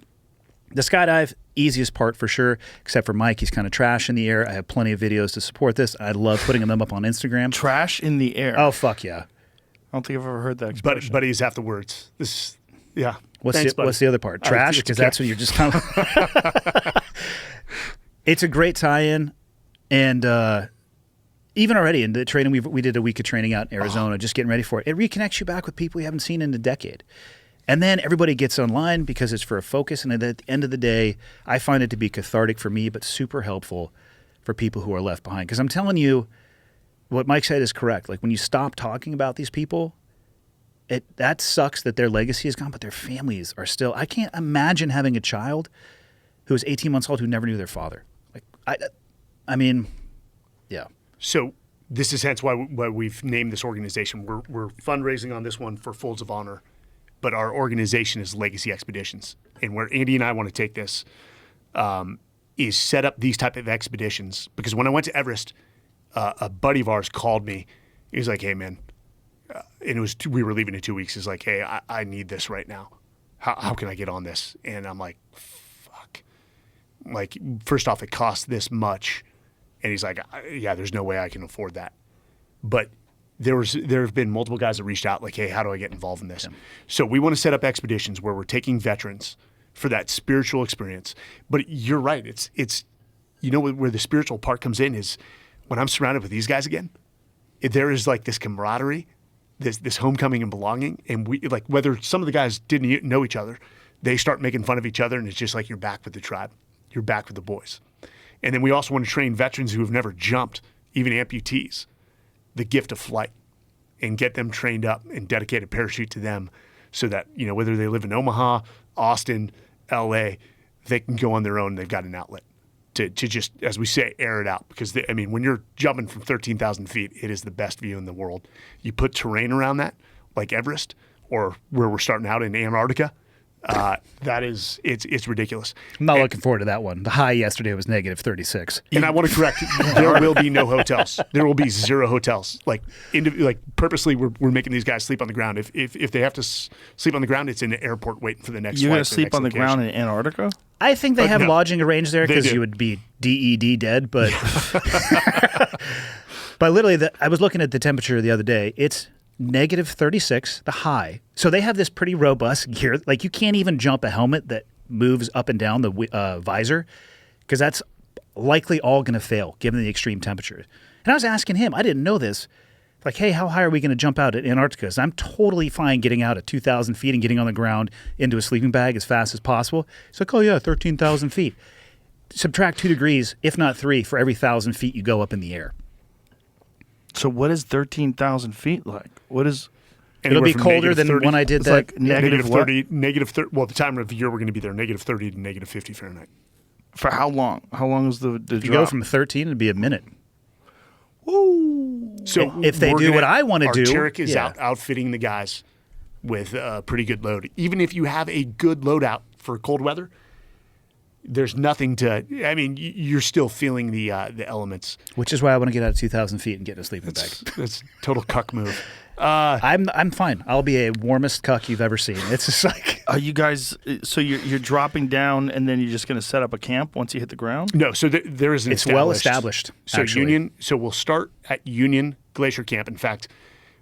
E: The skydive, easiest part for sure, except for Mike. He's kind of trash in the air. I have plenty of videos to support this. I love putting them up on Instagram.
D: Trash in the air.
E: Oh, fuck yeah.
D: I don't think I've ever heard that expression.
F: But he's half the words. Yeah.
E: What's
F: Thanks,
E: the other part? Trash? Because that's what you're just kind of... It's a great tie-in. And even already in the training, we did a week of training out in Arizona, just getting ready for it. It reconnects you back with people you haven't seen in a decade. And then everybody gets online because it's for a focus. And at the end of the day, I find it to be cathartic for me, but super helpful for people who are left behind. Because I'm telling you, what Mike said is correct. Like, when you stop talking about these people, that sucks that their legacy is gone, but their families are still... I can't imagine having a child who was 18 months old who never knew their father. Like, I mean, yeah.
F: So this is hence why we've named this organization. We're fundraising on this one for Folds of Honor, but our organization is Legacy Expeditions. And where Andy and I want to take this is set up these type of expeditions. Because when I went to Everest, a buddy of ours called me. He was like, hey, man, and we were leaving in 2 weeks. He's like, hey, I need this right now. How can I get on this? And I'm like, fuck. Like, first off, it costs this much. And he's like, yeah, there's no way I can afford that. But there have been multiple guys that reached out like, hey, how do I get involved in this? Yeah. So we want to set up expeditions where we're taking veterans for that spiritual experience. But you're right. It's you know where the spiritual part comes in is when I'm surrounded with these guys again, there is like this camaraderie, this homecoming and belonging. And we like whether some of the guys didn't know each other, they start making fun of each other, and it's just like you're back with the tribe. You're back with the boys. And then we also want to train veterans who have never jumped, even amputees, the gift of flight, and get them trained up and dedicate a parachute to them so that, you know, whether they live in Omaha, Austin, LA, they can go on their own. They've got an outlet to just, as we say, air it out. Because, when you're jumping from 13,000 feet, it is the best view in the world. You put terrain around that, like Everest or where we're starting out in Antarctica, it's ridiculous.
E: I'm not looking forward to that one. The high yesterday was negative 36.
F: And I want to correct, there will be no hotels. There will be 0 hotels. Like purposely, we're making these guys sleep on the ground. If they have to sleep on the ground, it's in the airport waiting for the next
D: You're
F: flight.
D: going to sleep on the ground in Antarctica?
E: I think they have
F: no.
E: lodging arranged there
F: They
E: because
F: do.
E: you would be DED dead. But but literally, I was looking at the temperature the other day. It's negative 36, the high. So they have this pretty robust gear. Like you can't even jump a helmet that moves up and down the visor because that's likely all going to fail given the extreme temperature. And I was asking him, I didn't know this. Like, hey, how high are we going to jump out at Antarctica? 'Cause I'm totally fine getting out at 2,000 feet and getting on the ground into a sleeping bag as fast as possible. He's like, oh, yeah, 13,000 feet. Subtract 2 degrees, if not 3, for every 1,000 feet you go up in the air.
D: So what is 13,000 feet like? What is...
E: It'll
F: Anywhere
E: be
F: from
E: colder
F: negative
E: than
F: 30
E: when I did
D: It's
E: that.
D: like negative what?
F: 30, negative 30. Well, the time of year we're going to be there, negative 30 to negative 50 Fahrenheit.
D: For how long? How long is the
E: you
D: drop?
E: go from 13, it'd be a minute.
F: So
E: If they
F: we're
E: do what I wanna do,
F: Arc'teryx is
E: yeah.
F: outfitting the guys with a pretty good load. Even if you have a good loadout for cold weather, there's nothing to. I mean, you're still feeling the elements.
E: Which is why I want to get out of 2,000 feet and get in a sleeping bag.
F: That's total cuck move.
E: I'm fine. I'll be a warmest cuck you've ever seen. It's just like
D: Are you guys... So you're dropping down and then you're just going to set up a camp once you hit the ground?
F: No, so there is an
E: It's well established,
F: So
E: actually.
F: Union. So we'll start at Union Glacier Camp. In fact,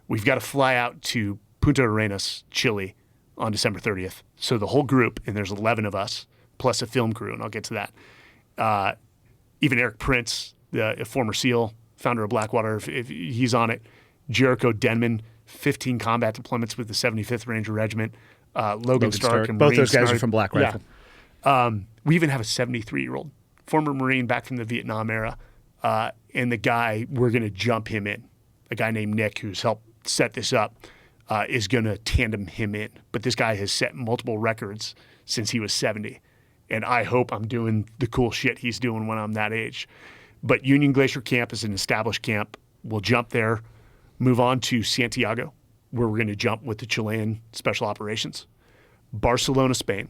F: we've got to fly out to Punta Arenas, Chile, on December 30th. So the whole group, and there's 11 of us plus a film crew, and I'll get to that. Even Eric Prince, a former SEAL, founder of Blackwater, if he's on it. Jericho Denman, 15 combat deployments with the 75th Ranger Regiment. Logan Stark and
E: both
F: Marine
E: those guys are
F: Snipe.
E: from Black
F: Yeah.
E: Rifle.
F: We even have a 73-year-old former Marine back from the Vietnam era, and the guy, we're going to jump him in. A guy named Nick, who's helped set this up, is going to tandem him in. But this guy has set multiple records since he was 70, and I hope I'm doing the cool shit he's doing when I'm that age. But Union Glacier Camp is an established camp. We'll jump there, move on to Santiago, where we're going to jump with the Chilean Special Operations, Barcelona, Spain,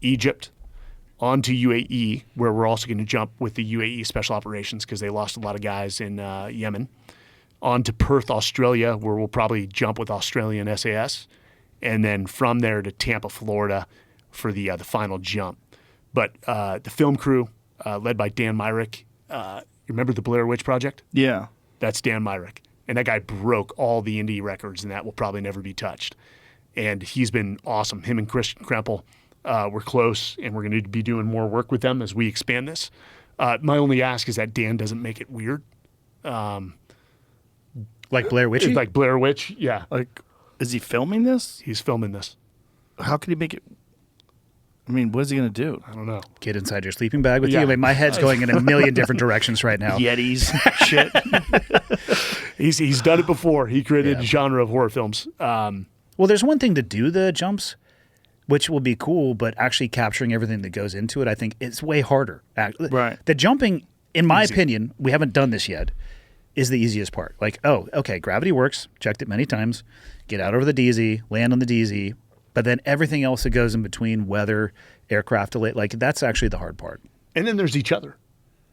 F: Egypt, on to UAE, where we're also going to jump with the UAE Special Operations because they lost a lot of guys in Yemen, on to Perth, Australia, where we'll probably jump with Australian SAS, and then from there to Tampa, Florida for the final jump. But the film crew, led by Dan Myrick, you remember the Blair Witch Project?
D: Yeah.
F: That's Dan Myrick. And that guy broke all the indie records, and that will probably never be touched. And he's been awesome. Him and Christian Krempel we're close, and we're going to be doing more work with them as we expand this. My only ask is that Dan doesn't make it weird.
E: Like Blair Witchy?
F: Like Blair Witch, yeah.
D: Like, is he filming this?
F: He's filming this.
D: How could he make it... I mean, what is he going to do?
F: I don't know.
E: Get inside your sleeping bag with
F: Yeah.
E: you. I mean, my head's going in a million different directions right now.
D: Yetis, shit.
F: He's done it before. He created
E: Yeah.
F: a genre of horror films.
E: Well, there's one thing to do the jumps, which will be cool, but actually capturing everything that goes into it, I think it's way harder.
D: Right.
E: The jumping, in my
F: Easy.
E: opinion, we haven't done this yet, is the easiest part. Like, oh, okay, gravity works. Checked it many times. Get out over the DZ, land on the DZ. But then everything else that goes in between, weather, aircraft delay, like that's actually the hard part.
F: And then there's each other.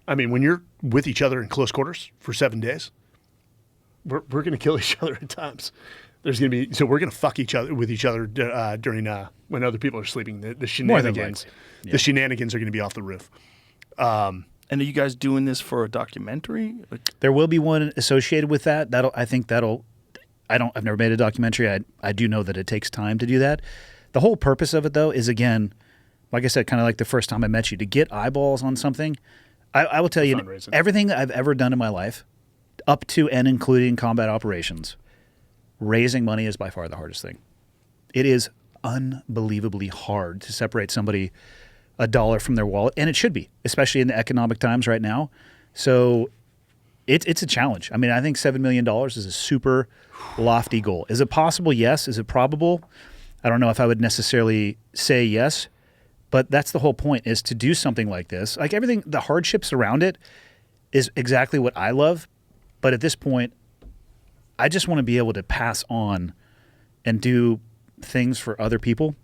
F: I mean, when you're with each other in close quarters for 7 days, we're going to kill each other at times. There's going to be, so we're going to fuck each other with each other during when other people are sleeping. The
E: More than
F: shenanigans,
E: likely.
F: the shenanigans are going to be off the roof.
D: And are you guys doing this for a documentary? Like,
E: There will be one associated with that. I've never made a documentary. I do know that it takes time to do that. The whole purpose of it, though, is, again, like I said, kind of like the first time I met you, to get eyeballs on something. I will tell you,
F: fundraising.
E: everything I've ever done in my life, up to and including combat operations, raising money is by far the hardest thing. It is unbelievably hard to separate somebody a dollar from their wallet, and it should be, especially in the economic times right now. So it's a challenge. I mean, I think $7 million is a super lofty goal. Is it possible? Yes. Is it probable? I don't know if I would necessarily say yes, but that's the whole point, is to do something like this. Like everything, the hardships around it is exactly what I love. But at this point, I just want to be able to pass on and do things for other people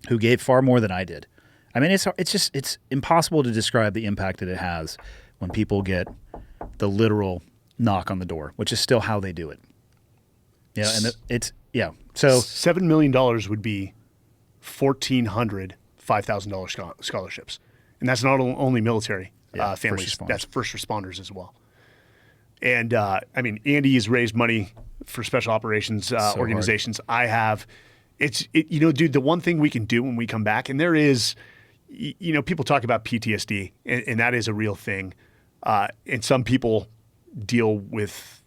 E: who gave far more than I did. I mean, it's impossible to describe the impact that it has when people get the literal knock on the door, which is still how they do it. Yeah, and So
F: $7 million would be 1,400 $5,000 scholarships, and that's not only military families.
E: first responders.
F: That's first responders as well. And I mean, Andy has raised money for special operations organizations. I have. Dude, the one thing we can do when we come back, and there is, people talk about PTSD, and that is a real thing. And some people deal with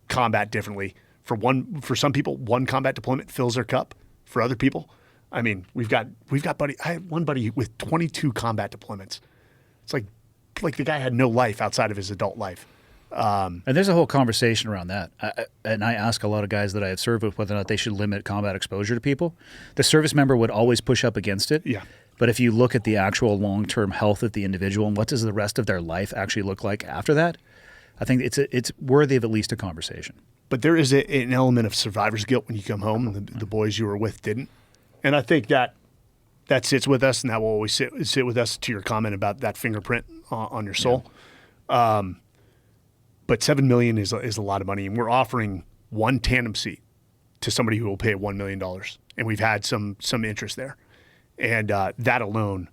F: combat differently. For some people, one combat deployment fills their cup. For other people, I mean, we've got buddy. I had one buddy with 22 combat deployments. It's like the guy had no life outside of his adult life.
E: And there's a whole conversation around that. And I ask a lot of guys that I have served with whether or not they should limit combat exposure to people. The service member would always push up against it.
F: Yeah.
E: But if you look at the actual long-term health of the individual and what does the rest of their life actually look like after that, I think it's worthy of at least a conversation.
F: But there is an element of survivor's guilt when you come home, and the boys you were with didn't. And I think that sits with us, and that will always sit with us, to your comment about that fingerprint on your soul. Yeah. But $7 million is a lot of money, and we're offering one tandem seat to somebody who will pay $1 million, and we've had some interest there, and that alone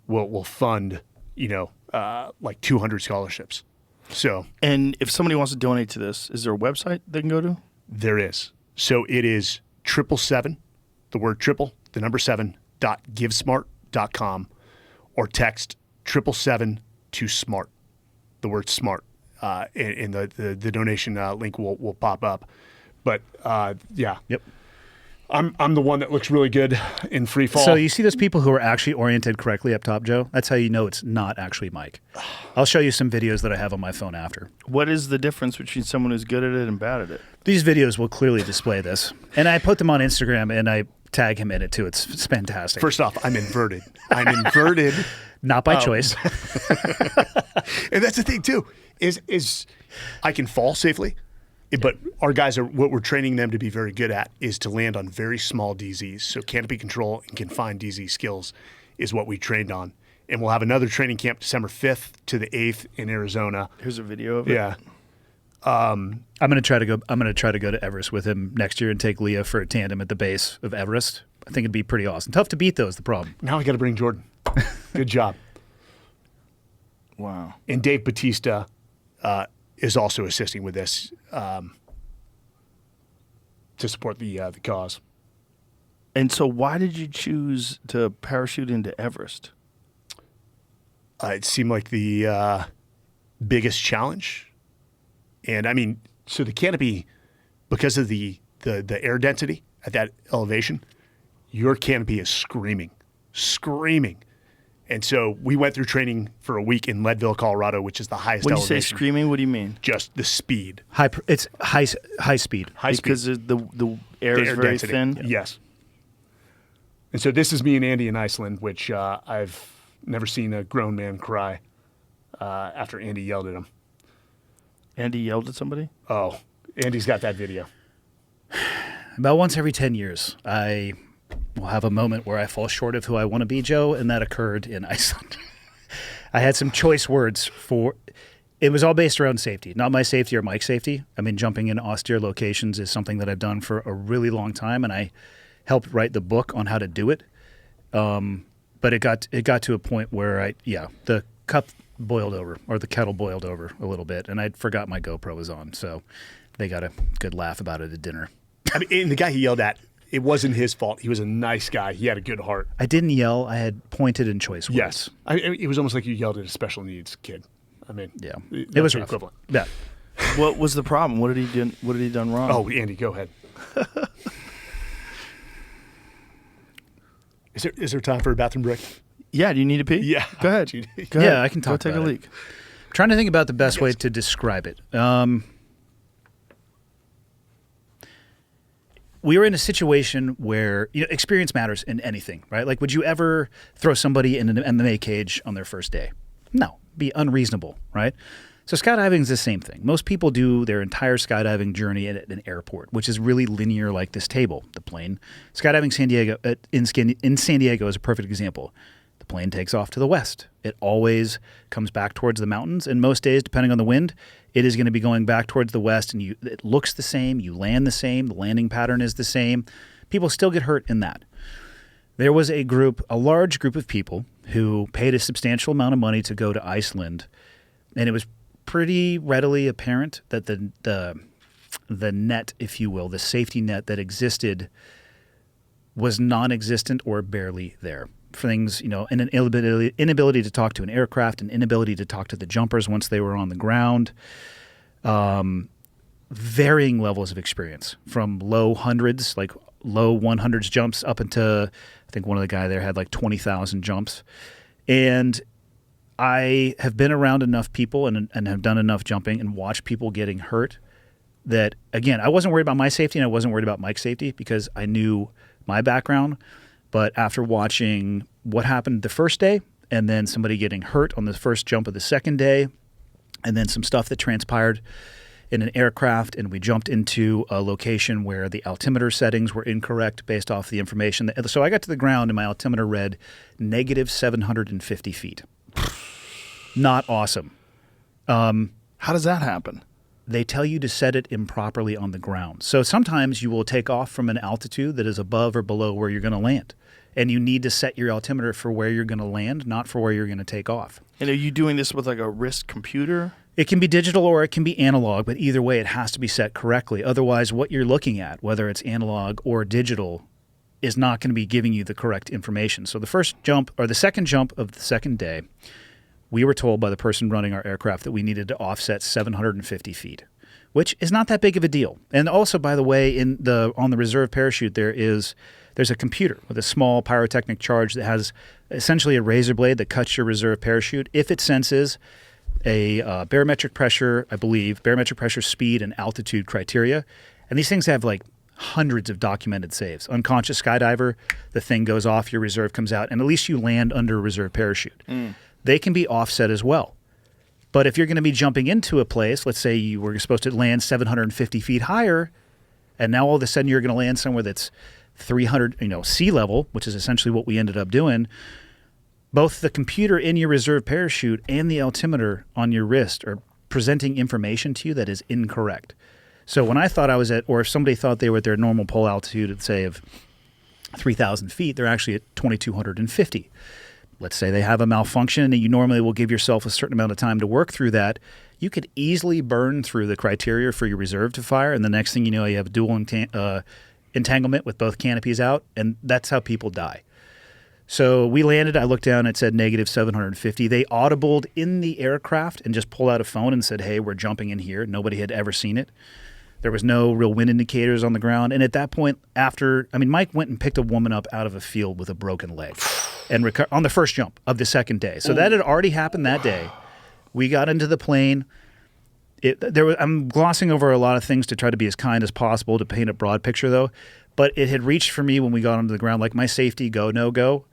F: will fund like 200 scholarships. So,
D: And if somebody wants to donate to this, is there a website they can go to?
F: there is. So it is 777, the word triple, the number 7.givesmart.com, or text 777 to SMART, the word SMART. And the donation link will pop up. But yeah.
E: Yep.
F: I'm the one that looks really good in free fall.
E: So you see those people who are actually oriented correctly up top, Joe? That's how you know it's not actually Mike. I'll show you some videos that I have on my phone after.
D: What is the difference between someone who's good at it and bad at it?
E: These videos will clearly display this. And I put them on Instagram, and I tag him in it, too. It's fantastic.
F: First off, I'm inverted. I'm inverted.
E: Not by choice.
F: And that's the thing, too, is I can fall safely. But our guys what we're training them to be very good at is to land on very small DZs. So canopy control and confined DZ skills is what we trained on. And we'll have another training camp December 5th to the 8th in Arizona.
D: Here's a video of it.
F: Yeah.
E: I'm going to try to go to Everest with him next year and take Leah for a tandem at the base of Everest. I think it'd be pretty awesome. Tough to beat, though, is the problem.
F: Now I got to bring Jordan. Good job.
D: Wow.
F: And Dave Batista is also assisting with this to support the cause.
D: And so why did you choose to parachute into Everest?
F: It seemed like the biggest challenge. And I mean, so the canopy, because of the air density at that elevation, your canopy is screaming. And so we went through training for a week in Leadville, Colorado, which is the highest
D: When you
F: elevation.
D: say screaming, what do you mean?
F: Just the speed.
E: It's high speed.
F: High speed.
D: Because the air
F: The
D: is
F: air
D: very
F: density.
D: thin?
F: Yes. And so this is me and Andy in Iceland, which I've never seen a grown man cry after Andy yelled at him.
D: Andy yelled at somebody?
F: Oh, Andy's got that video.
E: About once every 10 years, I will have a moment where I fall short of who I want to be, Joe, and that occurred in Iceland. I had some choice words for it. Was all based around safety, not my safety or Mike's safety. I mean, jumping in austere locations is something that I've done for a really long time, and I helped write the book on how to do it. But it got to a point where the cup boiled over, or the kettle boiled over a little bit, and I forgot my GoPro was on, so they got a good laugh about it at dinner.
F: I mean, and the guy he yelled at, It wasn't his fault. He was a nice guy. He had a good heart.
E: I didn't yell. I had pointed and choice words.
F: Yes. It was almost like you yelled at a special needs kid. I mean,
E: Yeah.
F: that's
E: It was
F: the
E: rough.
F: equivalent.
E: Yeah.
D: What was the problem? What did he done wrong?
F: Oh, Andy, go ahead. Is there time for a bathroom break?
D: Yeah, do you need to pee?
F: Yeah.
D: Go ahead.
F: Dude.
D: Go
E: Yeah,
D: ahead.
E: I can
D: Go
E: talk
D: take a
E: about it.
D: leak.
E: Trying to think about the best way to describe it. We were in a situation where experience matters in anything, right? Like, would you ever throw somebody in an MMA cage on their first day? No, be unreasonable, right? So skydiving is the same thing. Most people do their entire skydiving journey at an airport, which is really linear, like this table, the plane. Skydiving in San Diego is a perfect example. The plane takes off to the west. It always comes back towards the mountains, and most days, depending on the wind, it is going to be going back towards the west, and it looks the same. You land the same. The landing pattern is the same. People still get hurt in that. There was a large group of people who paid a substantial amount of money to go to Iceland, and it was pretty readily apparent that the net, if you will, the safety net that existed was non-existent or barely there. Things, and an inability to talk to an aircraft, an inability to talk to the jumpers once they were on the ground, varying levels of experience from low hundreds, like low 100s jumps up into, I think one of the guy there had like 20,000 jumps. And I have been around enough people and have done enough jumping and watched people getting hurt that, again, I wasn't worried about my safety and I wasn't worried about Mike's safety because I knew my background. But after watching what happened the first day and then somebody getting hurt on the first jump of the second day and then some stuff that transpired in an aircraft, and we jumped into a location where the altimeter settings were incorrect based off the information. So I got to the ground and my altimeter read negative 750 feet. Not awesome.
D: How does that happen?
E: They tell you to set it improperly on the ground. So sometimes you will take off from an altitude that is above or below where you're going to land. And you need to set your altimeter for where you're going to land, not for where you're going to take off.
D: And are you doing this with like a wrist computer?
E: It can be digital or it can be analog, but either way it has to be set correctly. Otherwise, what you're looking at, whether it's analog or digital, is not going to be giving you the correct information. So the first jump or the second jump of the second day, we were told by the person running our aircraft that we needed to offset 750 feet, which is not that big of a deal. And also, by the way, on the reserve parachute, there's a computer with a small pyrotechnic charge that has essentially a razor blade that cuts your reserve parachute if it senses a barometric pressure, I believe, barometric pressure, speed, and altitude criteria. And these things have like hundreds of documented saves. Unconscious skydiver, the thing goes off, your reserve comes out, and at least you land under a reserve parachute. They can be offset as well. But if you're going to be jumping into a place, let's say you were supposed to land 750 feet higher, and now all of a sudden you're going to land somewhere that's 300, sea level, which is essentially what we ended up doing, both the computer in your reserve parachute and the altimeter on your wrist are presenting information to you that is incorrect. So when I thought I was or if somebody thought they were at their normal pull altitude, say of 3,000 feet, they're actually at 2,250. Let's say they have a malfunction and you normally will give yourself a certain amount of time to work through that. You could easily burn through the criteria for your reserve to fire, and the next thing you know, you have dual entanglement with both canopies out, and that's how people die. So we landed, I looked down, it said negative 750. They audibled in the aircraft and just pulled out a phone and said, hey, we're jumping in here. Nobody had ever seen it. There was no real wind indicators on the ground. And at that point, Mike went and picked a woman up out of a field with a broken leg and on the first jump of the second day. So that had already happened that day. We got into the plane. I'm glossing over a lot of things to try to be as kind as possible to paint a broad picture, though. But it had reached for me when we got onto the ground, like my safety go, no go.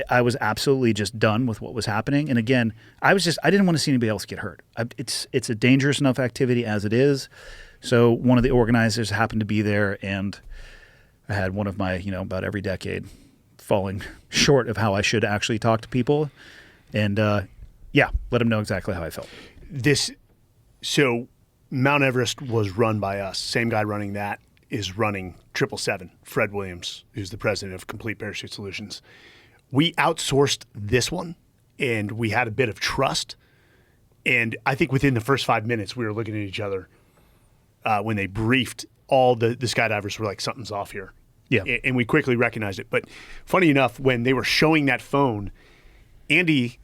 E: I was absolutely just done with what was happening. And again, I didn't want to see anybody else get hurt. It's a dangerous enough activity as it is. So one of the organizers happened to be there, and I had one of my, about every decade falling short of how I should actually talk to people. And let them know exactly how I felt.
F: So Mount Everest was run by us. Same guy running that is running 777, Fred Williams, who's the president of Complete Parachute Solutions. We outsourced this one, and we had a bit of trust. And I think within the first 5 minutes, we were looking at each other when they briefed. All the skydivers were like, something's off here.
E: Yeah.
F: And we quickly recognized it. But funny enough, when they were showing that phone, Andy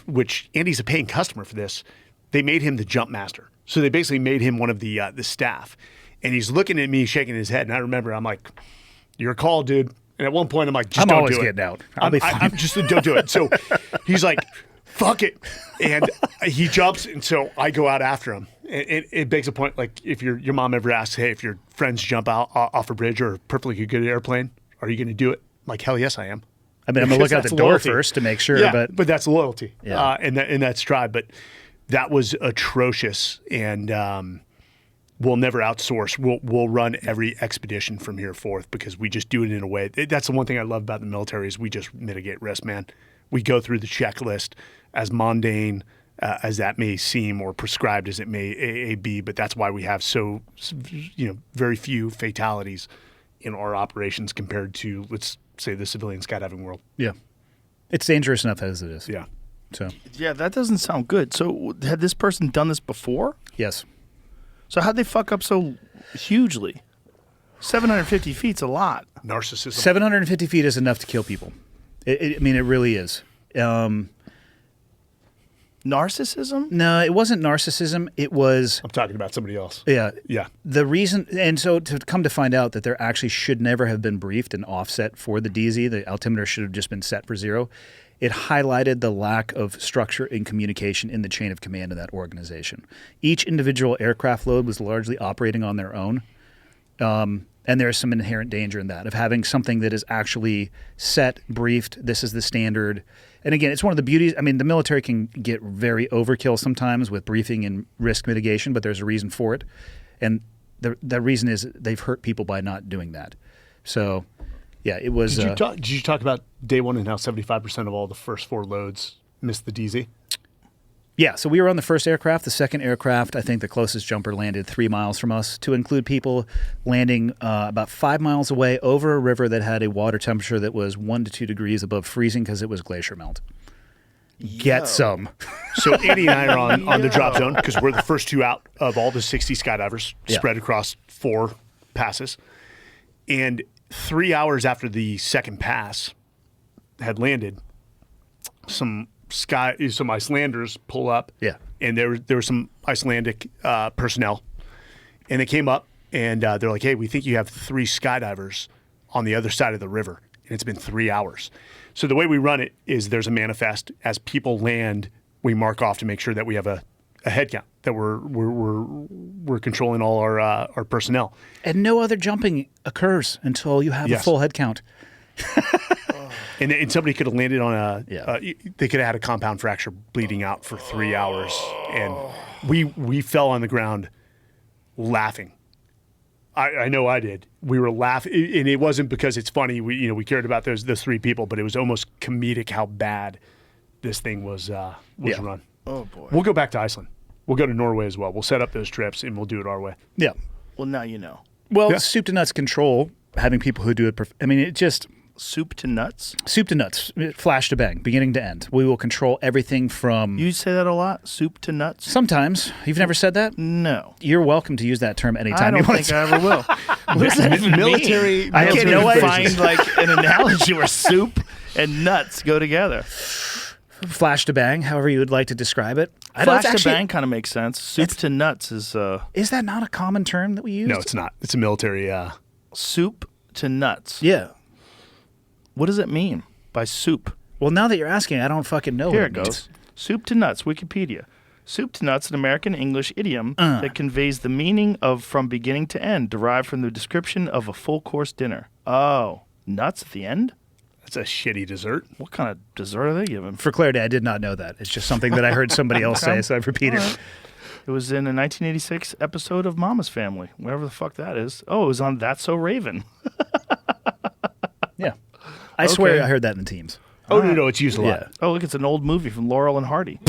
F: which Andy's a paying customer for this, they made him the jump master. So they basically made him one of the staff. And he's looking at me, shaking his head. And I remember, I'm like, "Your call, dude." And at one point, I'm like, "Just
E: I'm
F: don't
E: always
F: do it.
E: getting out. I'll be fine.
F: I'm just don't do it." So he's like, "Fuck it," and he jumps, and so I go out after him. It begs a point, like if your mom ever asks, "Hey, if your friends jump out off a bridge or a perfectly good airplane, are you going to do it?" I'm like, hell yes, I am.
E: I mean, I'm going to look out
F: That's
E: the door
F: loyalty.
E: first to make sure.
F: Yeah,
E: but
F: that's loyalty,
E: Yeah.
F: and that's drive. But that was atrocious, and we'll never outsource. We'll run every expedition from here forth because we just do it in a way. That's the one thing I love about the military is we just mitigate risk, man. We go through the checklist as mundane as that may seem or prescribed as it may be, but that's why we have very few fatalities in our operations compared to, let's say, the civilian skydiving world.
E: yeah, it's dangerous enough as it is.
F: Yeah.
E: So
D: Yeah, that doesn't sound good. So had this person done this before?
E: yes,
D: So how'd they fuck up so hugely? 750 feet's a lot.
F: Narcissism.
E: 750 feet is enough to kill people. I mean, it really is.
D: Narcissism?
E: No, it wasn't narcissism. It was
F: I'm talking about somebody else.
E: yeah.
F: Yeah.
E: The reason, and so to come to find out that there actually should never have been briefed an offset for the DZ, the altimeter should have just been set for 0. It highlighted the lack of structure and communication in the chain of command of that organization. Each individual aircraft load was largely operating on their own. And there is some inherent danger in that, of having something that is actually set, briefed, this is the standard. And again, it's one of the beauties. I mean, the military can get very overkill sometimes with briefing and risk mitigation, but there's a reason for it. And the reason is they've hurt people by not doing that. So, yeah, it was...
F: Did you talk about day one and how 75% of all the first 4 loads missed the DZ?
E: Yeah, so we were on the first aircraft. The second aircraft, I think the closest jumper landed 3 miles from us, to include people landing about 5 miles away over a river that had a water temperature that was 1 to 2 degrees above freezing because it was glacier melt. Get some.
F: So Andy and I are on the drop zone because we're the first 2 out of all the 60 skydivers
E: Yeah.
F: spread across 4 passes. And 3 hours after the second pass had landed, some Icelanders pull up.
E: Yeah.
F: And there were some Icelandic personnel. And they came up and they're like, "Hey, we think you have 3 skydivers on the other side of the river." And it's been 3 hours. So the way we run it is there's a manifest. As people land, we mark off to make sure that we have a head count, that we're controlling all our personnel.
E: And no other jumping occurs until you have a
F: Yes.
E: full head count.
F: And somebody could have landed on
E: Yeah.
F: they could have had a compound fracture bleeding out for 3 hours. And we fell on the ground laughing. I know I did. We were laughing, and it wasn't because it's funny. We cared about those 3 people, but it was almost comedic how bad this thing was
E: Yeah.
F: run.
D: Oh, boy.
F: We'll go back to Iceland. We'll go to Norway as well. We'll set up those trips, and we'll do it our way.
E: Yeah.
D: Well, now you know.
E: Well,
F: Yeah.
E: soup to nuts control, having people who do it. I mean, it just
D: Soup to nuts?
E: soup to nuts, flash to bang, beginning to end. We will control everything from.
D: You say that a lot? Soup to nuts?
E: Sometimes. You've never said that?
D: No.
E: You're welcome to use that term
D: I
E: anytime you
D: don't
E: want
D: think I ever will. What does that even
F: Military-
D: mean?
E: I
D: I
E: can't-
D: can't
E: you know
D: even
E: what?
D: find like an analogy where soup and nuts go together.
E: Flash to bang, however you would like to describe it. I know
D: Flash
E: it's
D: to
E: actually-
D: bang kind of makes sense. Soup to nuts is
E: Is that not a common term that we use?
F: No, it's not. It's a military.
D: soup to nuts.
E: Yeah.
D: What does it mean by soup?
E: Well, now that you're asking, I don't fucking know.
D: Here
E: what
D: it
E: means.
D: goes. Soup to nuts, Wikipedia. Soup to nuts, an American English idiom that conveys the meaning of from beginning to end, derived from the description of a full course dinner. Oh, nuts at the end?
F: That's a shitty dessert.
D: What kind of dessert are they giving?
E: For clarity, I did not know that. It's just something that I heard somebody else say, so I've repeated.
D: All right. It was in a 1986 episode of Mama's Family, whatever the fuck that is. Oh, it was on That's So Raven.
E: Yeah. I swear
D: Okay.
E: I heard that in the teams.
F: Oh, no, it's used a lot.
E: Yeah.
D: Oh, look, it's an old movie from Laurel and Hardy.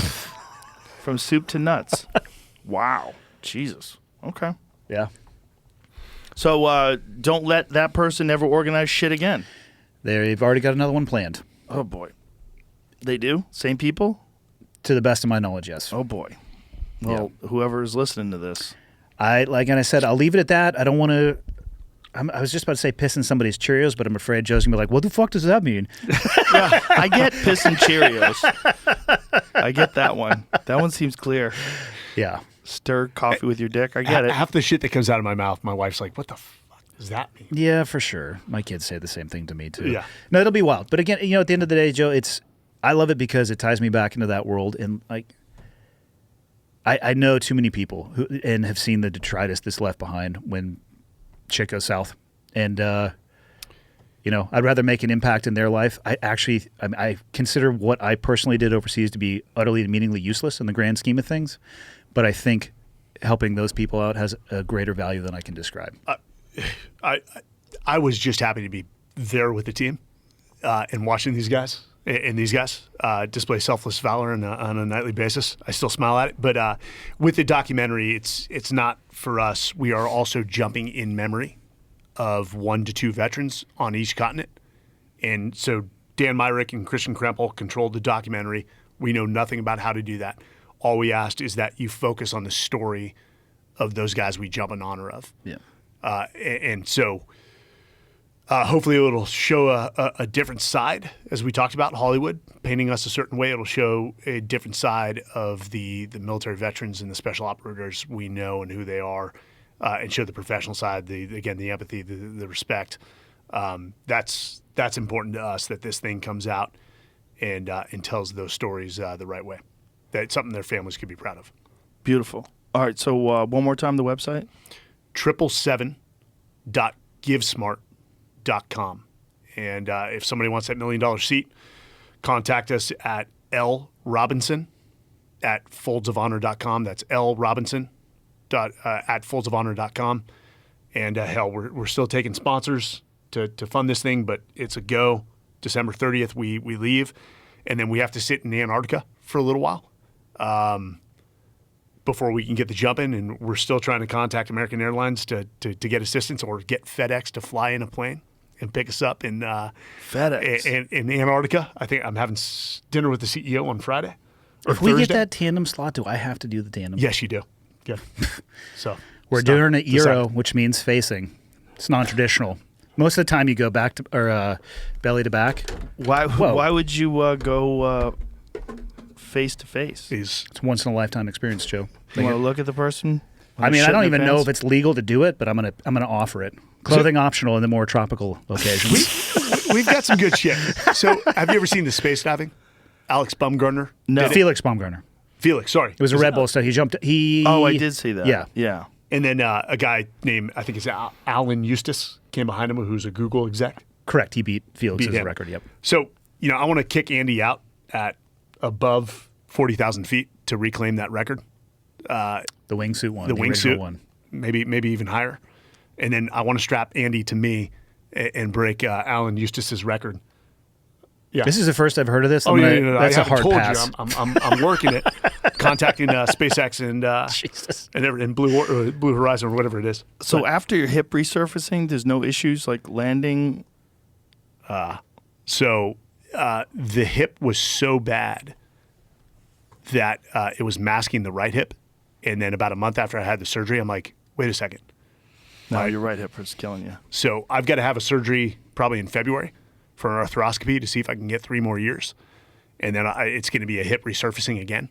D: From soup to nuts. Wow. Jesus. Okay.
E: Yeah.
D: So don't let that person ever organize shit again.
E: They've already got another one planned.
D: Oh, boy. They do? Same people?
E: To the best of my knowledge, yes.
D: Oh, boy. Well, whoever is listening to this.
E: I said, I'll leave it at that. I don't want to I was just about to say pissing somebody's Cheerios, but I'm afraid Joe's going to be like, what the fuck does that mean?
D: I get pissing Cheerios. I get that one. That one seems clear.
E: Yeah.
D: Stir coffee with your dick. I get it.
F: Half the shit that comes out of my mouth, my wife's like, what the fuck does that mean?
E: Yeah, for sure. My kids say the same thing to me, too.
F: Yeah.
E: No, it'll be wild. But again, at the end of the day, Joe, I love it because it ties me back into that world. And, like, I know too many people and have seen the detritus that's left behind when shit goes south. And, I'd rather make an impact in their life. I consider what I personally did overseas to be utterly and meaningfully useless in the grand scheme of things. But I think helping those people out has a greater value than I can describe.
F: I was just happy to be there with the team and watching these guys display selfless valor on a nightly basis. I still smile at it. But with the documentary, it's not for us. We are also jumping in memory of 1 to 2 veterans on each continent. And so Dan Myrick and Christian Krempel controlled the documentary. We know nothing about how to do that. All we asked is that you focus on the story of those guys we jump in honor of.
E: Yeah.
F: And so hopefully it'll show a different side, as we talked about, Hollywood, painting us a certain way. It'll show a different side of the military veterans and the special operators we know and who they are, and show the professional side, the empathy, the respect. That's important to us, that this thing comes out and tells those stories the right way. That's something their families could be proud of.
D: Beautiful. All right, so one more time, the website?
F: 777.givesmart.com. And if somebody wants that $1 million seat, contact us at lrobinson@foldsofhonor.com. That's lrobinson at foldsofhonor.com. And hell, we're still taking sponsors to fund this thing, but it's a go. December 30th, we leave, and then we have to sit in Antarctica for a little while before we can get the jump in. And we're still trying to contact American Airlines to get assistance, or get FedEx to fly in a plane and pick us up in
D: FedEx
F: in Antarctica. I think I'm having dinner with the CEO on Friday. Or
E: If we
F: Thursday.
E: get that tandem slot, do I have to do the tandem?
F: Yes, you do. Yeah. So
E: We're doing it Euro, which means facing. It's non-traditional. Most of the time you go back to, or belly to back.
D: Why would you go face to face? You
F: Is
E: It's a once-in-a-lifetime experience, Joe.
D: want to look at the person?
E: I mean, I don't even know if it's legal to do it, but I'm gonna offer it. Clothing optional in the more tropical occasions.
F: we've got some good shit. So have you ever seen the space diving? Alex Baumgartner?
D: No.
E: Felix Baumgartner.
F: Felix, sorry.
E: It was a Red Bull study. He jumped.
D: Oh, I did see that.
E: Yeah.
D: Yeah.
F: And then a guy named, I think it's Alan Eustace, came behind him, who's a Google exec.
E: Correct. He beat Felix's
F: him.
E: record. Yep.
F: So, I want to kick Andy out at above 40,000 feet to reclaim that record.
E: The wingsuit one.
F: The
E: original
F: wingsuit
E: one.
F: Maybe even higher. And then I want to strap Andy to me and break Alan Eustace's record. Yeah.
E: This is the first I've heard of this.
F: Oh, no.
E: That's
F: I
E: a hard
F: told
E: pass.
F: you. I'm working it, contacting SpaceX and
E: Jesus.
F: and Blue Horizon or whatever it is.
D: So after your hip resurfacing, there's no issues like landing?
F: So the hip was so bad that it was masking the right hip. And then about a month after I had the surgery, I'm like, wait a second.
D: No, your right hip is killing you.
F: So I've got to have a surgery probably in February for an arthroscopy to see if I can get 3 more years. And then it's going to be a hip resurfacing again.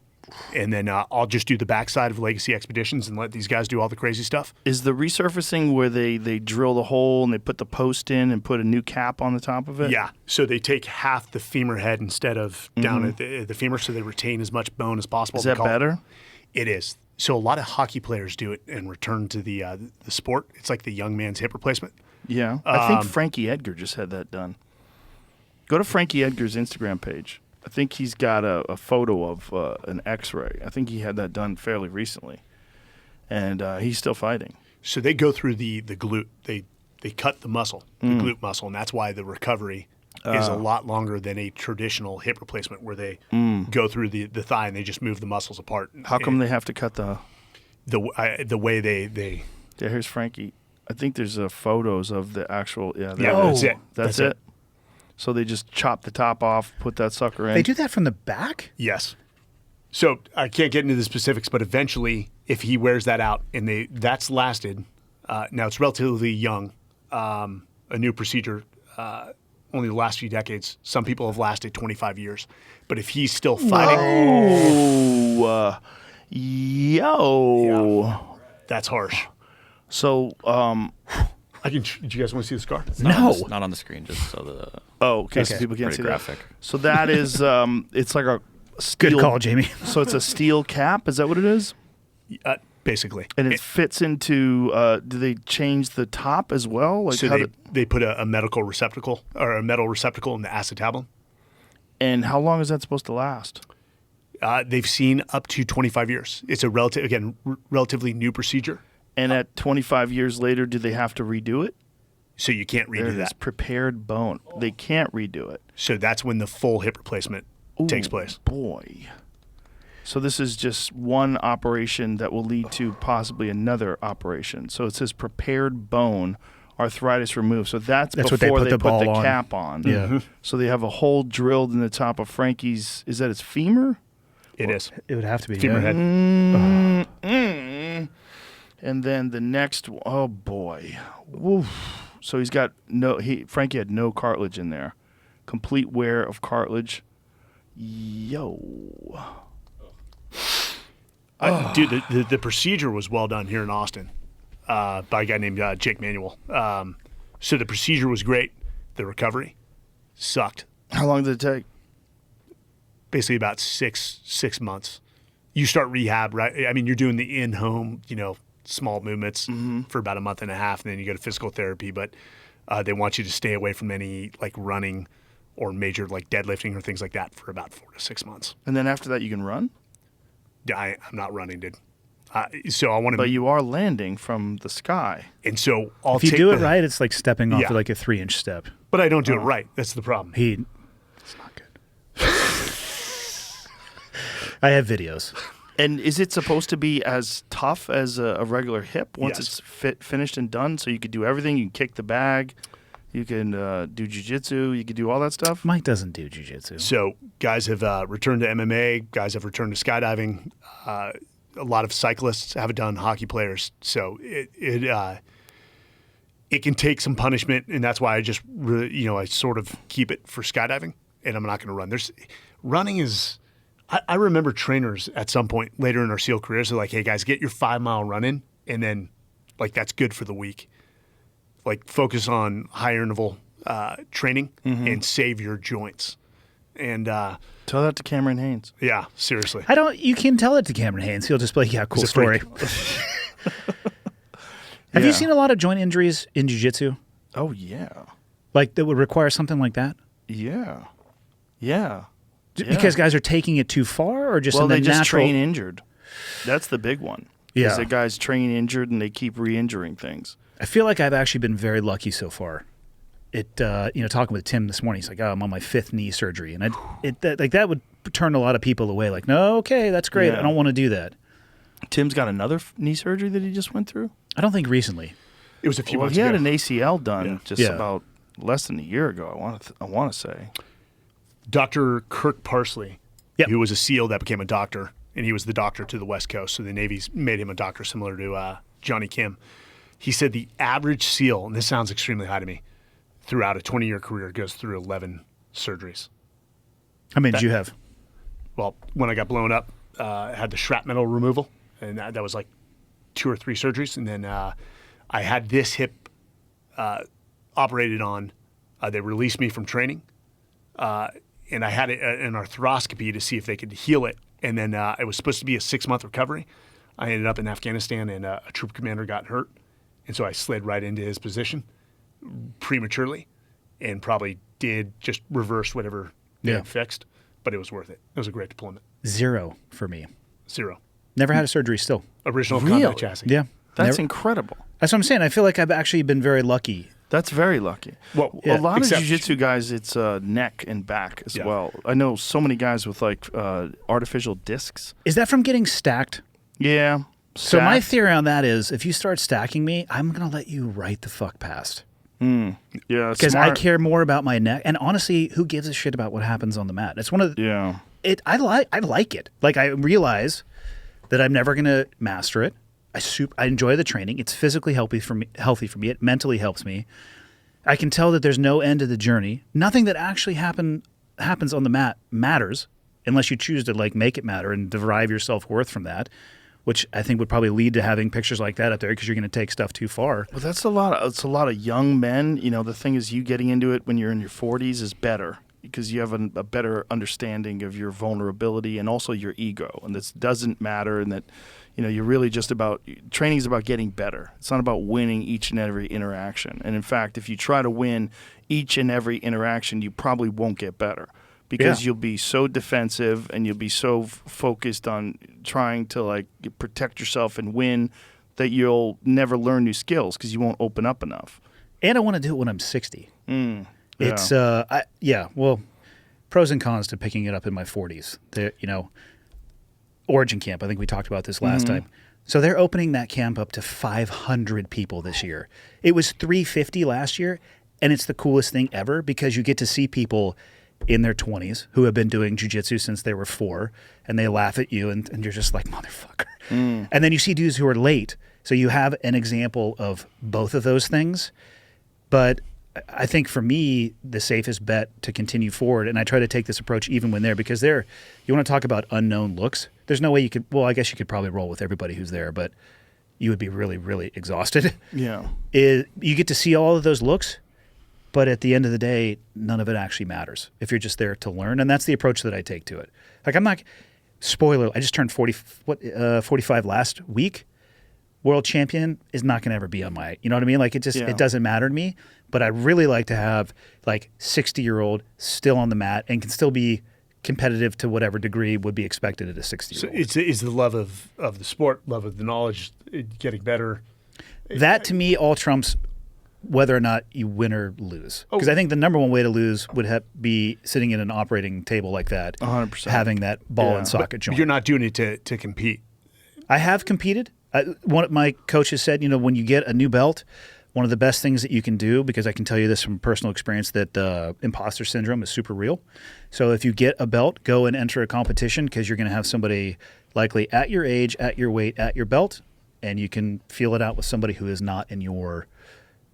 F: And then I'll just do the backside of Legacy Expeditions and let these guys do all the crazy stuff.
D: Is the resurfacing where they drill the hole and they put the post in and put a new cap on the top of it?
F: Yeah. So they take half the femur head instead of down at the femur, so they retain as much bone as possible.
D: Is that better?
F: It is. So a lot of hockey players do it and return to the sport. It's like the young man's hip replacement.
D: Yeah. I think Frankie Edgar just had that done. Go to Frankie Edgar's Instagram page. I think he's got a photo of an X-ray. I think he had that done fairly recently, and he's still fighting.
F: So they go through the glute. They cut the muscle, the glute muscle, and that's why the recovery is a lot longer than a traditional hip replacement where they go through the thigh and they just move the muscles apart.
D: How come they have to cut the
F: way they?
D: Yeah, here's Frankie. I think there's photos of the actual. Yeah,
F: That's it.
D: That's it. So they just chop the top off, put that sucker in.
E: They do that from the back?
F: Yes. So I can't get into the specifics, but eventually, if he wears that out and that's lasted, now it's relatively young, a new procedure only the last few decades. Some people have lasted 25 years. But if he's still fighting, that's harsh.
D: So,
F: Do you guys want to see the scar?
A: Not on the screen, just so the
D: okay, so people can't
A: pretty
D: see
A: graphic.
D: that. So that is, it's like a steel,
E: Good call, Jamie.
D: So it's a steel cap. Is that what it is?
F: Basically.
D: And it fits into. Do they change the top as well? Like
F: So they put a medical receptacle or a metal receptacle in the acetabulum.
D: and how long is that supposed to last?
F: They've seen up to 25 years. It's a relatively new procedure.
D: And at 25 years later, do they have to redo it?
F: So you can't
D: There
F: redo
D: it is,
F: that.
D: prepared bone. They can't redo it.
F: So that's when the full hip replacement takes place.
D: Boy. So this is just one operation that will lead to possibly another operation. So it says prepared bone, arthritis removed. So that's
E: That's
D: before
E: what they put the ball on.
D: cap on.
E: Yeah.
D: So they have a hole drilled in the top of Frankie's. Is that his femur?
F: It is.
E: It would have to be.
F: Femur
E: yeah.
F: head.
D: And then the next, oh boy, woof. So he's got Frankie had no cartilage in there, complete wear of cartilage. Yo,
F: Dude, the procedure was well done here in Austin by a guy named Jake Manuel. So the procedure was great. The recovery sucked.
D: how long did it take?
F: Basically about six months. You start rehab, right? I mean, you're doing the in-home, small movements for about a month and a half, and then you go to physical therapy. But they want you to stay away from any like running or major like deadlifting or things like that for about 4 to 6 months.
D: And then after that, you can run.
F: I'm not running, dude. So I want to.
D: But you are landing from the sky.
F: And so I'll
E: If you
F: take
E: do it
F: the-
E: right, it's like stepping off
F: Yeah.
E: like a 3-inch step.
F: But I don't do it right. That's the problem.
E: It's not good. I have videos.
D: And is it supposed to be as tough as a regular hip once
F: Yes.
D: it's finished and done? So you could do everything. You can kick the bag. You can do jiu-jitsu. You can do all that stuff.
E: Mike doesn't do jujitsu.
F: So guys have returned to MMA. Guys have returned to skydiving. A lot of cyclists have done. Hockey players. So it can take some punishment, and that's why I just I sort of keep it for skydiving, and I'm not going to run. Running is. I remember trainers at some point later in our SEAL careers are like, "Hey guys, get your 5-mile run in, and then like that's good for the week. Like focus on higher interval training and save your joints." And
D: Tell that to Cameron Haynes.
F: yeah, seriously.
E: You can tell it to Cameron Haynes. He'll just be like, yeah, cool
F: He's a
E: story.
F: freak.
E: Have you
D: Yeah.
E: seen a lot of joint injuries in jiu-jitsu?
D: Oh yeah,
E: Like that would require something like that?
D: yeah, yeah.
E: Because guys are taking it too far, or just
D: Well,
E: in the
D: they just
E: natural.
D: train injured. That's the big one.
E: Yeah.
D: Is that guys train injured and they keep re-injuring things.
E: I feel like I've actually been very lucky so far. Talking with Tim this morning, he's like, "Oh, I'm on my 5th knee surgery," and that would turn a lot of people away. Like, no, okay, that's great.
D: Yeah.
E: I don't want to do that.
D: Tim's got another knee surgery that he just went through.
E: I don't think recently.
F: It was a few
D: Well,
F: months
D: he had
F: ago.
D: an ACL done
F: Yeah.
D: just
E: Yeah.
D: about less than a year ago. I want to say.
F: Dr. Kirk Parsley,
E: Yep.
F: who was a SEAL that became a doctor, and he was the doctor to the West Coast. So the Navy's made him a doctor similar to Johnny Kim. He said the average SEAL, and this sounds extremely high to me, throughout a 20-year career goes through 11 surgeries.
E: How many did you have?
F: Well, when I got blown up, I had the shrapnel removal, and that was like 2 or 3 surgeries. And then I had this hip operated on. They released me from training, and I had an arthroscopy to see if they could heal it. And then it was supposed to be a 6-month recovery. I ended up in Afghanistan, and a troop commander got hurt. And so I slid right into his position prematurely and probably just reverse whatever they
E: Yeah.
F: had fixed. But it was worth it. It was a great deployment.
E: 0 for me.
F: 0.
E: Never had a surgery still.
F: Original
D: Really?
F: combat chassis.
E: Yeah.
D: That's
E: Never-
D: incredible.
E: That's what I'm saying. I feel like I've actually been very lucky.
D: That's very lucky.
F: Well,
D: A lot of
F: except-
D: jiu-jitsu guys, it's neck and back as
F: Yeah.
D: well. I know so many guys with like artificial discs.
E: Is that from getting stacked?
D: Yeah.
E: So my
D: Stacked.
E: theory on that is if you start stacking me, I'm going to let you right the fuck past.
D: Yeah,
E: Because I
D: smart.
E: care more about my neck. And honestly, who gives a shit about what happens on the mat? It's one of the,
D: Yeah.
E: I like it. Like I realize that I'm never going to master it. I enjoy the training. It's physically healthy for me. It mentally helps me. I can tell that there's no end to the journey. Nothing that actually happens on the mat matters unless you choose to like make it matter and derive your self-worth from that, which I think would probably lead to having pictures like that out there because you're going to take stuff too far.
D: Well, it's a lot of young men. You know, the thing is, you getting into it when you're in your 40s is better because you have a better understanding of your vulnerability and also your ego, and this doesn't matter, and that, you know, you're really just about training is about getting better. It's not about winning each and every interaction. And in fact, if you try to win each and every interaction, you probably won't get better because you'll be so defensive and you'll be so focused on trying to like protect yourself and win that you'll never learn new skills because you won't open up enough.
E: And I want to do it when I'm 60. It's
D: Yeah.
E: well, pros and cons to picking it up in my 40s. Origin Camp, I think we talked about this last time. So they're opening that camp up to 500 people this year. It was 350 last year, and it's the coolest thing ever because you get to see people in their 20s who have been doing jiu-jitsu since they were 4, and they laugh at you, and you're just like, motherfucker. And then you see dudes who are late. So you have an example of both of those things. But I think for me, the safest bet to continue forward, and I try to take this approach even when there, because you want to talk about unknown looks. There's no way you could, well, I guess you could probably roll with everybody who's there, but you would be really, really exhausted.
D: Yeah.
E: You get to see all of those looks, but at the end of the day, none of it actually matters if you're just there to learn. And that's the approach that I take to it. Like, I'm not, spoiler, I just turned 45 last week. World champion is not going to ever be on my, you know what I mean? Like, it doesn't matter to me. But I really like to have like 60-year-old still on the mat and can still be competitive to whatever degree would be expected at a 60-year-old.
F: So it's the love of the sport, love of the knowledge, getting better.
E: That to me all trumps whether or not you win or lose. Because I think the number one way to lose would be sitting in an operating table like that,
D: 100%.
E: having that ball and socket joint.
F: You're not doing it to compete.
E: I have competed. One of my coaches said, you know, when you get a new belt, one of the best things that you can do, because I can tell you this from personal experience, that imposter syndrome is super real. So if you get a belt, go and enter a competition because you're going to have somebody likely at your age, at your weight, at your belt, and you can feel it out with somebody who is not in your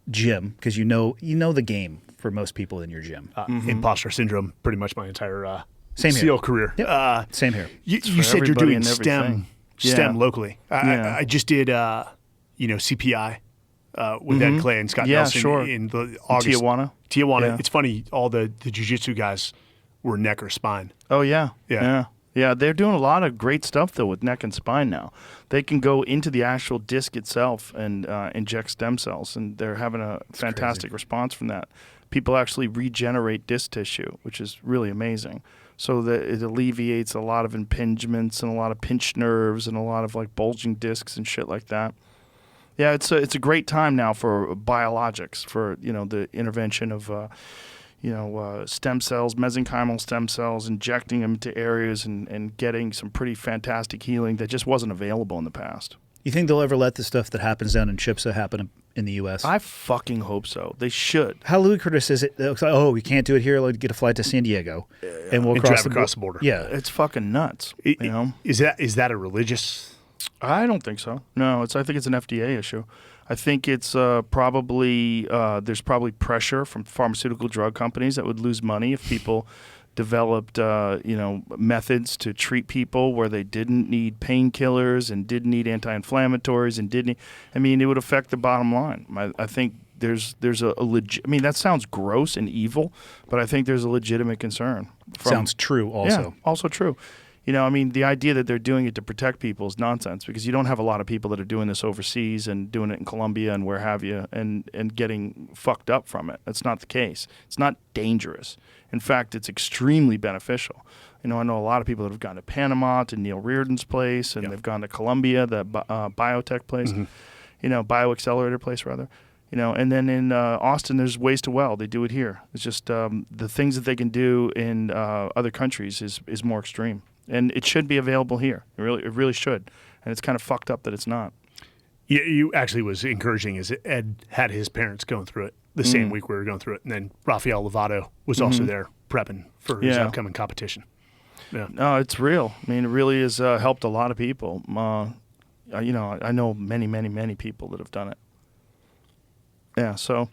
E: gym because you know the game for most people in your gym.
F: Imposter syndrome, pretty much my entire
E: Same here.
F: SEAL career.
E: Yep. Same here.
F: You said you're
D: everybody
F: doing
D: and
F: STEM
D: everything.
F: locally. I just did CPI with Ed Clay and Scott Nelson in the August.
D: Tijuana. Yeah.
F: It's funny, all the jiu-jitsu guys were neck or spine.
D: Oh, yeah.
F: Yeah.
D: Yeah, they're doing a lot of great stuff, though, with neck and spine now. They can go into the actual disc itself and inject stem cells, and they're having a fantastic response from that. People actually regenerate disc tissue, which is really amazing. So that it alleviates a lot of impingements and a lot of pinched nerves and a lot of like bulging discs and shit like that. Yeah, it's a great time now for biologics, for the intervention of stem cells, mesenchymal stem cells, injecting them into areas and getting some pretty fantastic healing that just wasn't available in the past.
E: You think they'll ever let the stuff that happens down in Chipsa happen in the U.S.?
D: I fucking hope so. They should.
E: How ludicrous is it? It's like, we can't do it here. Let's get a flight to San Diego, and we'll
F: drive across the border.
E: Yeah,
D: it's fucking nuts.
F: Is that a religious?
D: I don't think so. No, I think it's an FDA issue. I think it's probably there's probably pressure from pharmaceutical drug companies that would lose money if people developed methods to treat people where they didn't need painkillers and didn't need anti-inflammatories and it would affect the bottom line. I think there's a legit. I mean, that sounds gross and evil, but I think there's a legitimate concern.
E: Sounds true also.
D: Yeah, also true. The idea that they're doing it to protect people is nonsense because you don't have a lot of people that are doing this overseas and doing it in Colombia and where have you and getting fucked up from it. That's not the case. It's not dangerous. In fact, it's extremely beneficial. I know a lot of people that have gone to Panama, to Neil Reardon's place, and they've gone to Colombia, the biotech place, bioaccelerator place, rather. And then in Austin, there's ways to well. They do it here. It's just the things that they can do in other countries is more extreme. And it should be available here. It really should. And it's kind of fucked up that it's not.
F: You actually was encouraging as Ed had his parents going through it the same week we were going through it. And then Rafael Lovato was also there prepping for his upcoming competition. Yeah.
D: No, it's real. I mean, it really has helped a lot of people. I know many, many, many people that have done it. Yeah, so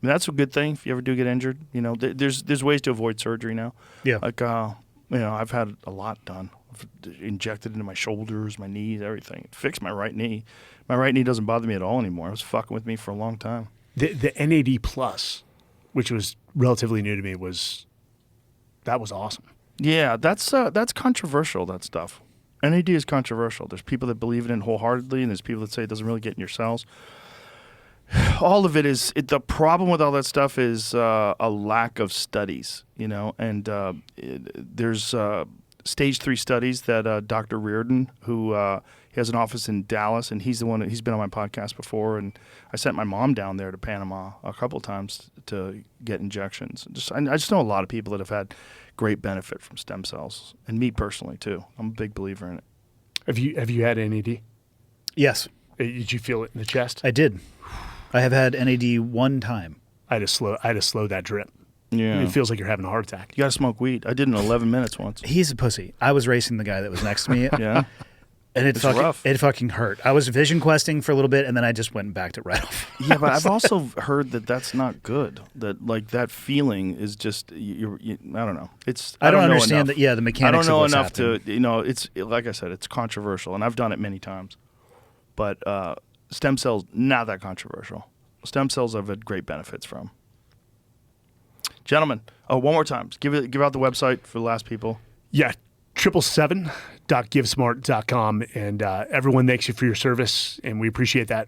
D: that's a good thing. If you ever do get injured, there's ways to avoid surgery now.
E: Yeah.
D: Like, I've had a lot done. I've injected into my shoulders, my knees, everything. It fixed my right knee. My right knee doesn't bother me at all anymore. It was fucking with me for a long time.
F: The NAD Plus, which was relatively new to me, was awesome.
D: Yeah, that's controversial, that stuff. NAD is controversial. There's people that believe in it wholeheartedly, and there's people that say it doesn't really get in your cells. All of it is the problem with all that stuff is a lack of studies, and there's stage 3 studies that Dr. Reardon, who he has an office in Dallas, and he's been on my podcast before, and I sent my mom down there to Panama a couple of times to get injections. I just know a lot of people that have had great benefit from stem cells, and me personally too. I'm a big believer in it.
F: Have you had NAD?
E: Yes,
F: Did you feel it in the chest?
E: I did. I have had NAD one time.
F: I had to slow that drip.
D: Yeah,
F: It feels like you're having a heart attack.
D: you got to smoke weed. I did in 11 minutes once.
E: He's a pussy. I was racing the guy that was next to me.
D: Yeah.
E: And
D: It's rough.
E: it fucking hurt. I was vision questing for a little bit, and then I just went and backed it right off.
D: Yeah, but I've also heard that that's not good. That like that feeling is just I don't know.
E: I don't
D: know
E: understand
D: enough.
E: that. Yeah, the mechanics.
D: I don't know
E: of what's
D: enough
E: happening.
D: It's like I said, it's controversial, and I've done it many times. But stem cells, not that controversial. Stem cells I've had great benefits from. Gentlemen, one more time, give out the website for the last people.
F: Yeah, 777.givesmart.com, and everyone thanks you for your service, and we appreciate that.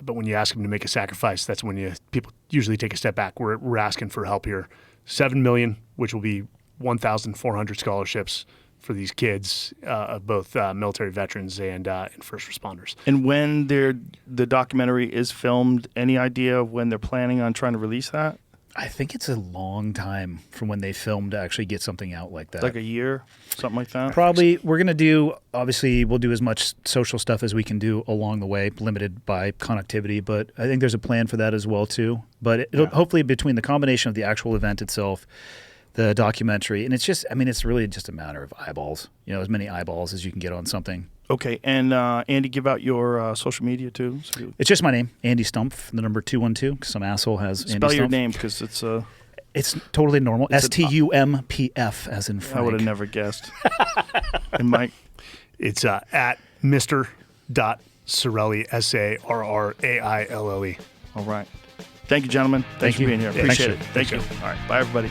F: But when you ask them to make a sacrifice, that's when people usually take a step back. We're asking for help here. $7 million, which will be 1,400 scholarships for these kids, both military veterans and first responders.
D: And when the documentary is filmed, any idea of when they're planning on trying to release that?
E: I think it's a long time from when they filmed to actually get something out like that.
D: Like a year, something like that?
E: Probably. We're going to do, obviously, we'll do as much social stuff as we can do along the way, limited by connectivity, but I think there's a plan for that as well, too. But it'll hopefully between the combination of the actual event itself, the documentary, and it's really just a matter of eyeballs, as many eyeballs as you can get on something.
D: Okay, and Andy, give out your social media too.
E: It's just my name, Andy Stumpf, the number 212, because some asshole has Andy Stumpf.
D: Spell your name, because it's
E: It's totally normal. STUMPF, as in Frank.
D: I would have never guessed. And Mike?
F: It's at Mr. Sarraille, Sarraille.
D: All right. Thank you, gentlemen. Thanks
E: Thank
D: for
E: you.
D: being here.
E: Yeah,
D: Appreciate it.
E: thanks.
D: Thank you. All right. Bye, everybody.